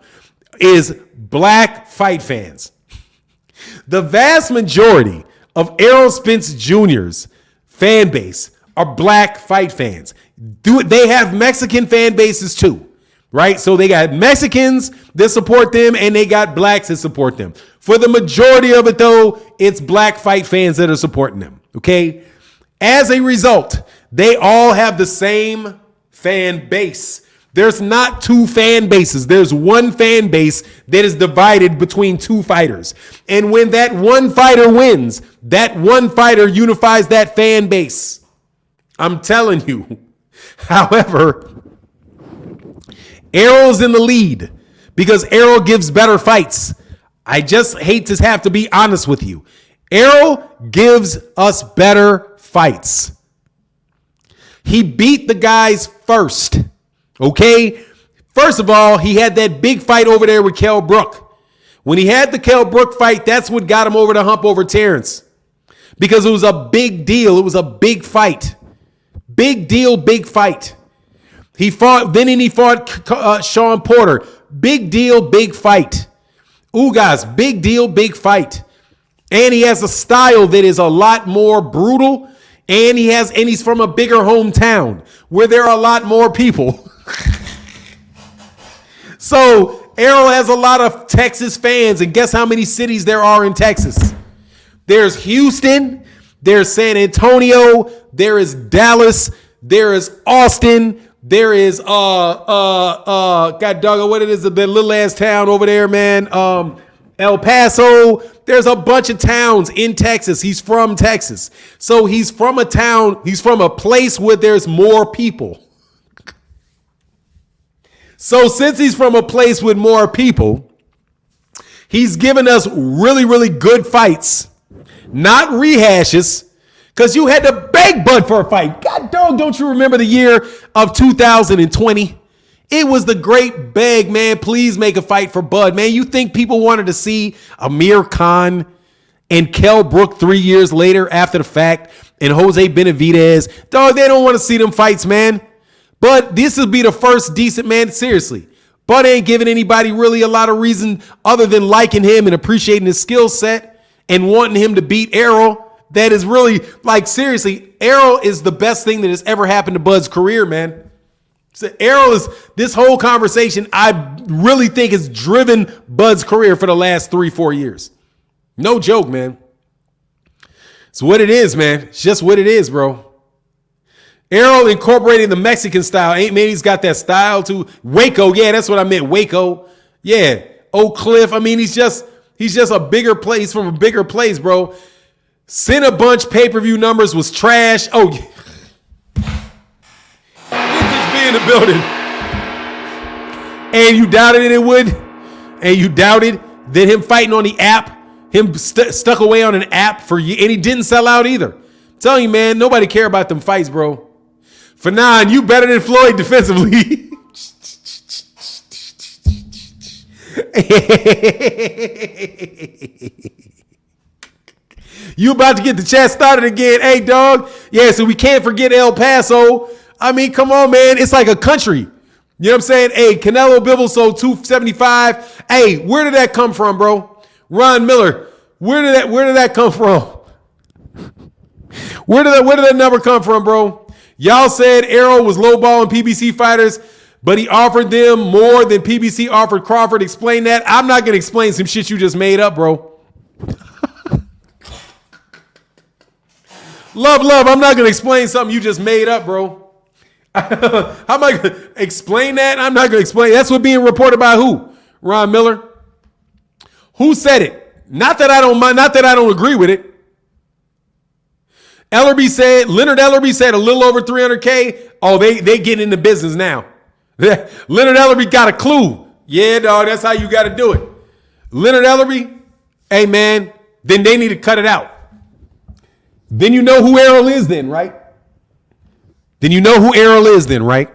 is black fight fans. The vast majority of Errol Spence Jr.'s fan base are black fight fans. They have Mexican fan bases too, right? So they got Mexicans that support them and they got blacks that support them. For the majority of it, though, it's black fight fans that are supporting them, okay? As a result, they all have the same fan base. There's not two fan bases. There's one fan base that is divided between two fighters. And when that one fighter wins, that one fighter unifies that fan base. I'm telling you. However, Errol's in the lead because Errol gives better fights. I just hate to have to be honest with you. Errol gives us better fights. He beat the guys first. Okay? First of all, he had that big fight over there with Kell Brook. When he had the Kell Brook fight, that's what got him over the hump over Terence. Because it was a big deal. It was a big fight. Big deal, big fight. He fought Sean Porter. Big deal, big fight. Ugas, big deal, big fight. And he has a style that is a lot more brutal. And he's from a bigger hometown where there are a lot more people. So Errol has a lot of Texas fans, and guess how many cities there are in Texas? There's Houston, there's San Antonio, there is Dallas, there is Austin, there is God dog, what it is, the little ass town over there, man. El Paso. There's a bunch of towns in Texas. He's from Texas. So he's from a town, he's from a place where there's more people. So since he's from a place with more people, he's given us really, really good fights, not rehashes, because you had to beg Bud for a fight. God dog, don't you remember the year of 2020? It was the great beg, man. Please make a fight for Bud, man. You think people wanted to see Amir Khan and Kell Brook 3 years later after the fact and Jose Benavidez? Dog, they don't want to see them fights, man. But this will be the first decent, man. Seriously. Bud ain't giving anybody really a lot of reason other than liking him and appreciating his skill set and wanting him to beat Errol. That is really, like, seriously, Errol is the best thing that has ever happened to Bud's career, man. So Errol is, this whole conversation, I really think has driven Bud's career for the last 3-4 years. No joke, man. It's what it is, man. It's just what it is, bro. Errol incorporating the Mexican style. Ain't man, he's got that style too. Waco, yeah, that's what I meant. Waco, yeah. Oak Cliff. I mean, he's just a bigger place from a bigger place, bro. Cinnabunch pay-per-view numbers was trash. Oh, vintage be in the building. And you doubted it would? And you doubted that him fighting on the app, him stuck away on an app for you, and he didn't sell out either. I'm telling you, man, nobody care about them fights, bro. Fanon, you better than Floyd defensively. You about to get the chat started again. Hey, dog. Yeah, so we can't forget El Paso. I mean, come on, man. It's like a country. You know what I'm saying? Hey, Canelo Bivol sold 275. Hey, where did that come from, bro? Ron Miller, where did that come from? Where did that number come from, bro? Y'all said Errol was lowballing PBC fighters, but he offered them more than PBC offered Crawford. Explain that. I'm not going to explain some shit you just made up, bro. Love. I'm not going to explain something you just made up, bro. How am I going to explain that? I'm not going to explain. That's what being reported by who? Ron Miller. Who said it? Not that I don't mind. Not that I don't agree with it. Leonard Ellerby said a little over 300K. Oh, they getting into business now. Leonard Ellerby got a clue. Yeah, dog, that's how you got to do it. Leonard Ellerby, hey, man, then they need to cut it out. Then you know who Errol is then, right? You know who Errol is then, right?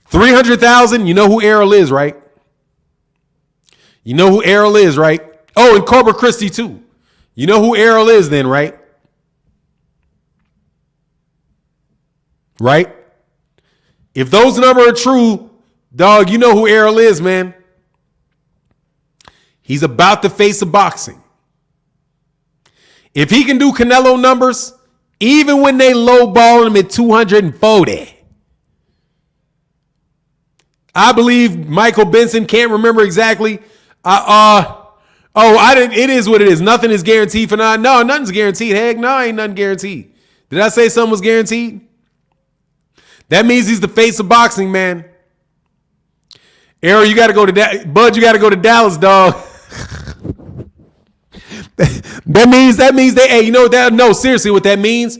300,000, you know who Errol is, right? Oh, and Cobra Christie too. You know who Errol is then, right? Right? If those numbers are true, dog, you know who Errol is, man. He's about to face a boxing. If he can do Canelo numbers, even when they lowball him at 240, I believe Michael Benson, can't remember exactly. It is what it is. Nothing is guaranteed for now. No, nothing's guaranteed. Heck, no, ain't nothing guaranteed. Did I say something was guaranteed? That means he's the face of boxing, man. Errol, you got to go to Bud. You got to go to Dallas, dog. that means they. Hey, you know what that? No, seriously, what that means?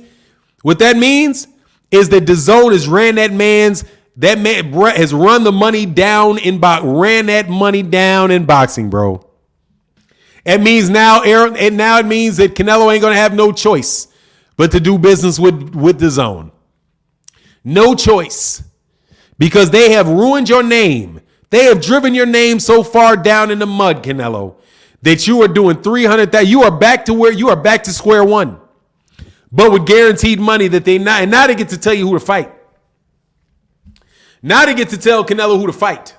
What that means is that DAZN has ran that man has run the money down in ran that money down in boxing, bro. It means now, Errol, and now it means that Canelo ain't gonna have no choice but to do business with DAZN. No choice, because they have ruined your name. They have driven your name so far down in the mud, Canelo, that you are doing 300,000. You are back to square one, but with guaranteed money that and now they get to tell you who to fight. Now they get to tell Canelo who to fight.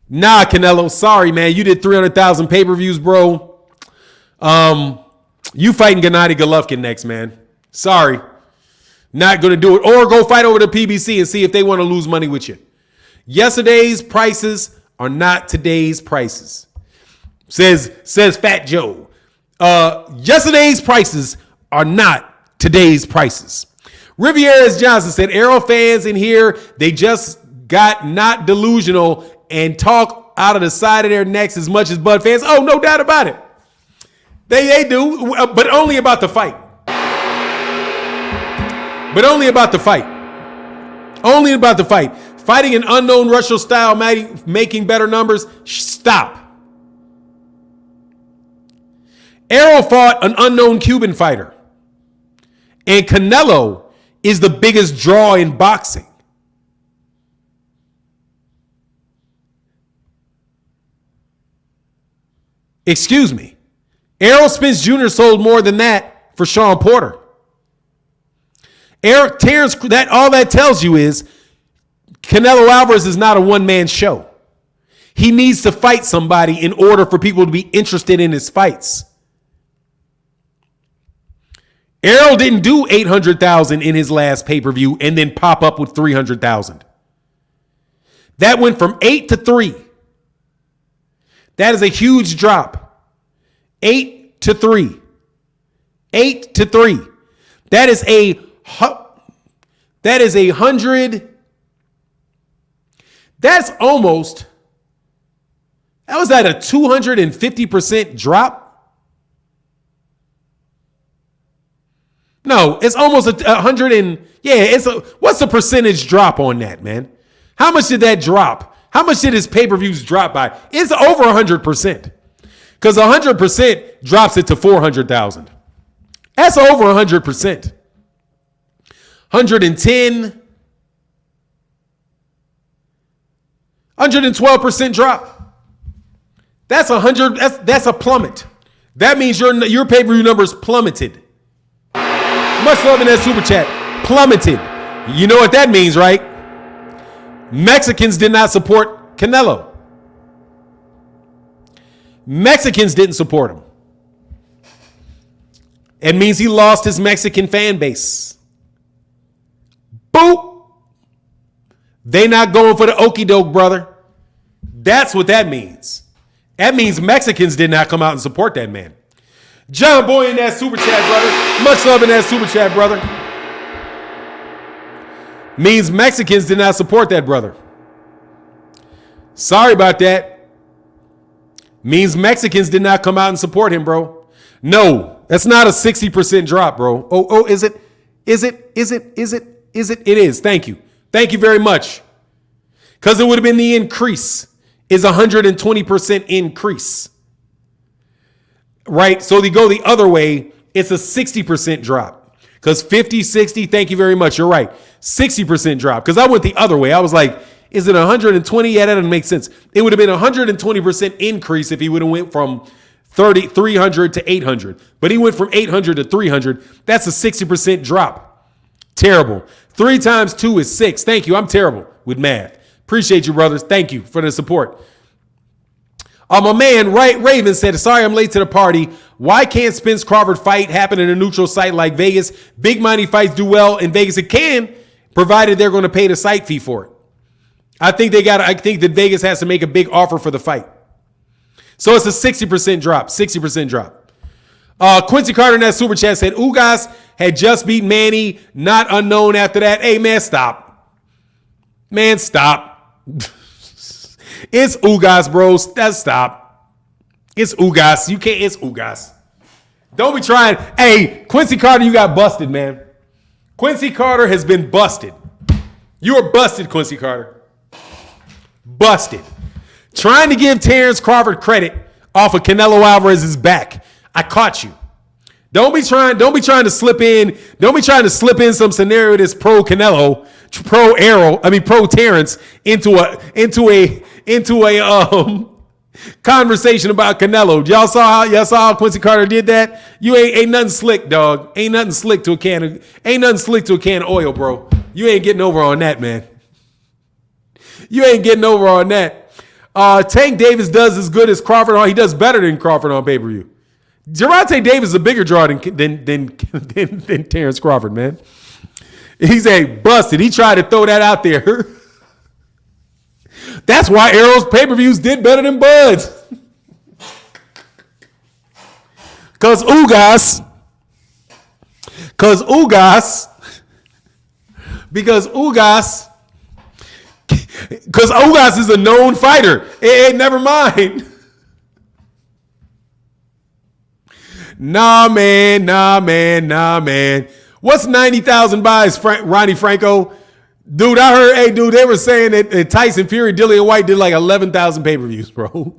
Nah, Canelo, sorry, man. You did 300,000 pay-per-views, bro. You fighting Gennady Golovkin next, man. Sorry. Not going to do it. Or go fight over the PBC and see if they want to lose money with you. Yesterday's prices are not today's prices. Says Fat Joe. Yesterday's prices are not today's prices. Rivieras Johnson said, Errol fans in here, they just got not delusional and talk out of the side of their necks as much as Bud fans. Oh, no doubt about it. They do, but only about the fight. But only about the fight. Only about the fight. Fighting an unknown Russian style, making better numbers. Stop. Errol fought an unknown Cuban fighter. And Canelo is the biggest draw in boxing. Excuse me. Errol Spence Jr. sold more than that for Sean Porter. Terence, all that tells you is Canelo Alvarez is not a one-man show. He needs to fight somebody in order for people to be interested in his fights. Errol didn't do 800,000 in his last pay-per-view and then pop up with 300,000. That went from 8 to 3. That is a huge drop. 8 to 3. 8 to 3. That is a 100. That's almost. That was at a 250% drop. No, it's almost a 100 and what's the percentage drop on that, man? How much did that drop? How much did his pay-per-views drop by? It's over 100%. Because 100% drops it to 400,000. That's over 100%. 110, 112% drop. That's 100. That's a plummet. That means your pay-per-view numbers plummeted. Much love in that super chat. Plummeted. You know what that means, right? Mexicans did not support Canelo. Mexicans didn't support him. It means he lost his Mexican fan base. Boop. They not going for the okie doke, brother. That's what that means. That means Mexicans did not come out and support that man. John Boy in that super chat, brother. Much love in that super chat, brother. Means Mexicans did not support that brother. Sorry about that. Means Mexicans did not come out and support him, bro. No, that's not a 60% drop, bro. Oh, is it? Is it? Is it? Is it? Is it? It is. Thank you. Thank you very much. Because it would have been the increase is 120% increase. Right? So they go the other way, it's a 60% drop. Because 50, 60, thank you very much. You're right. 60% drop. Because I went the other way. I was like, is it 120? Yeah, that doesn't make sense. It would have been 120% increase if he would have went from 300 to 800. But he went from 800 to 300. That's a 60% drop. Terrible. 3 times 2 is 6. Thank you. I'm terrible with math. Appreciate you, brothers. Thank you for the support. My man, Raven said, sorry I'm late to the party. Why can't Spence Crawford fight happen in a neutral site like Vegas? Big money fights do well in Vegas. It can, provided they're going to pay the site fee for it. I think that Vegas has to make a big offer for the fight. So it's a 60% drop. 60% drop. Quincy Carter in that super chat said, Ugas had just beat Manny, not unknown after that. Hey, man, stop. Man, stop. It's Ugas, bros. That's stop. It's Ugas. You can't, it's Ugas. Don't be trying. Hey, Quincy Carter, you got busted, man. Quincy Carter has been busted. You are busted, Quincy Carter. Busted. Trying to give Terence Crawford credit off of Canelo Alvarez's back. I caught you. Don't be trying to slip in some scenario that's pro Canelo, pro Errol, pro Terence into a conversation about Canelo. Y'all saw how Quincy Carter did that? You ain't nothing slick, dog. Ain't nothing slick to a can of oil, bro. You ain't getting over on that, man. You ain't getting over on that. Tank Davis does as good as Crawford. He does better than Crawford on pay-per-view. Gervonta Davis is a bigger draw than Terence Crawford, man. He's a busted. He tried to throw that out there. That's why Errol's pay-per-views did better than Bud's. Because Ugas is a known fighter. Hey, never mind. Nah, man. What's 90,000 buys, Ronnie Franco? Dude, I heard, they were saying that Tyson Fury, Dillian White did like 11,000 pay-per-views, bro.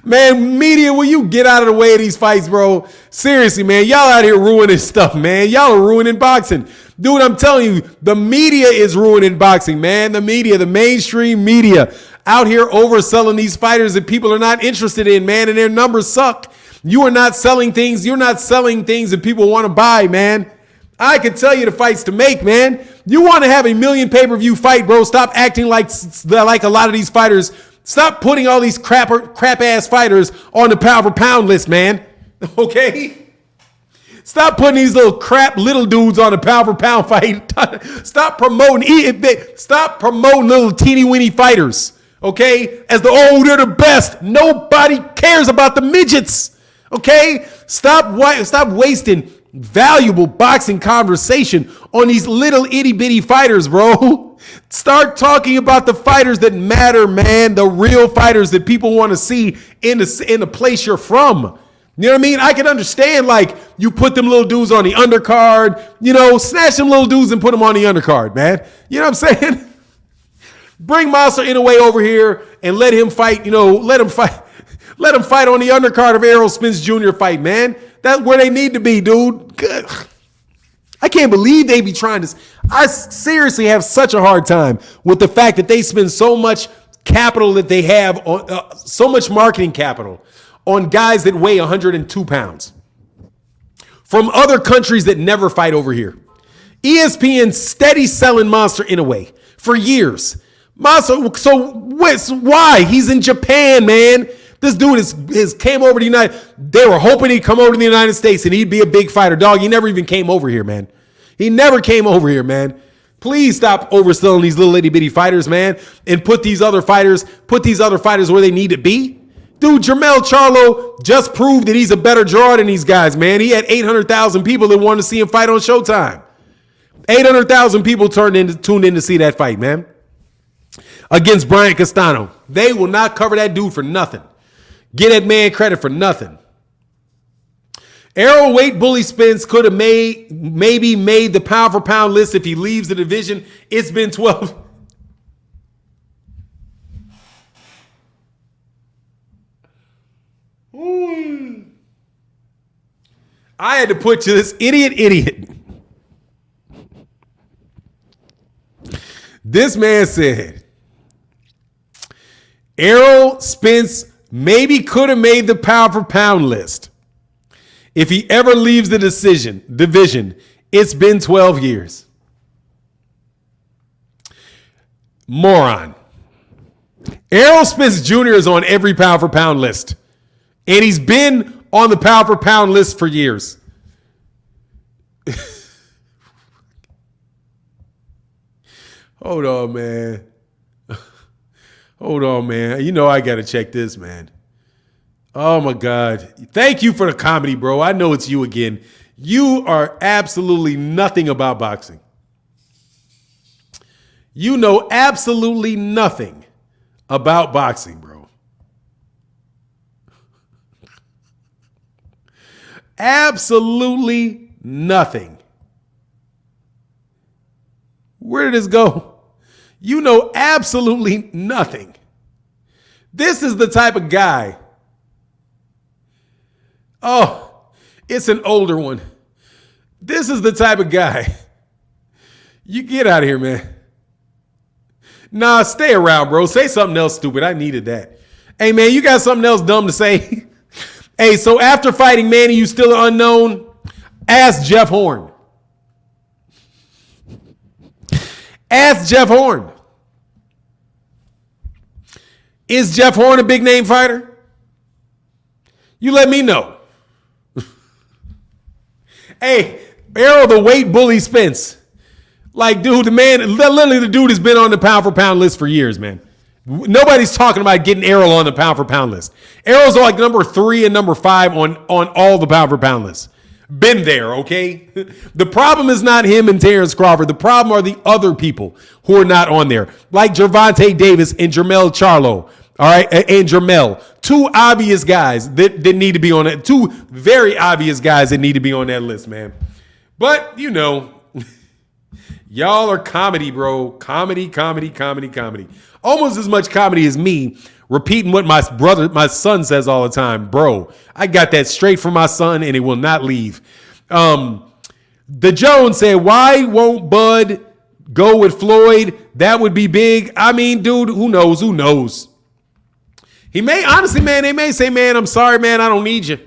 Man, media, will you get out of the way of these fights, bro? Seriously, man, y'all out here ruining stuff, man. Y'all are ruining boxing. Dude, I'm telling you, the media is ruining boxing, man. The media, the mainstream media out here overselling these fighters that people are not interested in, man, and their numbers suck. You are not selling things. You're not selling things that people want to buy, man. I can tell you the fights to make, man. You want to have a million pay-per-view fight, bro. Stop acting like a lot of these fighters. Stop putting all these crap-ass fighters on the pound-for-pound list, man. Okay? Stop putting these little dudes on the pound-for-pound fight. Stop promoting little teeny-weeny fighters, okay? As they're the best. Nobody cares about the midgets. Okay? Stop wasting valuable boxing conversation on these little itty-bitty fighters, bro. Start talking about the fighters that matter, man. The real fighters that people want to see in the place you're from. You know what I mean? I can understand, like, you put them little dudes on the undercard, snatch them little dudes and put them on the undercard, man. You know what I'm saying? Bring Monster Inoue over here and let him fight, let him fight on the undercard of Errol Spence Jr. fight, man. That's where they need to be, dude. Good. I can't believe they be trying this. I seriously have such a hard time with the fact that they spend so much capital that they have, on so much marketing capital on guys that weigh 102 pounds from other countries that never fight over here. ESPN steady selling Monster Inoue for years. So why? He's in Japan, man. This dude has came over to the United. They were hoping he'd come over to the United States and he'd be a big fighter. Dog, he never even came over here, man. He never came over here, man. Please stop overselling these little itty bitty fighters, man, and put these other fighters where they need to be. Dude, Jermell Charlo just proved that he's a better draw than these guys, man. He had 800,000 people that wanted to see him fight on Showtime. 800,000 people tuned in to see that fight, man. Against Brian Castano. They will not cover that dude for nothing. Get that man credit for nothing. Errol weight bully Spence could have maybe made the pound for pound list if he leaves the division. It's been 12. I had to put to this idiot. This man said, Errol Spence maybe could have made the pound for pound list if he ever leaves the division. It's been 12 years. Moron. Errol Spence Jr. is on every pound for pound list. And he's been on the pound for pound list for years. Hold on, man. Hold on, man. You know I got to check this, man. Oh, my God. Thank you for the comedy, bro. I know it's you again. You are absolutely nothing about boxing. You know absolutely nothing about boxing, bro. Absolutely nothing. Where did this go? You know absolutely nothing. This is the type of guy. Oh, it's an older one. This is the type of guy. You get out of here, man. Nah, stay around, bro. Say something else stupid. I needed that. Hey, man, you got something else dumb to say? Hey, so after fighting Manny, you still unknown? Ask Jeff Horn. Ask Jeff Horn. Is Jeff Horn a big name fighter? You let me know. Hey, Errol the weight bully Spence. Like, dude, the man, literally the dude has been on the pound for pound list for years, man. Nobody's talking about getting Errol on the pound for pound list. Errol's like number 3 and number 5 on all the pound for pound lists. Been there, okay? The problem is not him and Terence Crawford. The problem are the other people who are not on there, like Gervonta Davis and Jermell Charlo, all right, and Jermell. 2 obvious guys that need to be on it. 2 very obvious guys that need to be on that list, man. But, you know, y'all are comedy, bro. Comedy. Almost as much comedy as me repeating what my son says all the time. Bro, I got that straight from my son and it will not leave. The Jones said, why won't Bud go with Floyd? That would be big. I mean, dude, who knows? He may, honestly, man, they may say, man, I'm sorry, man, I don't need you.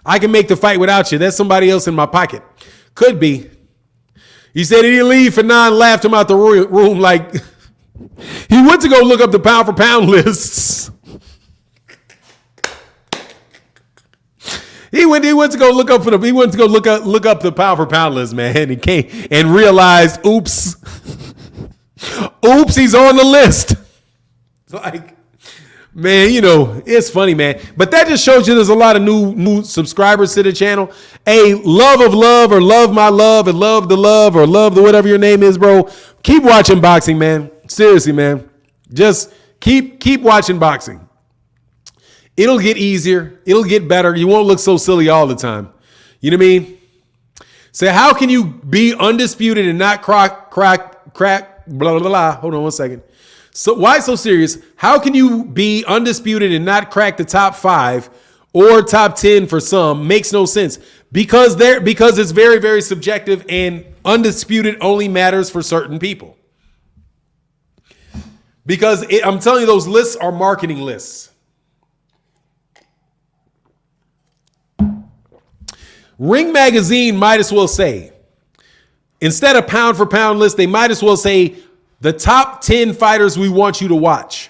I can make the fight without you. There's somebody else in my pocket. Could be. He said he didn't leave for 9, laughed him out the room like he went to go look up the pound for pound lists. He went to go look up look up the pound for pound list, man. He came and realized, oops, he's on the list. Like, man, you know, it's funny, man. But that just shows you there's a lot of new subscribers to the channel. Hey, love or love my love and love the whatever your name is, bro. Keep watching boxing, man. Seriously, man. Just keep watching boxing. It'll get easier. It'll get better. You won't look so silly all the time. You know what I mean? So how can you be undisputed and not crack, blah, blah, blah. Hold on one second. So why so serious? How can you be undisputed and not crack the top 5 or top 10 for some? Makes no sense. Because it's very, very subjective and undisputed only matters for certain people. Because I'm telling you, those lists are marketing lists. Ring Magazine might as well say, instead of pound for pound list, they might as well say the top 10 fighters we want you to watch.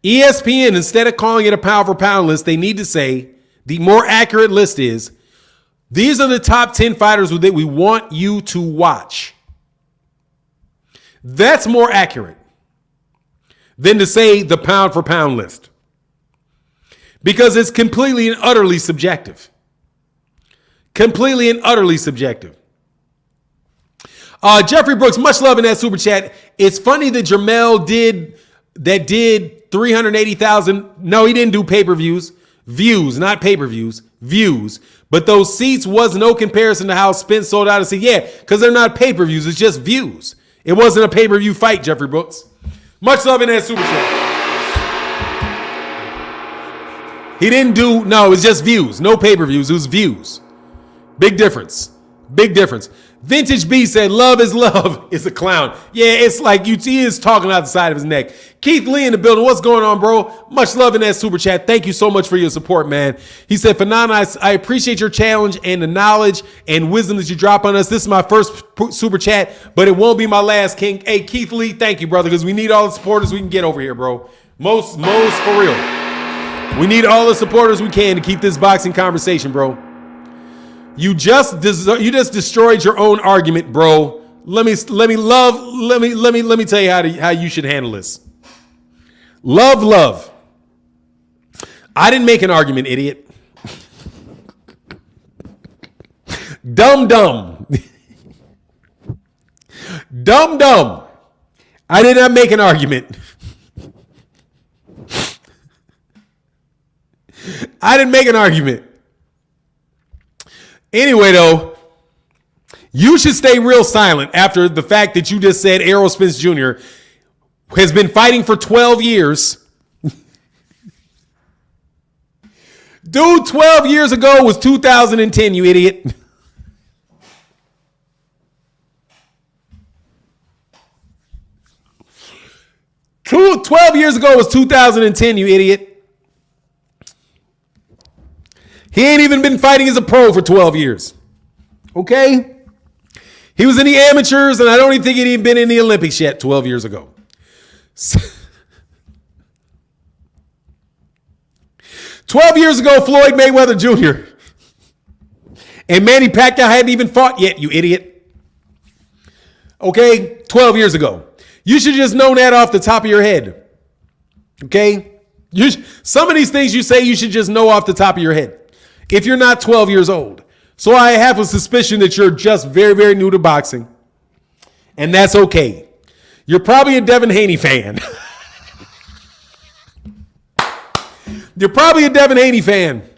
ESPN, instead of calling it a pound for pound list, they need to say the more accurate list is, these are the top 10 fighters that we want you to watch. That's more accurate than to say the pound for pound list. Because it's completely and utterly subjective. Completely and utterly subjective. Jeffrey Brooks, much love in that super chat. It's funny that Jermell did 380,000. No, he didn't do pay-per-views. Views, not pay-per-views. Views. But those seats was no comparison to how Spence sold out a seat. Yeah, because they're not pay-per-views. It's just views. It wasn't a pay-per-view fight, Jeffrey Brooks. Much love in that super chat. He didn't do, no, it was just views. No pay-per-views. It was views. Big difference. Big difference. Vintage B said, love is love is a clown. Yeah, it's like he is talking out the side of his neck. Keith Lee in the building. What's going on, bro? Much love in that super chat. Thank you so much for your support, man. He said, Fanana, I appreciate your challenge and the knowledge and wisdom that you drop on us. This is my first super chat, but it won't be my last, King. Hey, Keith Lee, thank you, brother, because we need all the supporters we can get over here, bro. Most for real. We need all the supporters we can to keep this boxing conversation, bro. You just destroyed your own argument, bro. Let me tell you how you should handle this. Love. I didn't make an argument, idiot. Dumb. Dumb. I did not make an argument. I didn't make an argument. Anyway, though, you should stay real silent after the fact that you just said Errol Spence Jr. has been fighting for 12 years. Dude, 12 years ago was 2010, you idiot. Cool. 12 years ago was 2010, you idiot. He ain't even been fighting as a pro for 12 years. Okay? He was in the amateurs, and I don't even think he'd even been in the Olympics yet 12 years ago. 12 years ago, Floyd Mayweather Jr. and Manny Pacquiao hadn't even fought yet, you idiot. Okay? 12 years ago. You should just know that off the top of your head. Okay? Some of these things you say you should just know off the top of your head. If you're not 12 years old. So I have a suspicion that you're just very, very new to boxing. And that's okay. You're probably a Devin Haney fan. You're probably a Devin Haney fan.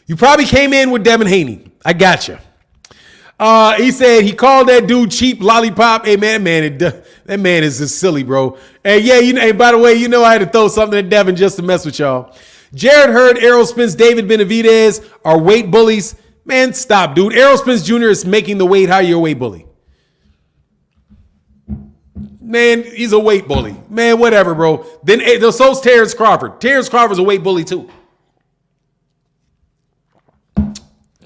You probably came in with Devin Haney. I got you. He said he called that dude cheap lollipop. Hey, that man is just silly, bro. Hey, yeah, hey, by the way, I had to throw something at Devin just to mess with y'all. Jared Hurd, Errol Spence, David Benavidez are weight bullies. Man, stop, dude. Errol Spence Jr. is making the weight. How are you a weight bully? Man, he's a weight bully. Man, whatever, bro. Then so's Terence Crawford. Terence Crawford's a weight bully, too.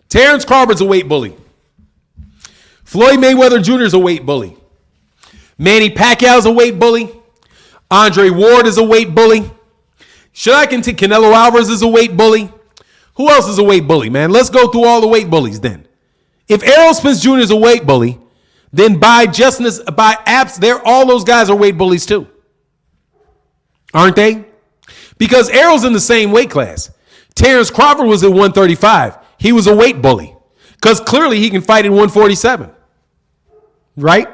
Terence Crawford's a weight bully. Floyd Mayweather Jr. is a weight bully. Manny Pacquiao's a weight bully. Andre Ward is a weight bully. Should I continue? Canelo Alvarez is a weight bully. Who else is a weight bully, man? Let's go through all the weight bullies then. If Errol Spence Jr. is a weight bully, then by apps, all those guys are weight bullies too. Aren't they? Because Errol's in the same weight class. Terence Crawford was at 135. He was a weight bully. Because clearly he can fight in 147. Right?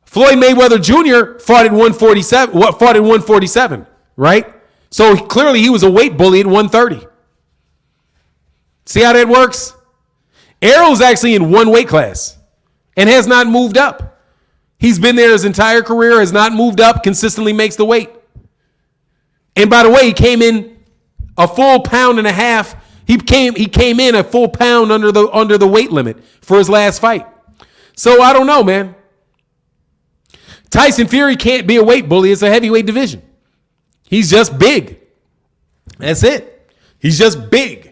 Floyd Mayweather Jr. fought at 147. Right? So clearly he was a weight bully at 130. See how that works? Errol's actually in one weight class and has not moved up. He's been there his entire career, has not moved up, consistently makes the weight. And by the way, he came in a full pound and a half. He came in a full pound under the weight limit for his last fight. So I don't know, man. Tyson Fury can't be a weight bully. It's a heavyweight division. He's just big. That's it. He's just big.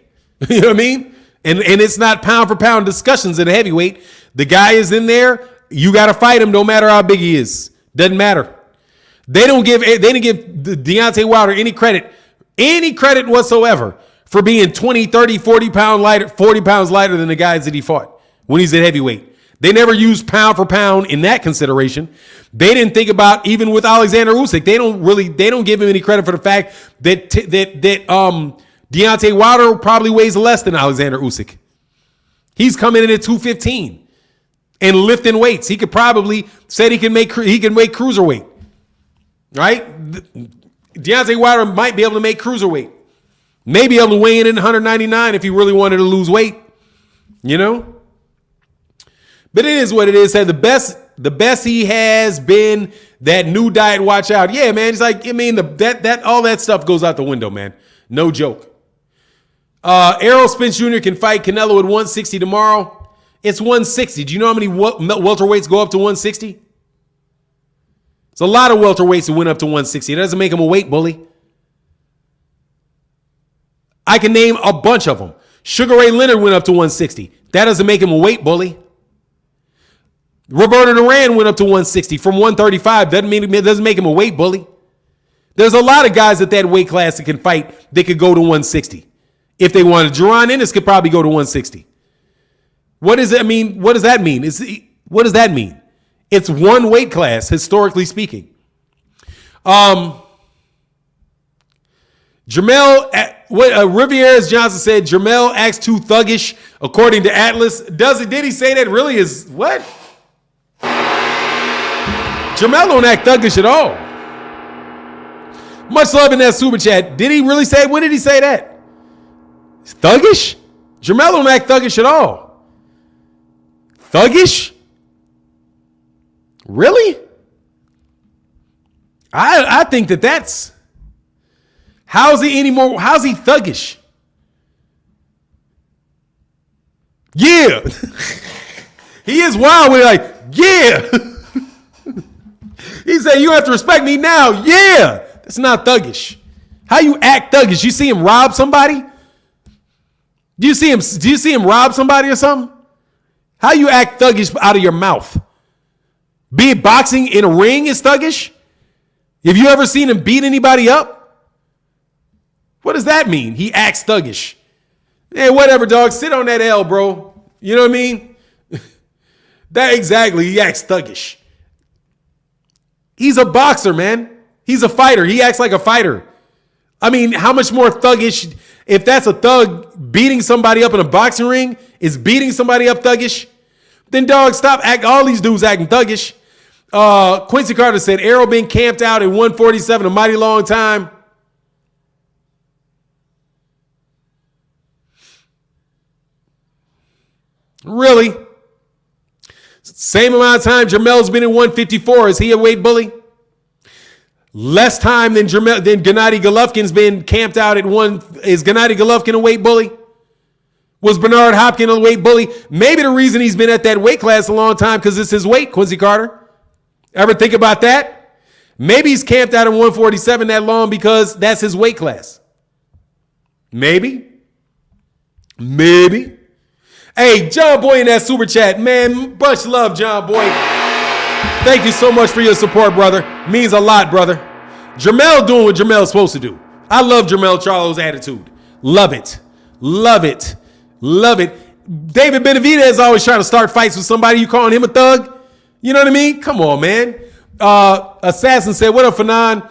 You know what I mean? And it's not pound for pound discussions in a heavyweight. The guy is in there. You got to fight him no matter how big he is. Doesn't matter. They didn't give Deontay Wilder any credit whatsoever for being 20, 30, 40 pounds lighter than the guys that he fought when he's at heavyweight. They never used pound for pound in that consideration. They didn't think about, even with Alexander Usyk, they don't give him any credit for the fact that Deontay Wilder probably weighs less than Alexander Usyk. He's coming in at 215 and lifting weights. He could probably said he can make cruiserweight. Right? Deontay Wilder might be able to make cruiserweight. Maybe able to weigh in at 199 if he really wanted to lose weight. But it is what it is. The best he has been that new diet. Watch out. Yeah, man. It's like, that all that stuff goes out the window, man. No joke. Errol Spence Jr. can fight Canelo at 160 tomorrow. It's 160. Do you know how many welterweights go up to 160? It's a lot of welterweights that went up to 160. It doesn't make him a weight bully. I can name a bunch of them. Sugar Ray Leonard went up to 160. That doesn't make him a weight bully. Roberto Duran went up to 160 from 135. Doesn't make him a weight bully. There's a lot of guys at that weight class that can fight. They could go to 160 if they wanted. Jaron Ennis could probably go to 160. What does that mean? What does that mean? What does that mean? It's one weight class, historically speaking. Jermell, Rivieres Johnson said Jermell acts too thuggish, according to Atlas. Did he say that? Really is what? Jermell don't act thuggish at all. Much love in that super chat. Did he really say? When did he say that? Thuggish? Jermell don't act thuggish at all. Thuggish? Really? I think that's. How's he thuggish? Yeah. He is wild when like, yeah. He said, you have to respect me now. Yeah. That's not thuggish. How you act thuggish? You see him rob somebody? Do you see him rob somebody or something? How you act thuggish out of your mouth? Be it boxing in a ring is thuggish? Have you ever seen him beat anybody up? What does that mean? He acts thuggish. Hey, whatever, dog. Sit on that L, bro. You know what I mean? That exactly. He acts thuggish. He's a boxer, man. He's a fighter. He acts like a fighter. I mean, how much more thuggish? If that's a thug beating somebody up in a boxing ring, is beating somebody up thuggish? Then, dog, stop acting. All these dudes acting thuggish. Quincy Carter said, Errol been camped out at 147 a mighty long time. Really? Same amount of time Jermell's been at 154. Is he a weight bully? Less time than Gennady Golovkin's been camped out at one. Is Gennady Golovkin a weight bully? Was Bernard Hopkins a weight bully? Maybe the reason he's been at that weight class a long time because it's his weight, Quincy Carter. Ever think about that? Maybe he's camped out at 147 that long because that's his weight class. Maybe. Hey, John Boy in that super chat. Man, much love, John Boy. Thank you so much for your support, brother. Means a lot, brother. Jermell doing what Jermell's supposed to do. I love Jermell Charlo's attitude. Love it. David Benavidez is always trying to start fights with somebody. You calling him a thug? You know what I mean? Come on, man. Assassin said, what up, Fanon?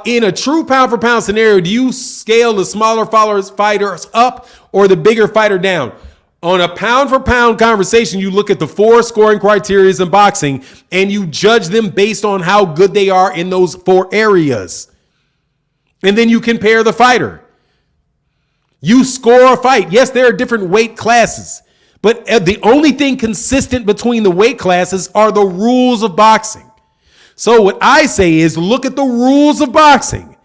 In a true pound-for-pound scenario, do you scale the smaller fighters up or the bigger fighter down? On a pound-for-pound conversation, you look at the 4 scoring criteria in boxing, and you judge them based on how good they are in those 4 areas. And then you compare the fighter. You score a fight. Yes, there are different weight classes, but the only thing consistent between the weight classes are the rules of boxing. So what I say is look at the rules of boxing,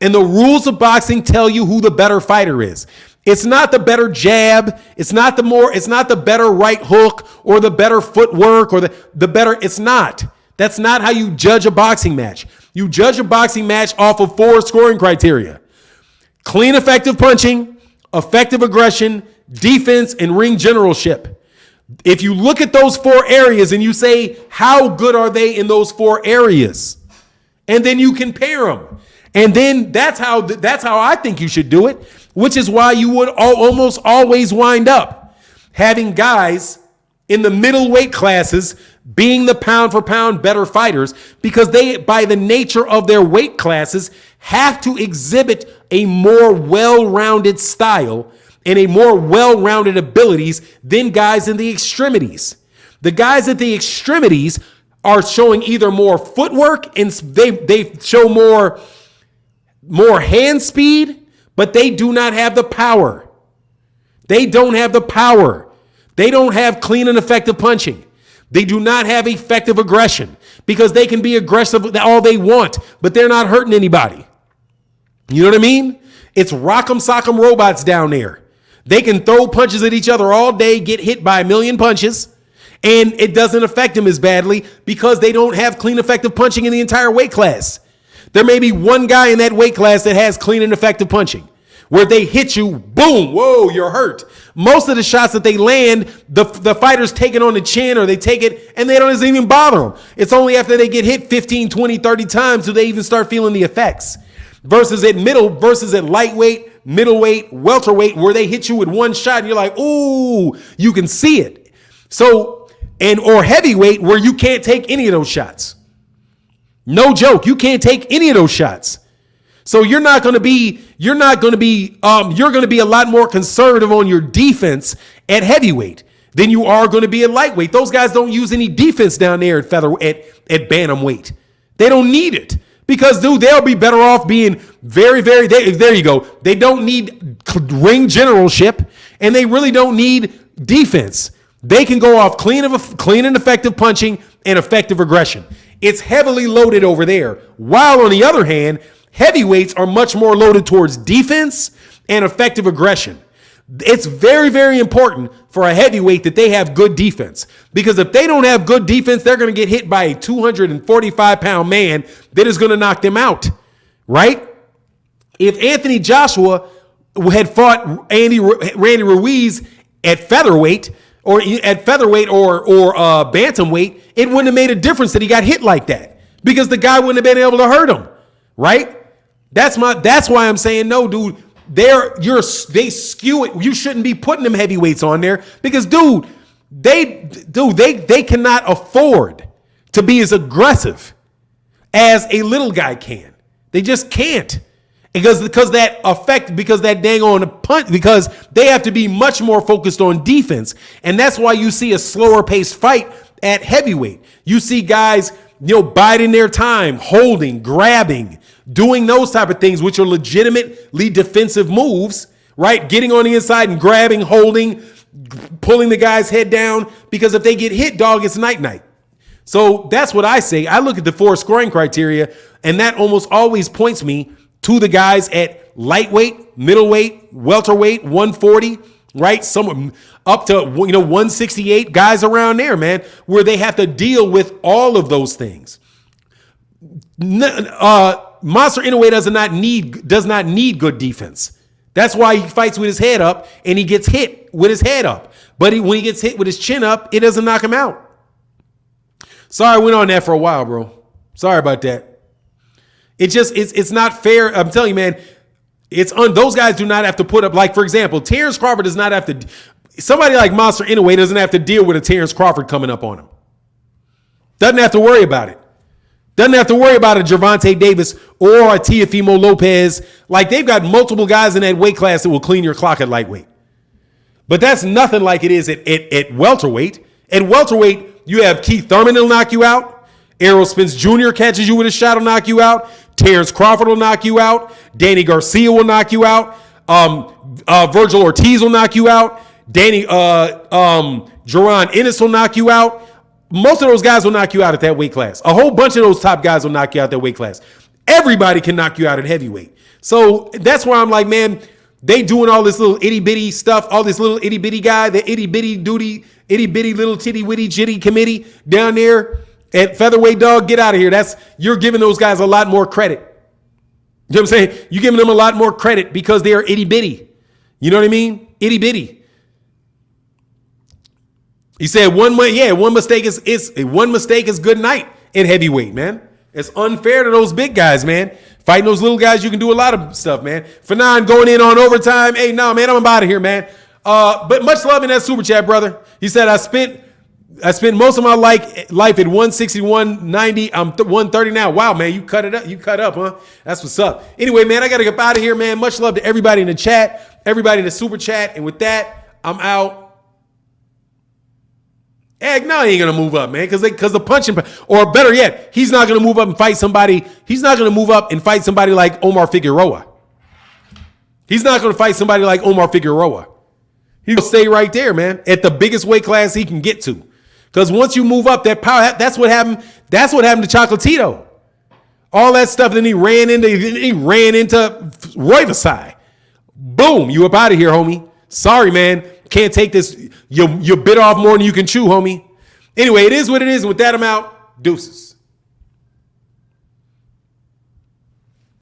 and the rules of boxing tell you who the better fighter is. It's not the better jab. It's not the better right hook or the better footwork or the better. It's not. That's not how you judge a boxing match. You judge a boxing match off of 4 scoring criteria: clean, effective punching, effective aggression, defense, and ring generalship. If you look at those 4 areas and you say, how good are they in those 4 areas? And then you compare them. And then that's how I think you should do it, which is why you would almost always wind up having guys in the middleweight classes being the pound for pound better fighters, because they, by the nature of their weight classes, have to exhibit a more well-rounded style and a more well-rounded abilities than guys in the extremities. The guys at the extremities are showing either more footwork and they show more hand speed, but they do not have the power. They don't have the power. They don't have clean and effective punching. They do not have effective aggression, because they can be aggressive all they want, but they're not hurting anybody. You know what I mean? It's rock'em sock'em robots down there. They can throw punches at each other all day, get hit by a million punches, and it doesn't affect them as badly because they don't have clean, effective punching in the entire weight class. There may be one guy in that weight class that has clean and effective punching, where they hit you, boom, whoa, you're hurt. Most of the shots that they land, the fighters take it on the chin or they take it and they don't even bother them. It's only after they get hit 15, 20, 30 times do they even start feeling the effects. Versus at lightweight, middleweight, welterweight, where they hit you with one shot and you're like, ooh, you can see it. So, or heavyweight, where you can't take any of those shots. No joke, you can't take any of those shots. So you're going to be a lot more conservative on your defense at heavyweight than you are going to be at lightweight. Those guys don't use any defense down there at bantamweight. They don't need it because, dude, they'll be better off being very, very, there you go. They don't need ring generalship and they really don't need defense. They can go off clean and effective punching and effective aggression. It's heavily loaded over there. While on the other hand, heavyweights are much more loaded towards defense and effective aggression. It's very, very important for a heavyweight that they have good defense, because if they don't have good defense, they're going to get hit by a 245-pound man that is going to knock them out, right? If Anthony Joshua had fought Randy Ruiz at featherweight or bantamweight, it wouldn't have made a difference that he got hit like that, because the guy wouldn't have been able to hurt him, right? That's why I'm saying no, dude. They skew it. You shouldn't be putting them heavyweights on there because, dude, they cannot afford to be as aggressive as a little guy can. They just can't. Because that dang on punt, because they have to be much more focused on defense. And that's why you see a slower paced fight at heavyweight. You see guys, biding their time, holding, grabbing, doing those type of things, which are legitimately defensive moves, right? Getting on the inside and grabbing, holding, pulling the guy's head down, because if they get hit, dog, it's night-night. So that's what I say. I look at the 4 scoring criteria, and that almost always points me to the guys at lightweight, middleweight, welterweight, 140, right? Some up to 168, guys around there, man, where they have to deal with all of those things. Monster Inoue does not need good defense. That's why he fights with his head up and he gets hit with his head up. But when he gets hit with his chin up, it doesn't knock him out. Sorry, I went on that for a while, bro. Sorry about that. It's not fair. I'm telling you, man, those guys do not have to put up, like, for example, Terence Crawford does not have to, somebody like Monster Inoue doesn't have to deal with a Terence Crawford coming up on him. Doesn't have to worry about it. Doesn't have to worry about a Gervonta Davis or a Teofimo Lopez. Like, they've got multiple guys in that weight class that will clean your clock at lightweight. But that's nothing like it is at welterweight. At welterweight, you have Keith Thurman will knock you out. Errol Spence Jr. catches you with a shot, will knock you out. Terence Crawford will knock you out. Danny Garcia will knock you out. Virgil Ortiz will knock you out. Jaron Ennis will knock you out. Most of those guys will knock you out at that weight class. A whole bunch of those top guys will knock you out that weight class. Everybody can knock you out at heavyweight. So that's why I'm like, man, they doing all this little itty bitty stuff, all this little itty bitty guy, the itty bitty little titty witty jitty committee down there at featherweight, dog. Get out of here. You're giving those guys a lot more credit. You know what I'm saying? You're giving them a lot more credit because they are itty bitty. You know what I mean? Itty bitty. He said one mistake is good night at heavyweight, man. It's unfair to those big guys, man. Fighting those little guys, you can do a lot of stuff, man. Fanon going in on overtime. Hey, no, man, I'm out of here, man. But much love in that super chat, brother. He said, I spent most of my life at 161, 90. I'm 130 now. Wow, man, you cut up. You cut up, huh? That's what's up. Anyway, man, I got to get out of here, man. Much love to everybody in the chat, everybody in the super chat. And with that, I'm out. Heck no, he ain't going to move up, man, because the punching, or better yet, he's not going to move up and fight somebody. He's not going to move up and fight somebody like Omar Figueroa. He's not going to fight somebody like Omar Figueroa. He'll stay right there, man, at the biggest weight class he can get to. Because once you move up that power, that's what happened. That's what happened to Chocolatito. All that stuff. Then he ran into Roy Vasai. Boom, you up out of here, homie. Sorry, man. Can't take this. You bit off more than you can chew, homie. Anyway, it is what it is. And with that, I'm out. Deuces.